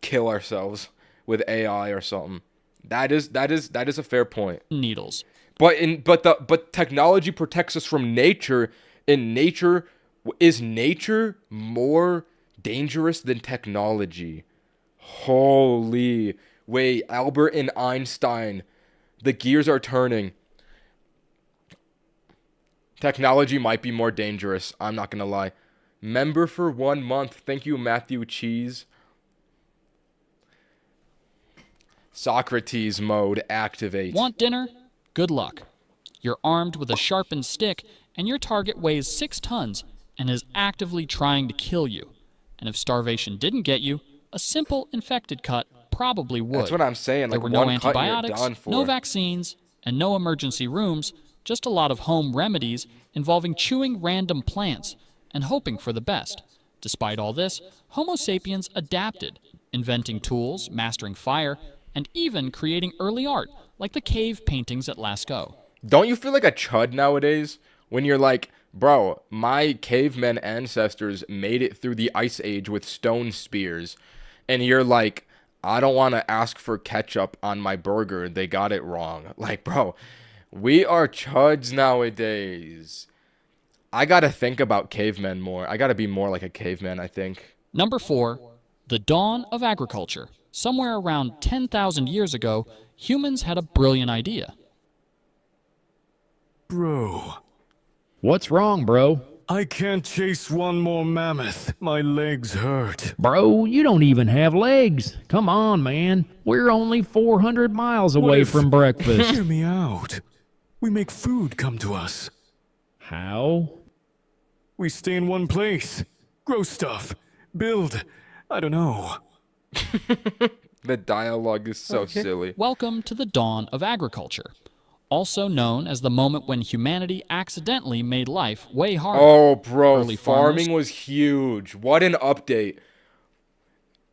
kill ourselves with AI or something. That is a fair point. Needles. But technology protects us from nature. Is nature more dangerous than technology? Holy wait, Albert and Einstein. The gears are turning. Technology might be more dangerous. I'm not gonna lie. Member for 1 month. Thank you, Matthew Cheese. Socrates mode activate. Want dinner? Good luck. You're armed with a sharpened stick, and your target weighs 6 tons and is actively trying to kill you. And if starvation didn't get you, a simple infected cut probably would. That's what I'm saying. There Like were no one cut and you're antibiotics, done for. no vaccines, and no emergency rooms, just a lot of home remedies involving chewing random plants and hoping for the best. Despite all this, Homo sapiens adapted, inventing tools, mastering fire, and even creating early art, like the cave paintings at Lascaux. Don't you feel like a chud nowadays when you're like, bro, my cavemen ancestors made it through the ice age with stone spears, and you're like, I don't want to ask for ketchup on my burger. They got it wrong. Like, bro, we are chuds nowadays. I got to think about cavemen more. I got to be more like a caveman, I think. Number 4, the dawn of agriculture. Somewhere around 10,000 years ago, humans had a brilliant idea. Bro, What's wrong, bro? I can't chase one more mammoth. My legs hurt. Bro, you don't even have legs. Come on, man. We're only 400 miles away from breakfast. Hear me out. We make food come to us. How? We stay in one place. Grow stuff. Build. I don't know. The dialogue is so silly. Welcome to the dawn of agriculture, also known as the moment when humanity accidentally made life way harder. Oh, bro, Early farming farmers- was huge. What an update.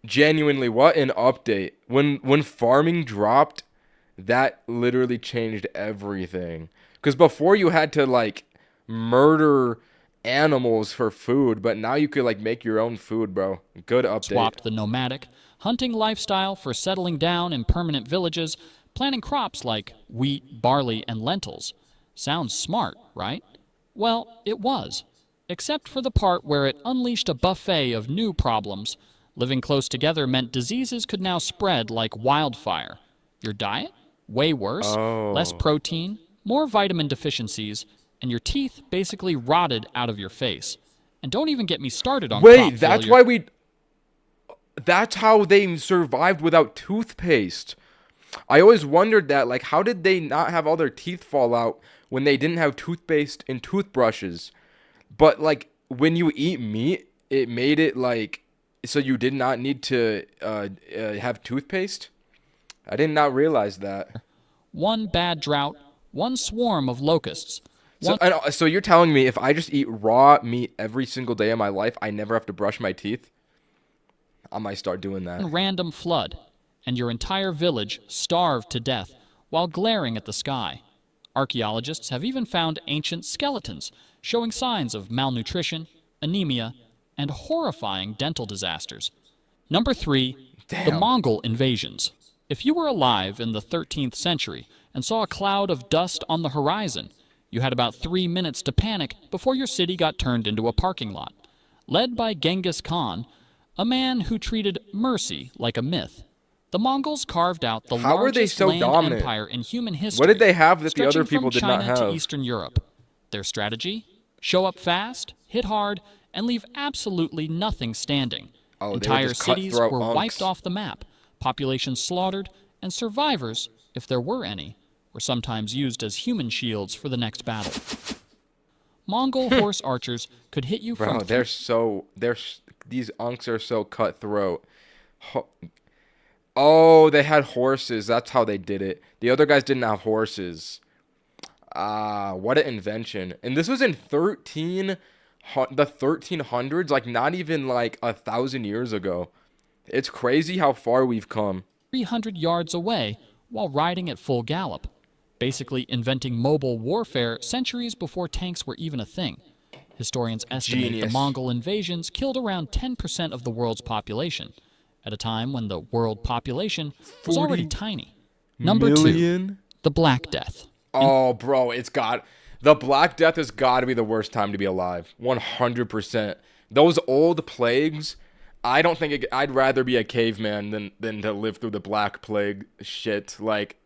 Genuinely, what an update. When farming dropped, that literally changed everything. Because before you had to, like, murder animals for food, but now you could, like, make your own food, bro. Good update. Swapped the nomadic, hunting lifestyle for settling down in permanent villages, planting crops like wheat, barley, and lentils. Sounds smart, right? Well, it was. Except for the part where it unleashed a buffet of new problems. Living close together meant diseases could now spread like wildfire. Your diet? Way worse. Less protein, more vitamin deficiencies, and your teeth basically rotted out of your face. And don't even get me started on crop Wait, that's failure. why that's how they survived without toothpaste. I always wondered that, like, how did they not have all their teeth fall out when they didn't have toothpaste and toothbrushes? But, like, when you eat meat, it made it, like, so you did not need to have toothpaste? I did not realize that. One bad drought, one swarm of locusts. So you're telling me if I just eat raw meat every single day of my life, I never have to brush my teeth? I might start doing that. Random flood, and your entire village starved to death while glaring at the sky. Archaeologists have even found ancient skeletons showing signs of malnutrition, anemia, and horrifying dental disasters. Number 3, the Mongol invasions. If you were alive in the 13th century and saw a cloud of dust on the horizon, you had about 3 minutes to panic before your city got turned into a parking lot. Led by Genghis Khan, a man who treated mercy like a myth, the Mongols carved out the How were they largest so land dominant? empire in human history. What did they have that the other stretching people from did not China to have? Eastern Europe. Their strategy? Show up fast, hit hard, and leave absolutely nothing standing. Oh, they were Entire just cities cutthroat were monks. wiped off the map, populations slaughtered, and survivors, if there were any, were sometimes used as human shields for the next battle. Mongol horse archers could hit you Bro, from these unks are so cutthroat. Oh, they had horses. That's how they did it. The other guys didn't have horses. What an invention. And this was in the 1300s, like not even like 1,000 years ago. It's crazy how far we've come. 300 yards away while riding at full gallop, basically inventing mobile warfare centuries before tanks were even a thing. Historians estimate the Genius. Mongol invasions killed around 10% of the world's population, at a time when the world population was already tiny. Number 2, the Black Death. Oh, bro, the Black Death has got to be the worst time to be alive. 100%. Those old plagues, I don't think I'd rather be a caveman than to live through the Black Plague shit. Like,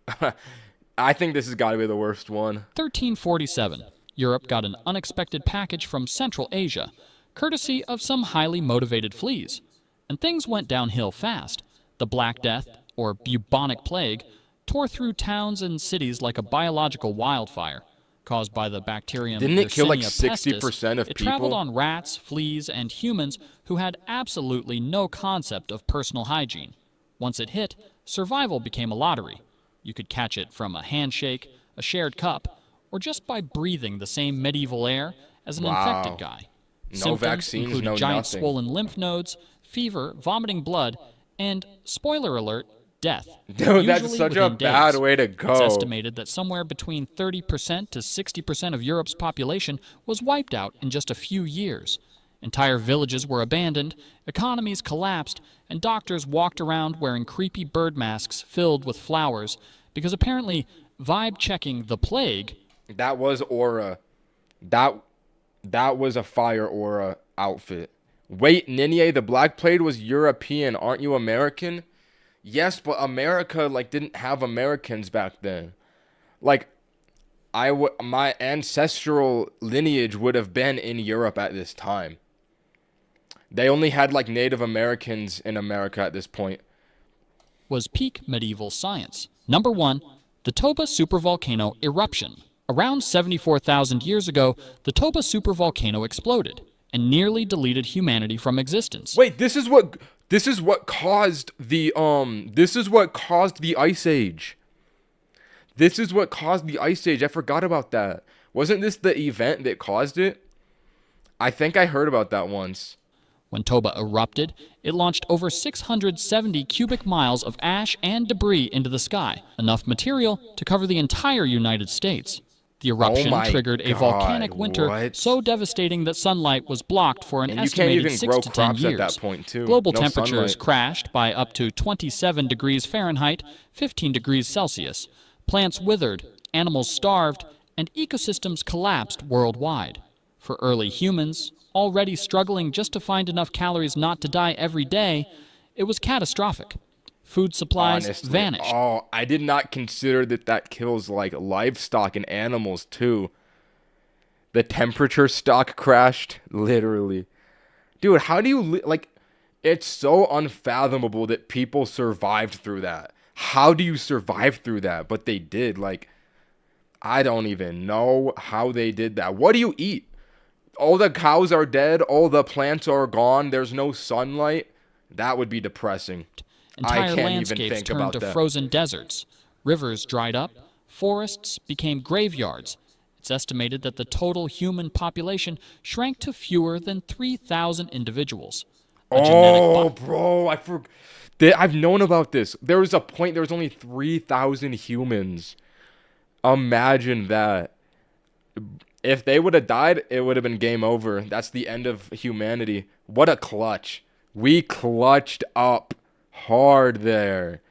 I think this has got to be the worst one. 1347. Europe got an unexpected package from Central Asia, courtesy of some highly motivated fleas. And things went downhill fast. The Black Death, or bubonic plague, tore through towns and cities like a biological wildfire. Caused by the bacterium Didn't it kill like Yersinia 60% pestis, of it people? traveled on rats, fleas, and humans who had absolutely no concept of personal hygiene. Once it hit, survival became a lottery. You could catch it from a handshake, a shared cup, or just by breathing the same medieval air as an infected guy. No Symptoms vaccines, included no giant nothing. swollen lymph nodes, fever, vomiting blood, and, spoiler alert, death. Dude, that's usually such a within bad days. way to It's go. estimated that somewhere between 30% to 60% of Europe's population was wiped out in just a few years. Entire villages were abandoned, economies collapsed, and doctors walked around wearing creepy bird masks filled with flowers because apparently vibe-checking the plague... That was aura. That was a fire aura outfit. Wait, Ninye, the Black Plague was European. Aren't you American? Yes, but America, like, didn't have Americans back then. Like, my ancestral lineage would have been in Europe at this time. They only had, like, Native Americans in America at this point. was peak medieval science. Number 1, the Toba supervolcano eruption. Around 74,000 years ago, the Toba supervolcano exploded and nearly deleted humanity from existence. Wait, this is what caused the Ice Age. This is what caused the Ice Age. I forgot about that. Wasn't this the event that caused it? I think I heard about that once. When Toba erupted, it launched over 670 cubic miles of ash and debris into the sky, enough material to cover the entire United States. The eruption triggered a volcanic winter so devastating that sunlight was blocked for an estimated 6 to 10 years. At that point too. Global No temperatures sunlight. crashed by up to 27 degrees Fahrenheit, 15 degrees Celsius. Plants withered, animals starved, and ecosystems collapsed worldwide. For early humans, already struggling just to find enough calories not to die every day, it was catastrophic. Food supplies Honestly, vanished. Oh, I did not consider that kills like livestock and animals too. The temperature stock crashed, literally. Dude, how do you like? It's so unfathomable that people survived through that. How do you survive through that? But they did. Like, I don't even know how they did that. What do you eat? All the cows are dead. All the plants are gone. There's no sunlight. That would be depressing. Entire I can't even landscapes think turned about to that. frozen deserts. Rivers dried up. Forests became graveyards. It's estimated that the total human population shrank to fewer than 3,000 individuals. Bro, I've known about this. There was a point there was only 3,000 humans. Imagine that. If they would have died, it would have been game over. That's the end of humanity. What a clutch. We clutched up hard there.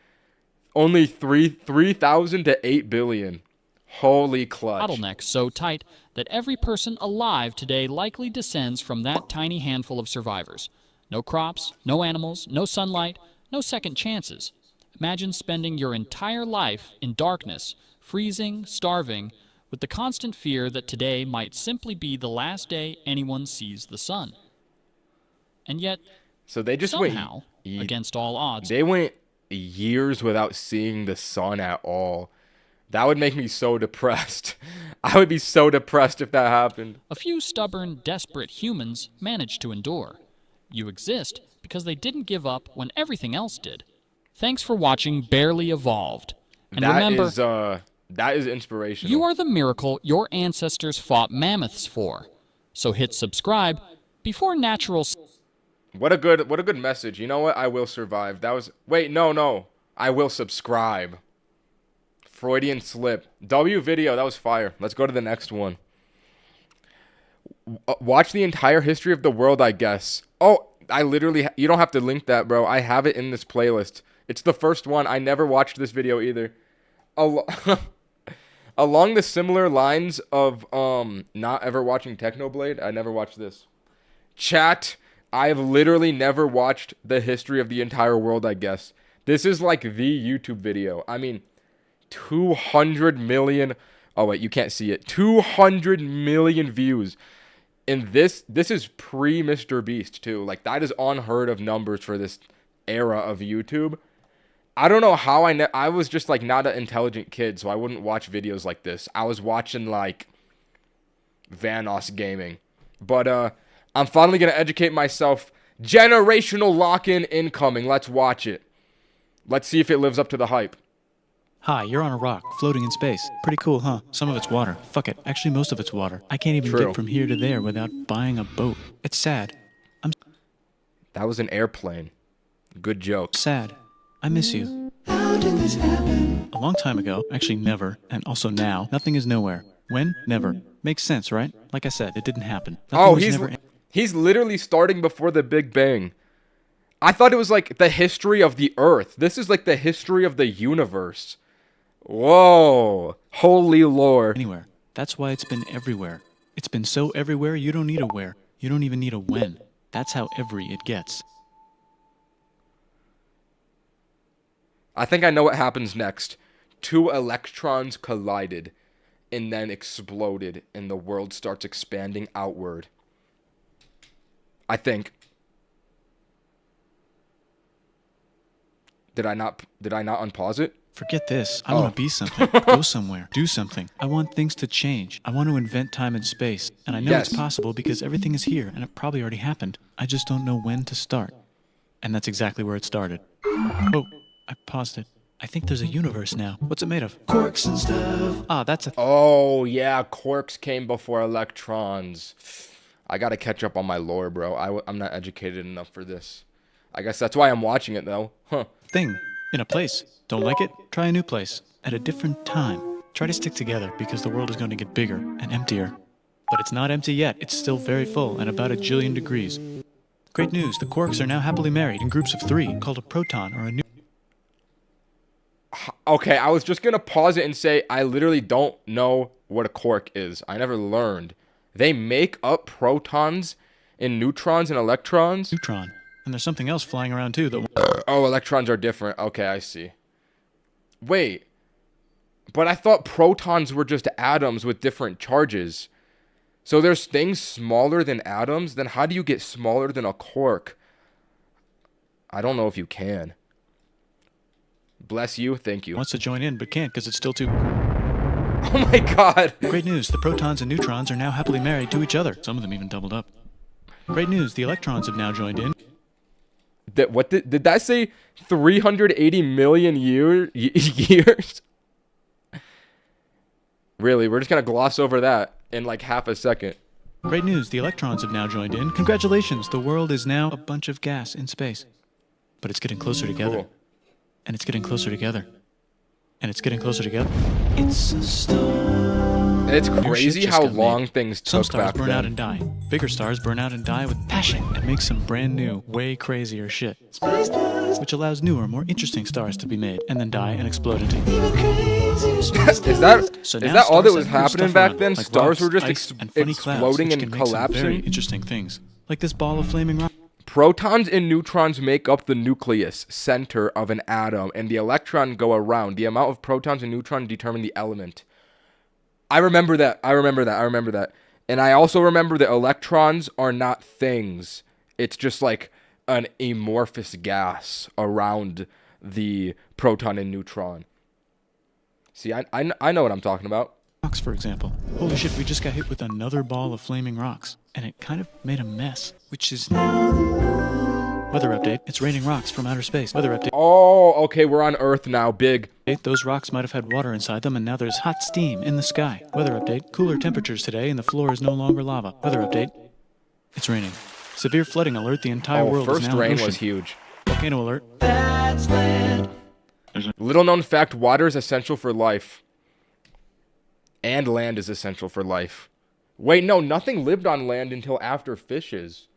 Only 3,000 to 8 billion. Holy clutch. Bottleneck so tight that every person alive today likely descends from that tiny handful of survivors. No crops, no animals, no sunlight, no second chances. Imagine spending your entire life in darkness, freezing, starving, with the constant fear that today might simply be the last day anyone sees the sun. And yet, so they just somehow, against all odds, they went years without seeing the sun at all. That would make me so depressed. I would be so depressed if that happened. a few stubborn, desperate humans managed to endure. You exist because they didn't give up when everything else did. Thanks for watching Barely Evolved. And That remember, is, That is inspirational. You are the miracle your ancestors fought mammoths for. So hit subscribe before natural... What a good message. You know what? I will survive. That was... Wait, no. I will subscribe. Freudian slip. W video. That was fire. Let's go to the next one. Watch the entire history of the world, I guess. Oh, I literally... You don't have to link that, bro. I have it in this playlist. It's the first one. I never watched this video either. Along the similar lines of not ever watching Technoblade, I never watched this. Chat, I've literally never watched the history of the entire world, I guess. This is like the YouTube video. I mean, 200 million... Oh, wait, you can't see it. 200 million views. And this is pre-Mr. Beast, too. Like, that is unheard of numbers for this era of YouTube. I don't know how I was just, like, not an intelligent kid, so I wouldn't watch videos like this. I was watching, like, Vanoss Gaming. But, I'm finally going to educate myself. Generational lock-in incoming. Let's watch it. Let's see if it lives up to the hype. Hi, you're on a rock, floating in space. Pretty cool, huh? Some of it's water. Fuck it. Actually, most of it's water. I can't even get from here to there without buying a boat. It's sad. That was an airplane. Good joke. Sad. I miss you. How did this happen? A long time ago, actually never, and also now, nothing is nowhere. When? Never. Makes sense, right? Like I said, it didn't happen. He's literally starting before the Big Bang. I thought it was like the history of the Earth. This is like the history of the universe. Whoa. Holy Lord. Anywhere. That's why it's been everywhere. It's been so everywhere, you don't need a where. You don't even need a when. That's how every it gets. I think I know what happens next. 2 electrons collided and then exploded and the world starts expanding outward. I think. Did I not unpause it? Forget this. I want to be something. Go somewhere. Do something. I want things to change. I want to invent time and space. And I know it's possible because everything is here and it probably already happened. I just don't know when to start. And that's exactly where it started. Oh. I paused it. I think there's a universe now. What's it made of? Quarks and stuff. Ah, that's a... Oh, yeah. Quarks came before electrons. I gotta catch up on my lore, bro. I'm not educated enough for this. I guess that's why I'm watching it, though. Huh. Thing. In a place. Don't like it? Try a new place. At a different time. Try to stick together because the world is going to get bigger and emptier. But it's not empty yet. It's still very full and about 1 jillion degrees. Great news. The quarks are now happily married in groups of 3 called a proton or a new... Okay, I was just going to pause it and say I literally don't know what a quark is. I never learned. They make up protons and neutrons and electrons? Neutron. And there's something else flying around too that... Oh, electrons are different. Okay, I see. Wait. But I thought protons were just atoms with different charges. So there's things smaller than atoms? Then how do you get smaller than a quark? I don't know if you can. Bless you. Thank you. Wants to join in, but can't because it's still too... Oh my god. Great news. The protons and neutrons are now happily married to each other. Some of them even doubled up. Great news. The electrons have now joined in. What did that say? 380 million years? Really? We're just going to gloss over that in like half a second. Great news. The electrons have now joined in. Congratulations. The world is now a bunch of gas in space. But it's getting closer together. Cool. And it's getting closer together. And it's getting closer together. It's a star. It's crazy how long things took. Some stars back burn then. out and die. Bigger stars burn out and die with passion and make some brand new, way crazier shit. Which allows newer, more interesting stars to be made and then die and explode into Is that all that was happening back then? Like Stars rocks, were just ice, and funny clouds, exploding which and can make some very collapsing? interesting things. Like this ball of flaming rock. Protons and neutrons make up the nucleus center of an atom, and the electron go around. The amount of protons and neutrons determine the element. I remember that. And I also remember that electrons are not things. It's just like an amorphous gas around the proton and neutron. See, I know what I'm talking about. Rocks, for example. Holy shit, we just got hit with another ball of flaming rocks, and it kind of made a mess, which is now... Weather update. It's raining rocks from outer space. Weather update. Oh, okay, we're on Earth now. Big. Those rocks might have had water inside them, and now there's hot steam in the sky. Weather update. Cooler temperatures today, and the floor is no longer lava. Weather update. It's raining. Severe flooding alert. The entire world is now first rain in ocean. was huge. Volcano alert. Little known fact, water is essential for life. And land is essential for life. Wait, no, nothing lived on land until after fishes.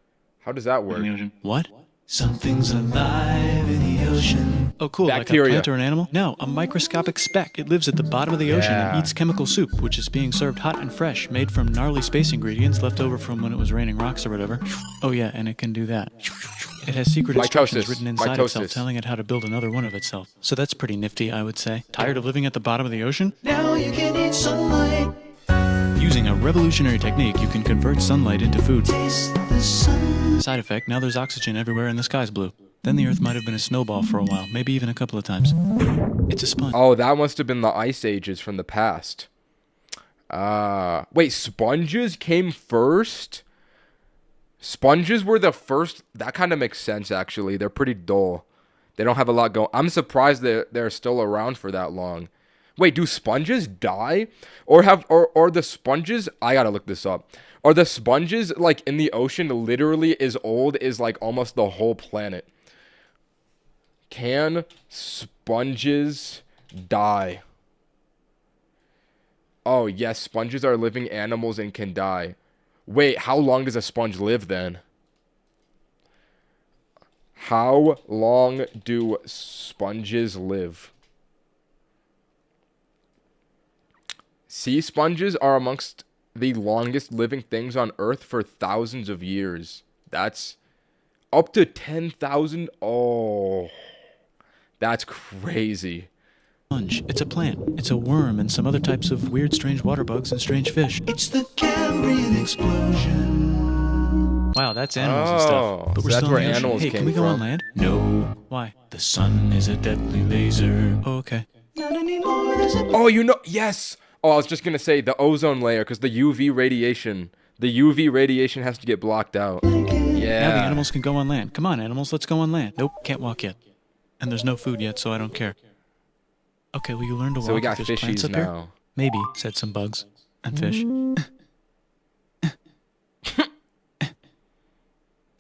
How does that work? What? Something's alive in the ocean. Oh, cool. Bacteria. Like a plant or an animal? No, a microscopic speck. It lives at the bottom of the ocean and eats chemical soup, which is being served hot and fresh, made from gnarly space ingredients left over from when it was raining rocks or whatever. Oh yeah, and it can do that. It has secret instructions written inside itself, telling it how to build another one of itself. So that's pretty nifty, I would say. Tired of living at the bottom of the ocean? Now you can eat sunlight. Using a revolutionary technique, you can convert sunlight into food. Taste the sun. Side effect, now there's oxygen everywhere and the sky's blue. Then the Earth might have been a snowball for a while, maybe even a couple of times. It's a sponge. Oh, that must have been the ice ages from the past. Wait, sponges came first? Sponges were the first? That kind of makes sense, actually. They're pretty dull. They don't have a lot going. I'm surprised they're still around for that long. Wait, do sponges die? Or the sponges, I gotta look this up. Are the sponges, like, in the ocean literally as old as, like, almost the whole planet? Can sponges die? Oh, yes, sponges are living animals and can die. Wait, how long does a sponge live then? How long do sponges live? Sea sponges are amongst the longest living things on Earth for thousands of years. That's up to 10,000. Oh, that's crazy. Sponge. It's a plant. It's a worm and some other types of weird, strange water bugs and strange fish. It's the Cambrian explosion. Wow, that's animals and stuff. But so we're that's still where in the ocean. animals Hey, came can we go on from. land? No. Why? The sun is a deadly laser. Oh, okay. Not anymore. Oh, you know, yes. Oh, I was just gonna say the ozone layer, because the UV radiation has to get blocked out. Now the Yeah. animals can go on land. Come on, animals, let's go on land. Nope, can't walk yet. And there's no food yet, so I don't care. Okay, will you learn to walk So we got if there's plants fishies up here? now. Maybe, said some bugs. And fish.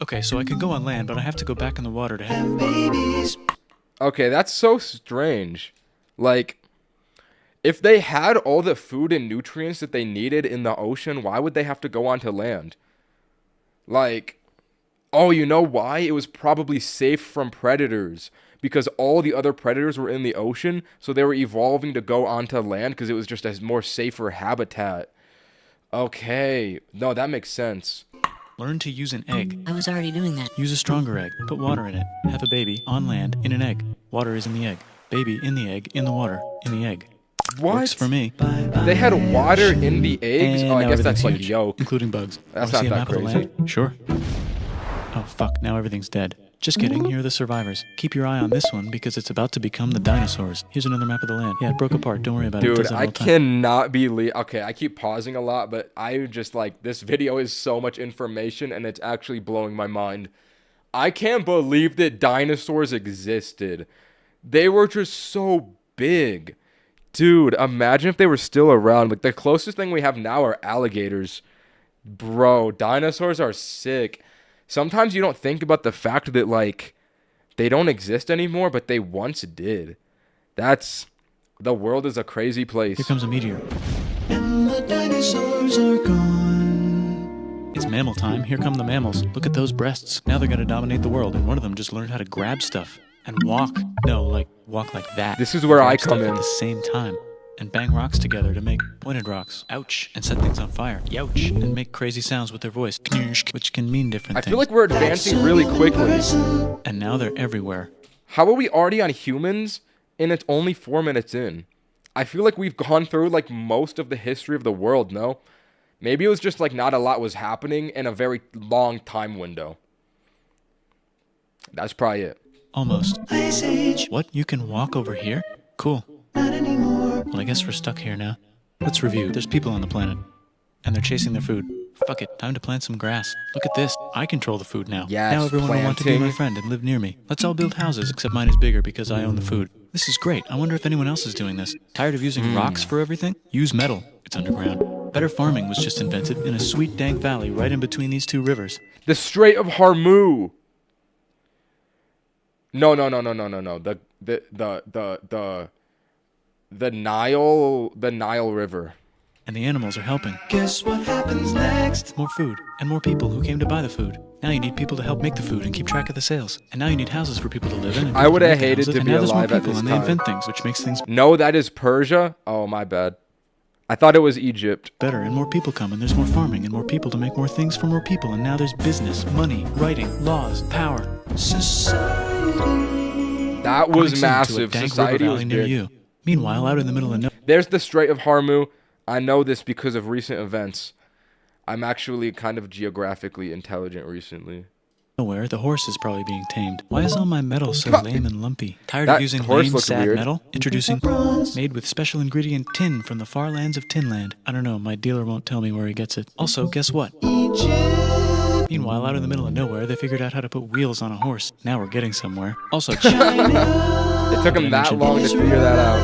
Okay, so I can go on land, but I have to go back in the water to have babies. Okay, that's so strange. Like, if they had all the food and nutrients that they needed in the ocean, why would they have to go onto land? Like, oh, you know why? It was probably safe from predators. Because all the other predators were in the ocean, so they were evolving to go onto land because it was just a more safer habitat. Okay. No, that makes sense. Learn to use an egg. I was already doing that. Use a stronger egg. Put water in it. Have a baby on land in an egg. Water is in the egg. Baby in the egg, in the water, in the egg. What? Works for me. They had water in the eggs? And Oh, I now guess that's like everything's huge, yolk. including bugs. That's Wanna see not a that map of the crazy. land? Sure. Oh, fuck. Now everything's dead. Just kidding. Here are the survivors. Keep your eye on this one because it's about to become the dinosaurs. Here's another map of the land. Yeah, it broke apart. Don't worry about it. It Dude, does that all I the time. cannot believe. Okay, I keep pausing a lot, but I just like this video is so much information and it's actually blowing my mind. I can't believe that dinosaurs existed. They were just so big. Dude, imagine if they were still around. Like, the closest thing we have now are alligators. Bro, dinosaurs are sick. Sometimes you don't think about the fact that, like, they don't exist anymore, but they once did. The world is a crazy place. Here comes a meteor. And the dinosaurs are gone. It's mammal time. Here come the mammals. Look at those breasts. Now they're gonna dominate the world, and one of them just learned how to grab stuff and walk. No, like, walk like that. This is where I Grab come stuff in. at the same time. And bang rocks together to make pointed rocks. Ouch. And set things on fire. Youch. And make crazy sounds with their voice. Knirsch, which can mean different I things. feel like we're advancing really quickly. And now they're everywhere. How are we already on humans and it's only 4 minutes in? I feel like we've gone through like most of the history of the world, no? Maybe it was just like not a lot was happening in a very long time window. That's probably it. Almost. Ice Age. What? You can walk over here? Cool. Not anymore. Well, I guess we're stuck here now. Let's review. There's people on the planet. And they're chasing their food. Fuck it. Time to plant some grass. Look at this. I control the food now. Yes, now everyone will want to be my planting. friend and live near me. Let's all build houses, except mine is bigger because I own the food. This is great. I wonder if anyone else is doing this. Tired of using rocks for everything? Use metal. It's underground. Better farming was just invented in a sweet dank valley right in between these two rivers. The Strait of Hormuz. No. The Nile River. And the animals are helping. Guess what happens next? More food and more people who came to buy the food. Now you need people to help make the food and keep track of the sales. And now you need houses for people to live in. And I would have people to make hated houses. to And be now there's more alive at people this and time. they invent things, which makes things No, that is Persia. Oh, my bad. I thought it was Egypt. better, and more people come, and there's more farming, and more people to make more things for more people, and now there's business, money, writing, laws, power. Society. That Coming was soon to a massive. dank Society river was valley near big. you. Meanwhile, out in the middle of nowhere. There's the Strait of Hormuz. I know this because of recent events. I'm actually kind of geographically intelligent recently. Nowhere, the horse is probably being tamed. Why is all my metal so lame and lumpy? Tired That of using horse lame, looks sad weird. metal? Introducing bronze, made with special ingredient tin from the far lands of Tinland. I don't know, my dealer won't tell me where he gets it. Also, guess what? Egypt. Meanwhile, out in the middle of nowhere, they figured out how to put wheels on a horse. Now we're getting somewhere. Also, China. It took them that long to figure that out.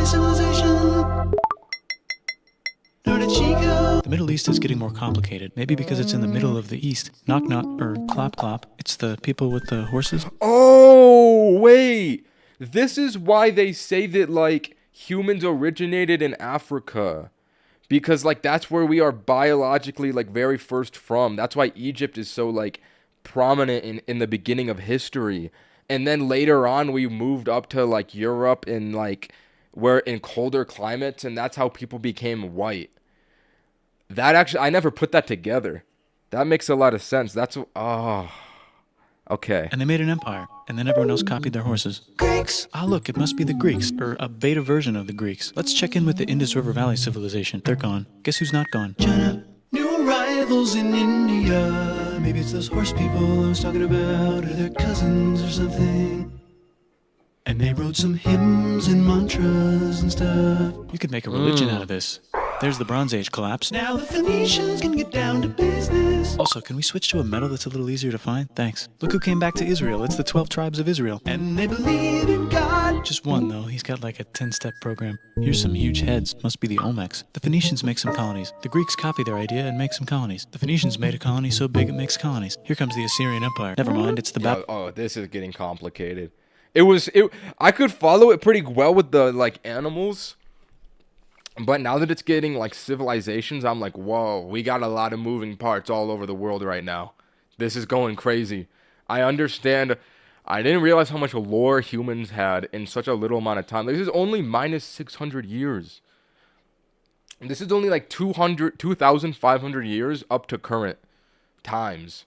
The Middle East is getting more complicated. Maybe because it's in the middle of the East. Knock knock, or clop clop. It's the people with the horses. Oh, wait. This is why they say that, like, humans originated in Africa. Because, like, that's where we are biologically, like, very first from. That's why Egypt is so, like, prominent in the beginning of history. And then later on, we moved up to, like, Europe and, like, we're in colder climates. And that's how people became white. That actually, I never put that together. That makes a lot of sense. That's, oh, okay. And they made an empire, and then everyone else copied their horses. Greeks! Ah, look, it must be the Greeks, or a beta version of the Greeks. Let's check in with the Indus River Valley civilization. They're gone. Guess who's not gone? China. New arrivals in India. Maybe it's those horse people I was talking about, or their cousins or something. And they wrote some hymns and mantras and stuff. You could make a religion out of this. There's the Bronze Age collapse. Now the Phoenicians can get down to business. Also, can we switch to a metal that's a little easier to find? Thanks. Look who came back to Israel. It's the 12 tribes of Israel. And they believe in God. Just one, though. He's got like a 10-step program. Here's some huge heads. Must be the Olmecs. The Phoenicians make some colonies. The Greeks copy their idea and make some colonies. The Phoenicians made a colony so big it makes colonies. Here comes the Assyrian Empire. Never mind, it's the Oh, this is getting complicated. I could follow it pretty well with the, like, animals. But now that it's getting, like, civilizations, I'm like, whoa, we got a lot of moving parts all over the world right now. This is going crazy. I understand. I didn't realize how much lore humans had in such a little amount of time. This is only minus 600 years. This is only, like, 2,500 years up to current times.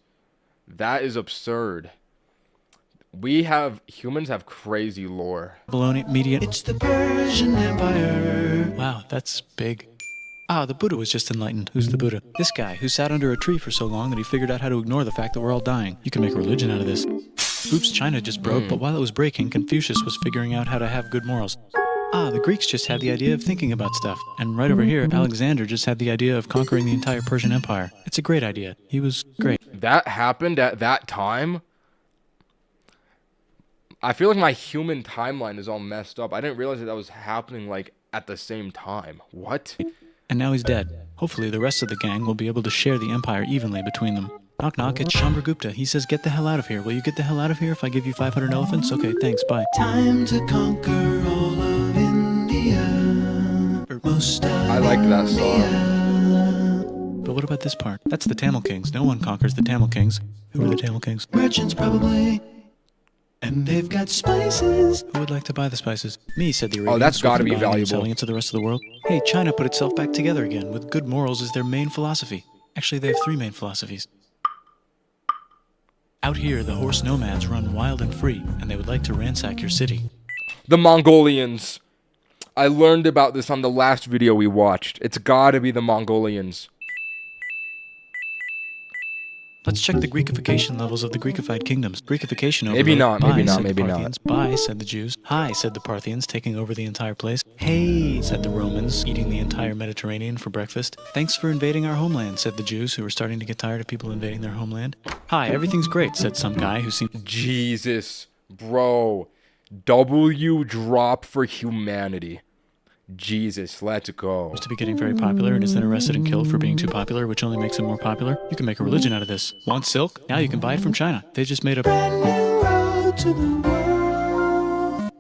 That is absurd. Humans have crazy lore. Babylonian media. It's the Persian Empire. Wow, that's big. Ah, the Buddha was just enlightened. Who's the Buddha? This guy who sat under a tree for so long that he figured out how to ignore the fact that we're all dying. You can make a religion out of this. Oops, China just broke, but while it was breaking, Confucius was figuring out how to have good morals. Ah, the Greeks just had the idea of thinking about stuff. And right over here, Alexander just had the idea of conquering the entire Persian Empire. It's a great idea. He was great. That happened at that time? I feel like my human timeline is all messed up. I didn't realize that was happening, like, at the same time. What? And now he's dead. Hopefully the rest of the gang will be able to share the empire evenly between them. Knock knock, it's Chandragupta. He says, get the hell out of here. Will you get the hell out of here if I give you 500 elephants? Okay, thanks, bye. Time to conquer all of India. Or most of I like that song. But what about this part? That's the Tamil Kings. No one conquers the Tamil Kings. Who are the Tamil Kings? Merchants, probably. And they've got spices. Who would like to buy the spices? Me, said the Arabians. Oh, that's gotta be buying and valuable. selling it to the rest of the world. Hey, China put itself back together again, with good morals as their main philosophy. Actually, they have 3 main philosophies. Out here, the horse nomads run wild and free, and they would like to ransack your city. The Mongolians. I learned about this on the last video we watched. It's gotta be the Mongolians. Let's check the Greekification levels of the Greekified kingdoms. Greekification over Maybe not, maybe Bye, not, said maybe the not. Parthians. Bye, said the Jews. Hi, said the Parthians, taking over the entire place. Hey, said the Romans, eating the entire Mediterranean for breakfast. Thanks for invading our homeland, said the Jews, who were starting to get tired of people invading their homeland. Hi, everything's great, said some guy who seemed... Jesus, bro. W drop for humanity. Jesus, let's go. To be getting very popular and is then arrested and killed for being too popular, which only makes him more popular. You can make a religion out of this. Want silk? Now you can buy it from China. They just made a brand new road to the world.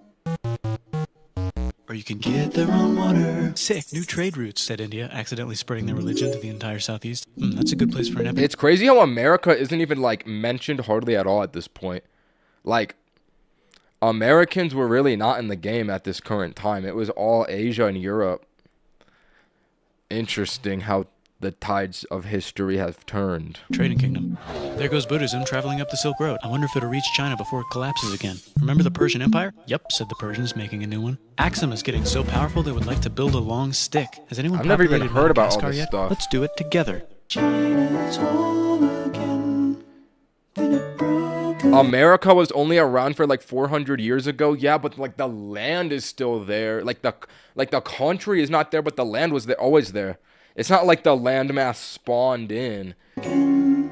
Or you can get their own water. Sick, new trade routes, said India, accidentally spreading their religion to the entire southeast. That's a good place for an epic. It's crazy how America isn't even, like, mentioned hardly at all at this point. Like, Americans were really not in the game at this current time. It was all Asia and Europe. Interesting how the tides of history have turned. Trading kingdom. There goes Buddhism traveling up the Silk Road. I wonder if it'll reach China before it collapses again. Remember the Persian Empire? Yep, said the Persians, making a new one. Axum is getting so powerful they would like to build a long stick. Has anyone I've never even populated heard about all Madagascar this yet? stuff. Let's do it together. China's home again. America was only around for like 400 years ago. Yeah, but like the land is still there. Like the country is not there, but the land was there, always there. It's not like the landmass spawned in.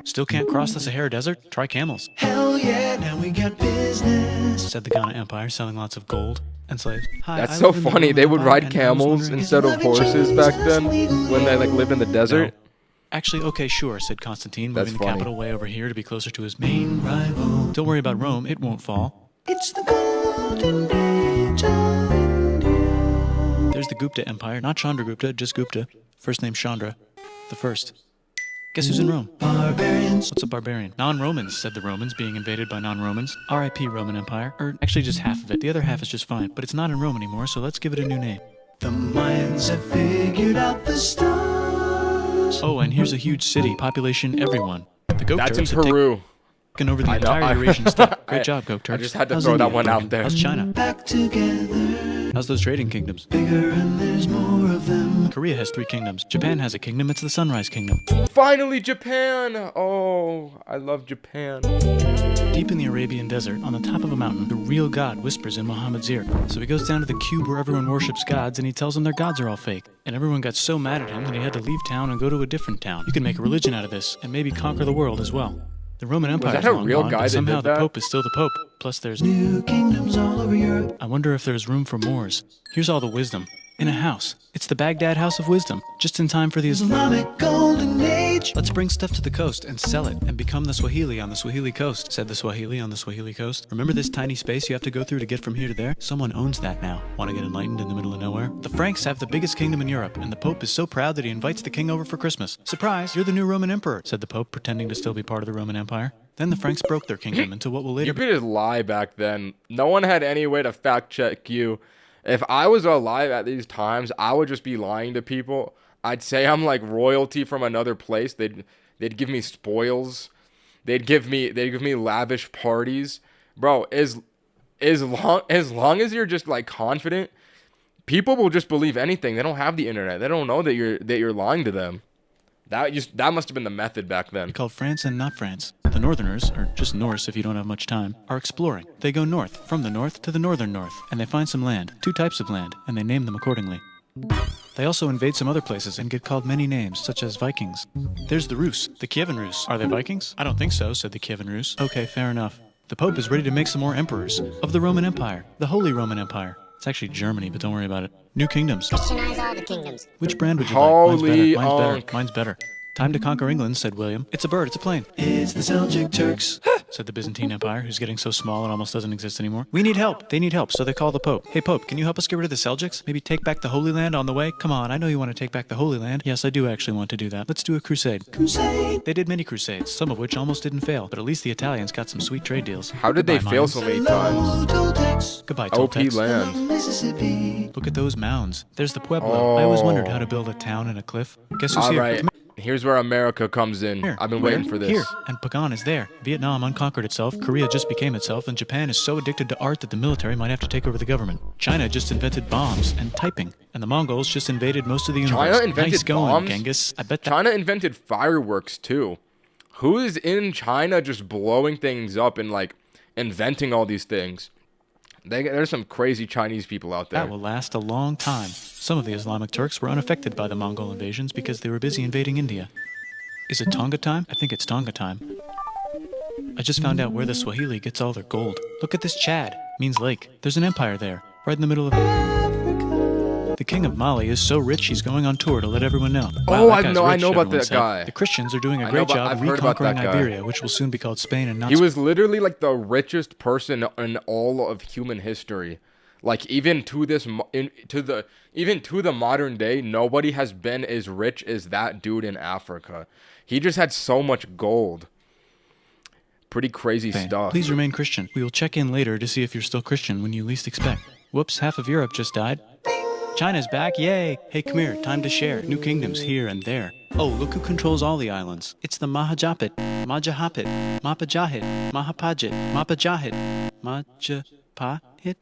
Still can't cross the Sahara Desert? Try camels. Hell yeah, now we got business, said the Ghana Empire, selling lots of gold and slaves. Hi, That's so funny. They would ride camels instead of horses back then when they like lived in the desert. No. Actually, okay, sure, said Constantine, That's moving the funny. capital way over here to be closer to his main rival. Don't worry about Rome, it won't fall. It's the golden age of India. There's the Gupta Empire, not Chandragupta, just Gupta. First name Chandra, the first. Guess who's in Rome? Barbarians. What's a barbarian? Non-Romans, said the Romans, being invaded by non-Romans. R.I.P. Roman Empire. Or actually just half of it. The other half is just fine, but it's not in Rome anymore, so let's give it a new name. The Mayans have figured out the stars. Oh, and here's a huge city, population everyone. The Goat That's in Turks have Peru. taken over the entire Eurasian steppe. Great job, Goat Turks. I just had to How's throw that India one out doing? there. How's China? Back together. How's those trading kingdoms? Bigger and there's more of them. Korea has 3 kingdoms. Japan has a kingdom. It's the Sunrise Kingdom. Finally, Japan. Oh, I love Japan. Deep in the Arabian desert, on the top of a mountain, the real God whispers in Muhammad's ear. So he goes down to the cube where everyone worships gods, and he tells them their gods are all fake. And everyone got so mad at him that he had to leave town and go to a different town. You can make a religion out of this, and maybe conquer the world as well. The Roman Empire that is a long real gone, guy but that somehow did the that? Pope is still the Pope. Plus there's new kingdoms all over Europe. I wonder if there's room for Moors. Here's all the wisdom. In a house. It's the Baghdad House of Wisdom. Just in time for the Islamic Golden Age. Let's bring stuff to the coast and sell it and become the Swahili on the Swahili coast, said the Swahili on the Swahili coast. Remember this tiny space you have to go through to get from here to there? Someone owns that now. Want to get enlightened in the middle of nowhere? The Franks have the biggest kingdom in Europe, and the Pope is so proud that he invites the king over for Christmas. Surprise, you're the new Roman emperor, said the Pope, pretending to still be part of the Roman Empire. Then the Franks broke their kingdom into what will later You could just lie back then. No one had any way to fact check you. If I was alive at these times, I would just be lying to people. I'd say I'm like royalty from another place. They'd give me spoils. They'd give me lavish parties. Bro, as long as you're just like confident, people will just believe anything. They don't have the internet. They don't know that you're lying to them. That must have been the method back then. called France and not France. The Northerners, or just Norse if you don't have much time, are exploring. They go north, from the north to the northern north, and they find some land, 2 types of land, and they name them accordingly. They also invade some other places and get called many names, such as Vikings. There's the Rus, the Kievan Rus. Are they Vikings? I don't think so, said the Kievan Rus. Okay, fair enough. The Pope is ready to make some more emperors of the Roman Empire, the Holy Roman Empire. It's actually Germany, but don't worry about it. New kingdoms. Christianize all the kingdoms. Which brand would you Holy like? Mine's better. unk. Mine's better. Time to conquer England, said William. It's a bird, it's a plane. It's the Seljuk Turks, said the Byzantine Empire, who's getting so small it almost doesn't exist anymore. We need help. They need help, so they call the Pope. Hey, Pope, can you help us get rid of the Seljuks? Maybe take back the Holy Land on the way? Come on, I know you want to take back the Holy Land. Yes, I do actually want to do that. Let's do a crusade. Crusade! They did many crusades, some of which almost didn't fail, but at least the Italians got some sweet trade deals. How did they Goodbye, fail Mayans. so many times? Goodbye, OP Toltecs. land. Mississippi. Look at those mounds. There's the Pueblo. I always wondered how to build a town in a cliff. Guess who's All here? right. Come Here's where America comes in. here. I've been Where? waiting for this. Here. And Pagan is there. Vietnam unconquered itself. Korea just became itself. And Japan is so addicted to art that the military might have to take over the government. China just invented bombs and typing. And the Mongols just invaded most of the universe. China invented nice going, bombs? Genghis. I bet China invented fireworks too. Who is in China just blowing things up and like inventing all these things? There's some crazy Chinese people out there. that will last a long time. Some of the Islamic Turks were unaffected by the Mongol invasions because they were busy invading India. Is it Tonga time? I think it's Tonga time. I just found out where the Swahili gets all their gold. Look at this Chad. Means lake. There's an empire there, right in the middle of Africa. The king of Mali is so rich he's going on tour to let everyone know. Wow, I know about everyone that said. guy. The Christians are doing a great job of reconquering Iberia, which will soon be called Spain and not He was literally like the richest person in all of human history. Like even to the modern day, nobody has been as rich as that dude in Africa. He just had so much gold. Pretty crazy stuff. Please remain Christian. We will check in later to see if you're still Christian when you least expect. Whoops, half of Europe just died. China's back, yay! Hey, come here, time to share. New kingdoms here and there. Oh, look who controls all the islands. It's the Mahajapit, Majahapit, Mapajahit, Mahapajit, Mapajahit, Majapahit.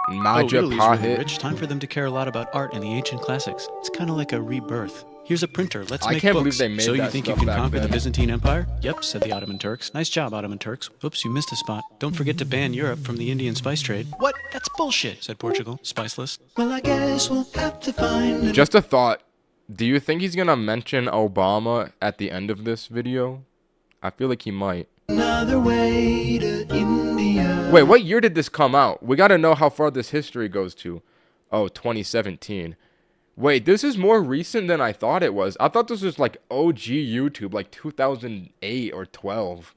Oh, Italy's really rich. Time for them to care a lot about art and the ancient classics. It's kind of like a rebirth. Here's a printer. Let's make books. I can't believe they made so that you think you stuff can back conquer then. the Byzantine Empire? Yep, said the Ottoman Turks. Nice job, Ottoman Turks. Whoops, you missed a spot. Don't forget to ban Europe from the Indian spice trade. What? That's bullshit, said Portugal, spiceless. Well, I guess we'll have to find... Just a thought. Do you think he's gonna mention Obama at the end of this video? I feel like he might. Another way to India. Wait, what year did this come out? We gotta know how far this history goes to. Oh, 2017. Wait, this is more recent than I thought it was. I thought this was like OG YouTube, like 2008 or 12.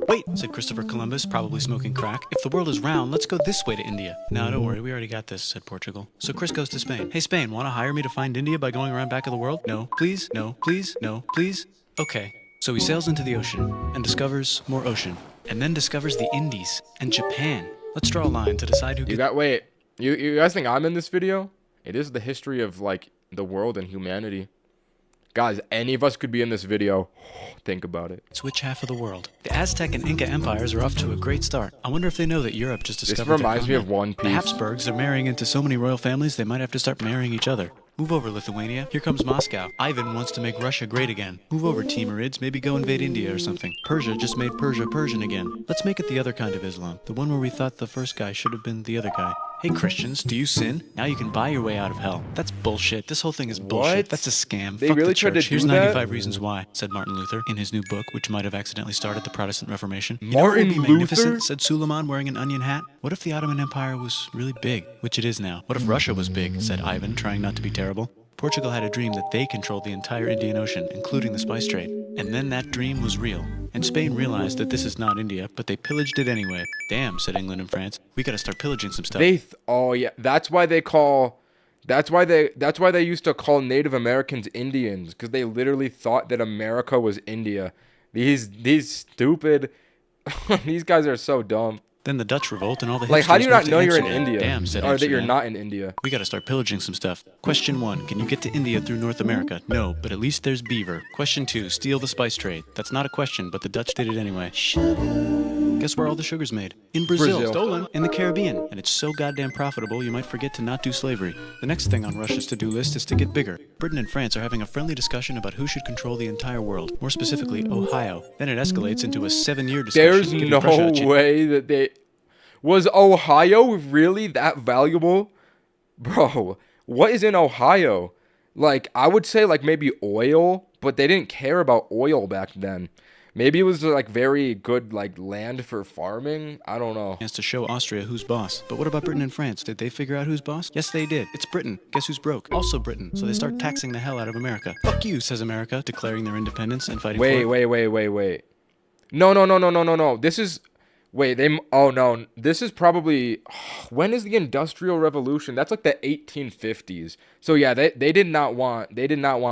Wait, said Christopher Columbus, probably smoking crack. If the world is round, let's go this way to India. No, don't worry, we already got this, said Portugal. So Chris goes to Spain. Hey, Spain, want to hire me to find India by going around back of the world? No, please, no, please, no, please. Okay. So he sails into the ocean and discovers more ocean, and then discovers the Indies and Japan. Let's draw a line to decide who gets... Wait, you guys think I'm in this video? It is the history of, like, the world and humanity. Guys, any of us could be in this video. Think about it. It's which half of the world? The Aztec and Inca empires are off to a great start. I wonder if they know that Europe just discovered This reminds me of One Piece. The Habsburgs are marrying into so many royal families they might have to start marrying each other. Move over, Lithuania. Here comes Moscow. Ivan wants to make Russia great again. Move over, Timurids. Maybe go invade India or something. Persia just made Persia Persian again. Let's make it the other kind of Islam. The one where we thought the first guy should have been the other guy. Hey, Christians, do you sin? Now you can buy your way out of hell. That's bullshit. This whole thing is bullshit. What? That's a scam. They Fuck really the tried to church. Here's do 95 that? Reasons Why, said Martin Luther in his new book, which might have accidentally started the Protestant Reformation. Martin you know what would be magnificent, Luther? said Suleiman wearing an onion hat. What if the Ottoman Empire was really big, which it is now? What if Russia was big, said Ivan, trying not to be terrible. Portugal had a dream that they controlled the entire Indian Ocean, including the spice trade. And then that dream was real. And Spain realized that this is not India, but they pillaged it anyway. Damn, said England and France. We gotta start pillaging some stuff. Oh yeah, that's why they used to call Native Americans Indians, because they literally thought that America was India. These stupid these guys are so dumb. Then the Dutch revolt and all the Like, how do you hipsters not moved to know you're in Amsterdam. India? Damn, said Or that you're Amsterdam. not in India? We gotta start pillaging some stuff. Question 1, can you get to India through North America? No, but at least there's beaver. Question 2, steal the spice trade. That's not a question, but the Dutch did it anyway. Guess where all the sugar's made? In Brazil. Stolen. In the Caribbean. And it's so goddamn profitable you might forget to not do slavery. The next thing on Russia's to-do list is to get bigger. Britain and France are having a friendly discussion about who should control the entire world. More specifically, Ohio. Then it escalates into a 7-year discussion. There's giving no Prussia a chance. way that they... Was Ohio really that valuable? Bro, what is in Ohio? Like, I would say, like, maybe oil, but they didn't care about oil back then. Maybe it was, like, very good, like, land for farming? I don't know. Chance to show Austria who's boss. But what about Britain and France? Did they figure out who's boss? Yes, they did. It's Britain. Guess who's broke? Also Britain. So they start taxing the hell out of America. Fuck you, says America, declaring their independence and fighting for it. Wait. No. This is... Wait, oh no, this is probably, when is the Industrial Revolution? That's like the 1850s. So yeah, they did not want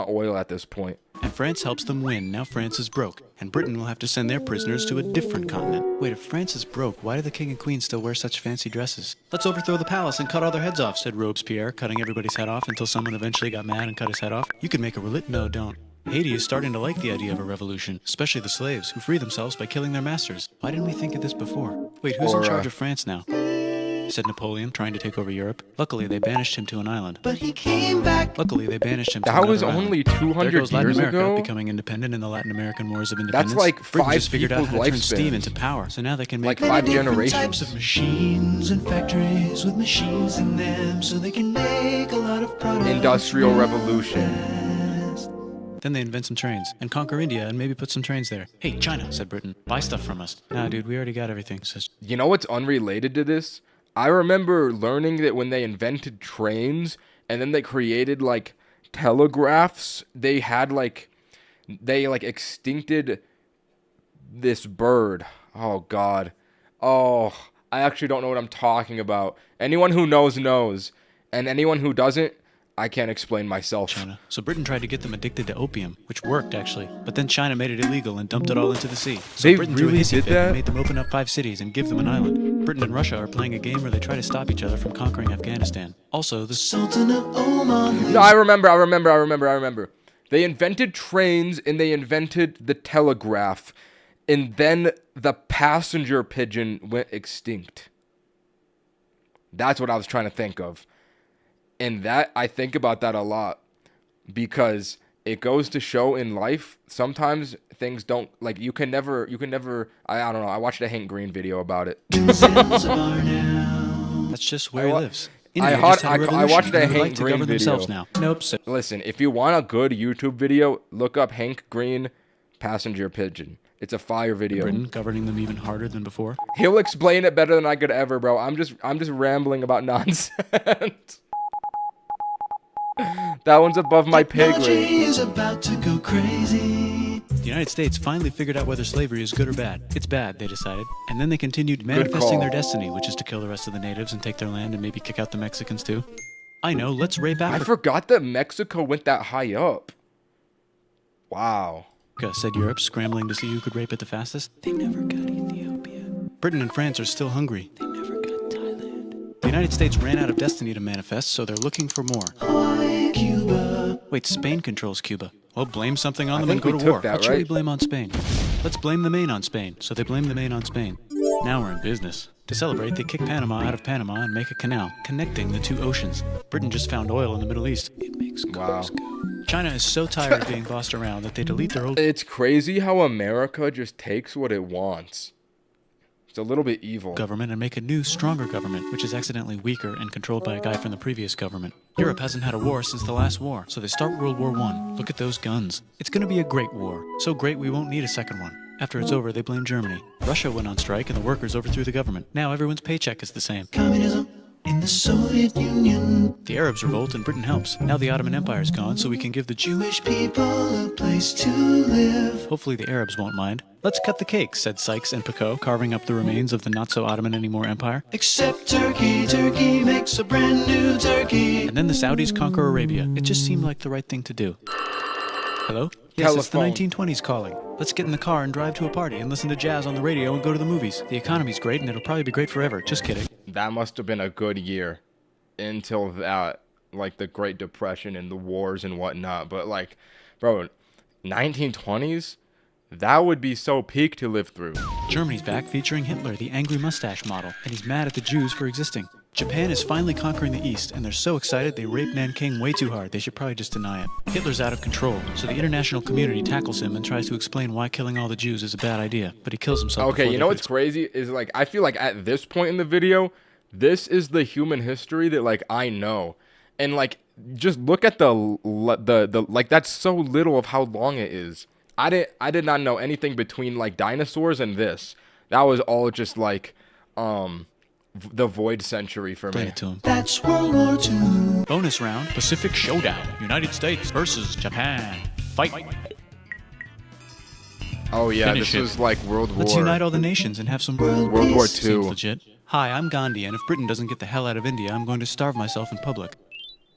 oil at this point. And France helps them win. Now France is broke. And Britain will have to send their prisoners to a different continent. Wait, if France is broke, why do the king and queen still wear such fancy dresses? Let's overthrow the palace and cut all their heads off, said Robespierre, cutting everybody's head off until someone eventually got mad and cut his head off. You could make a No, don't. Haiti is starting to like the idea of a revolution, especially the slaves, who free themselves by killing their masters. Why didn't we think of this before? Wait, who's in charge of France now? Said Napoleon, trying to take over Europe. Luckily, they banished him to an island. But he came back. Luckily, they banished him to That was another only island. 200 There goes Latin years America, ago? becoming independent in the Latin American Wars of Independence. That's like Britain 5 just figured out how to turn people's steam lifespans. into power, so now they can make Like 5 Different generations. types of machines and factories with machines in them, so they can make a lot of products. Industrial Revolution. Then they invent some trains and conquer India and maybe put some trains there. Hey, China, said Britain, buy stuff from us. Nah, dude, we already got everything, says... You know what's unrelated to this? I remember learning that when they invented trains and then they created like telegraphs, they extincted this bird. Oh God. Oh, I actually don't know what I'm talking about. Anyone who knows. And anyone who doesn't, I can't explain myself. China. So Britain tried to get them addicted to opium, which worked actually. But then China made it illegal and dumped it all into the sea. So They Britain threw a really hissy did fit that? and made them open up 5 cities and give them an island. Britain and Russia are playing a game where they try to stop each other from conquering Afghanistan. Also, the Sultan of Oman. No, I remember. They invented trains and they invented the telegraph. And then the passenger pigeon went extinct. That's what I was trying to think of. And that, I think about that a lot. Because it goes to show in life, sometimes things don't, like, you can never, I don't know, I watched a Hank Green video about it. That's just where he lives. India just had a I revolution watched a and they Hank like to Green govern video. themselves now. Nope. So Listen, if you want a good YouTube video, look up Hank Green passenger pigeon. It's a fire video. Britain governing them even harder than before. He'll explain it better than I could ever, bro. I'm just rambling about nonsense. That one's above my pay Technology grade. is about to go crazy. The United States finally figured out whether slavery is good or bad. It's bad, they decided. And then they continued manifesting their destiny, which is to kill the rest of the natives and take their land and maybe kick out the Mexicans too. I know, let's rape I Africa, forgot that Mexico went that high up. Wow. said Europe, scrambling to see who could rape it the fastest. They never got Ethiopia. Britain and France are still hungry. They never got Thailand. The United States ran out of destiny to manifest, so they're looking for more. Hawaii, Cuba. Wait, Spain controls Cuba. Well, blame something on I them and think go we to took war. that, What should we right? blame on Spain? Let's blame the Maine on Spain. So they blame the Maine on Spain. Now we're in business. To celebrate, they kick Panama out of Panama and make a canal, connecting the 2 oceans. Britain just found oil in the Middle East. It makes cars go. China is so tired of being bossed around that they delete their old It's crazy how America just takes what it wants. It's a little bit evil. government and make a new, stronger government, which is accidentally weaker and controlled by a guy from the previous government. Europe hasn't had a war since the last war, so they start World War I. Look at those guns. It's gonna be a great war. So great we won't need a second one. After it's over, they blame Germany. Russia went on strike and the workers overthrew the government. Now everyone's paycheck is the same. Communism in the Soviet Union. The Arabs revolt and Britain helps. Now the Ottoman Empire's gone, so we can give the Jewish people a place to live. Hopefully the Arabs won't mind. Let's cut the cake, said Sykes and Picot, carving up the remains of the not-so-Ottoman anymore empire. Except Turkey. Turkey makes a brand new Turkey. And then the Saudis conquer Arabia. It just seemed like the right thing to do. Hello? Yes, it's the Telephone. 1920s calling. Let's get in the car and drive to a party and listen to jazz on the radio and go to the movies. The economy's great and it'll probably be great forever. Just kidding. That must have been a good year until that, like the Great Depression and the wars and whatnot. But like, bro, 1920s, that would be so peak to live through. Germany's back featuring Hitler, the angry mustache model, and he's mad at the Jews for existing. Japan is finally conquering the East, and they're so excited they rape Nanking way too hard. They should probably just deny it. Hitler's out of control, so the international community tackles him and tries to explain why killing all the Jews is a bad idea, but he kills himself. Okay, before you they know could what's crazy is like I feel like at this point in the video, this is the human history that like I know, and like just look at the like that's so little of how long it is. I did not know anything between like dinosaurs and this. That was all just like the void century for Explain me. it to him. That's World War II. Bonus round, Pacific Showdown. United States versus Japan. Fight. Oh yeah, Finish this it. was like World War. Let's unite all the nations and have some World War II. Seems legit. Hi, I'm Gandhi, and if Britain doesn't get the hell out of India, I'm going to starve myself in public.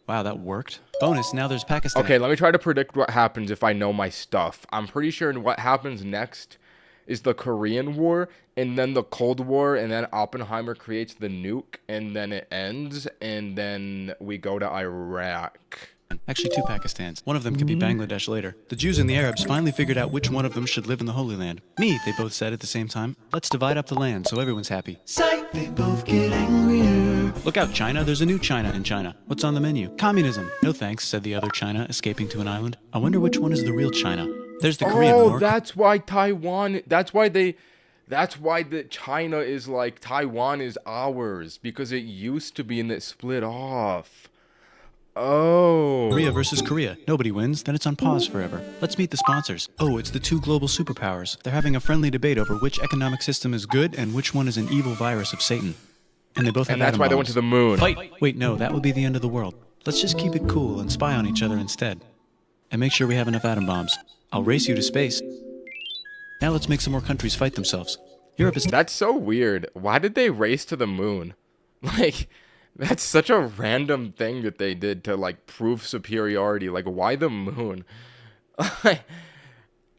Wow, that worked. Bonus, now there's Pakistan. Okay, let me try to predict what happens if I know my stuff. I'm pretty sure what happens next is the Korean War, and then the Cold War, and then Oppenheimer creates the nuke, and then it ends, and then we go to Iraq. Actually, 2 Pakistans. One of them could be Bangladesh later. The Jews and the Arabs finally figured out which one of them should live in the Holy Land. Me, they both said at the same time. Let's divide up the land so everyone's happy. Psych, they both get angrier. Look out, China. There's a new China in China. What's on the menu? Communism. No thanks, said the other China, escaping to an island. I wonder which one is the real China. There's the Korean War. Oh, that's why Taiwan. That's why the China is like Taiwan is ours because it used to be and it split off. Oh. Korea versus Korea. Nobody wins, then it's on pause forever. Let's meet the sponsors. Oh, it's the 2 global superpowers. They're having a friendly debate over which economic system is good and which one is an evil virus of Satan. And they both have And that's atom why they bombs. went to the moon. Fight! Wait, no, that would be the end of the world. Let's just keep it cool and spy on each other instead. And make sure we have enough atom bombs. I'll race you to space. Now let's make some more countries fight themselves. Europe is... That's so weird. Why did they race to the moon? Like, that's such a random thing that they did to, like, prove superiority. Like, why the moon?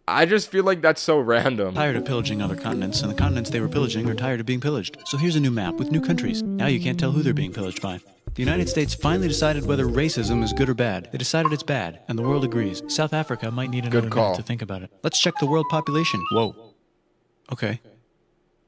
I just feel like that's so random. Tired of pillaging other continents, and the continents they were pillaging are tired of being pillaged. So here's a new map with new countries. Now you can't tell who they're being pillaged by. The United States finally decided whether racism is good or bad. They decided it's bad, and the world agrees. South Africa might need another minute to think about it. Let's check the world population. Whoa. Okay.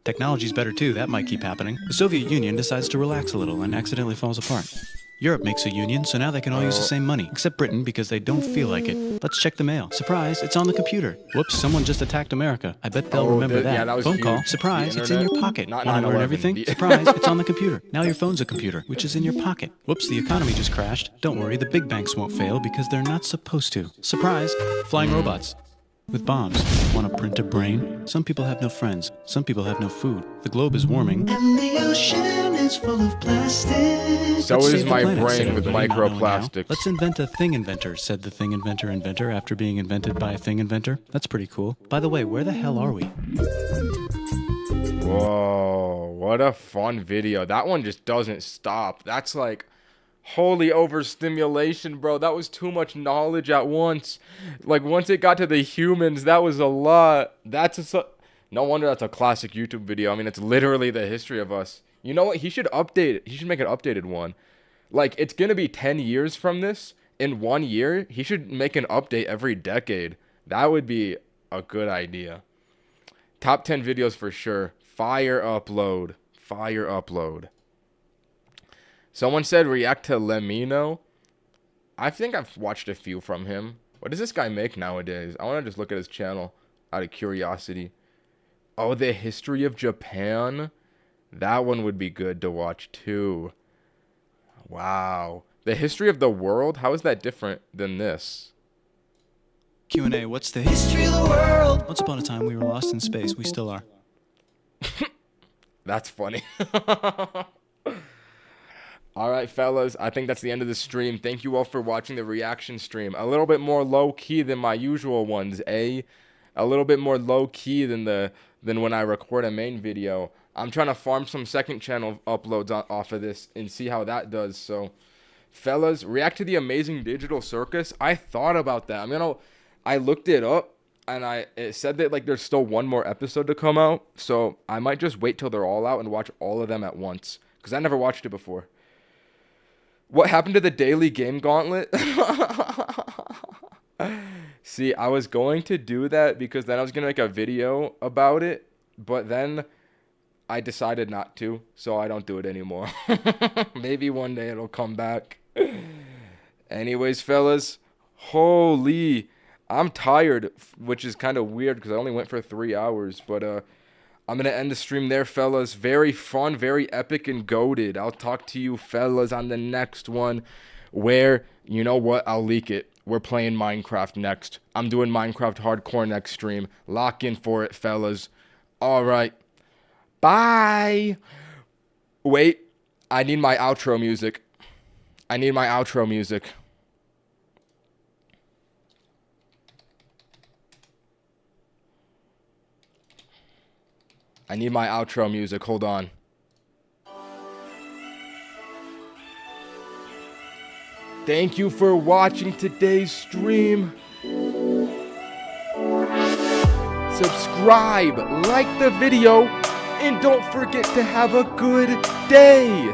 Technology's better too, that might keep happening. The Soviet Union decides to relax a little and accidentally falls apart. Europe makes a union, so now they can all use the same money, except Britain because they don't feel like it. Let's check the mail. Surprise, it's on the computer. Whoops, someone just attacked America. I bet they'll remember that. Yeah, that was Phone huge. call. Surprise, it's in your pocket. Not Want to learn 9/11. everything? Surprise, it's on the computer. Now your phone's a computer, which is in your pocket. Whoops, the economy just crashed. Don't worry, the big banks won't fail because they're not supposed to. Surprise, flying robots. With bombs. Want to print a brain? Some people have no friends. Some people have no food. The globe is warming. And the ocean is full of plastic. So Let's is save the my planet, brain said with everybody. Now, microplastics. Let's invent a thing inventor, said the thing inventor after being invented by a thing inventor. That's pretty cool. By the way, where the hell are we? Whoa, what a fun video. That one just doesn't stop. That's like holy overstimulation, bro. That was too much knowledge at once. Like, once it got to the humans, that was a lot. No wonder that's a classic YouTube video. I mean, it's literally the history of us. You know what? He should update it. He should make an updated one. Like, it's gonna be 10 years from this. In 1 year, he should make an update every decade. That would be a good idea. Top 10 videos for sure. Fire upload. Fire upload. Someone said react to Lemino. I think I've watched a few from him. What does this guy make nowadays? I want to just look at his channel out of curiosity. Oh, the history of Japan. That one would be good to watch too. Wow. The history of the world? How is that different than this? Q&A, what's the history of the world? Once upon a time, we were lost in space. We still are. That's funny. All right, fellas, I think that's the end of the stream. Thank you all for watching the reaction stream. A little bit more low-key than my usual ones, eh? A little bit more low-key than when I record a main video. I'm trying to farm some second channel uploads off of this and see how that does. So, fellas, react to the Amazing Digital Circus. I thought about that. I looked it up, and it said that like there's still one more episode to come out. So I might just wait till they're all out and watch all of them at once, because I never watched it before. What happened to the daily game gauntlet? See, I was going to do that because then I was going to make a video about it, but then I decided not to, so I don't do it anymore. Maybe one day it'll come back. Anyways, fellas, holy, I'm tired, which is kind of weird because I only went for 3 hours, but I'm going to end the stream there, fellas. Very fun, very epic and goated. I'll talk to you, fellas, on the next one where, you know what, I'll leak it. We're playing Minecraft next. I'm doing Minecraft Hardcore next stream. Lock in for it, fellas. All right. Bye. Wait, I need my outro music. I need my outro music. I need my outro music. Hold on. Thank you for watching today's stream. Subscribe, like the video, and don't forget to have a good day.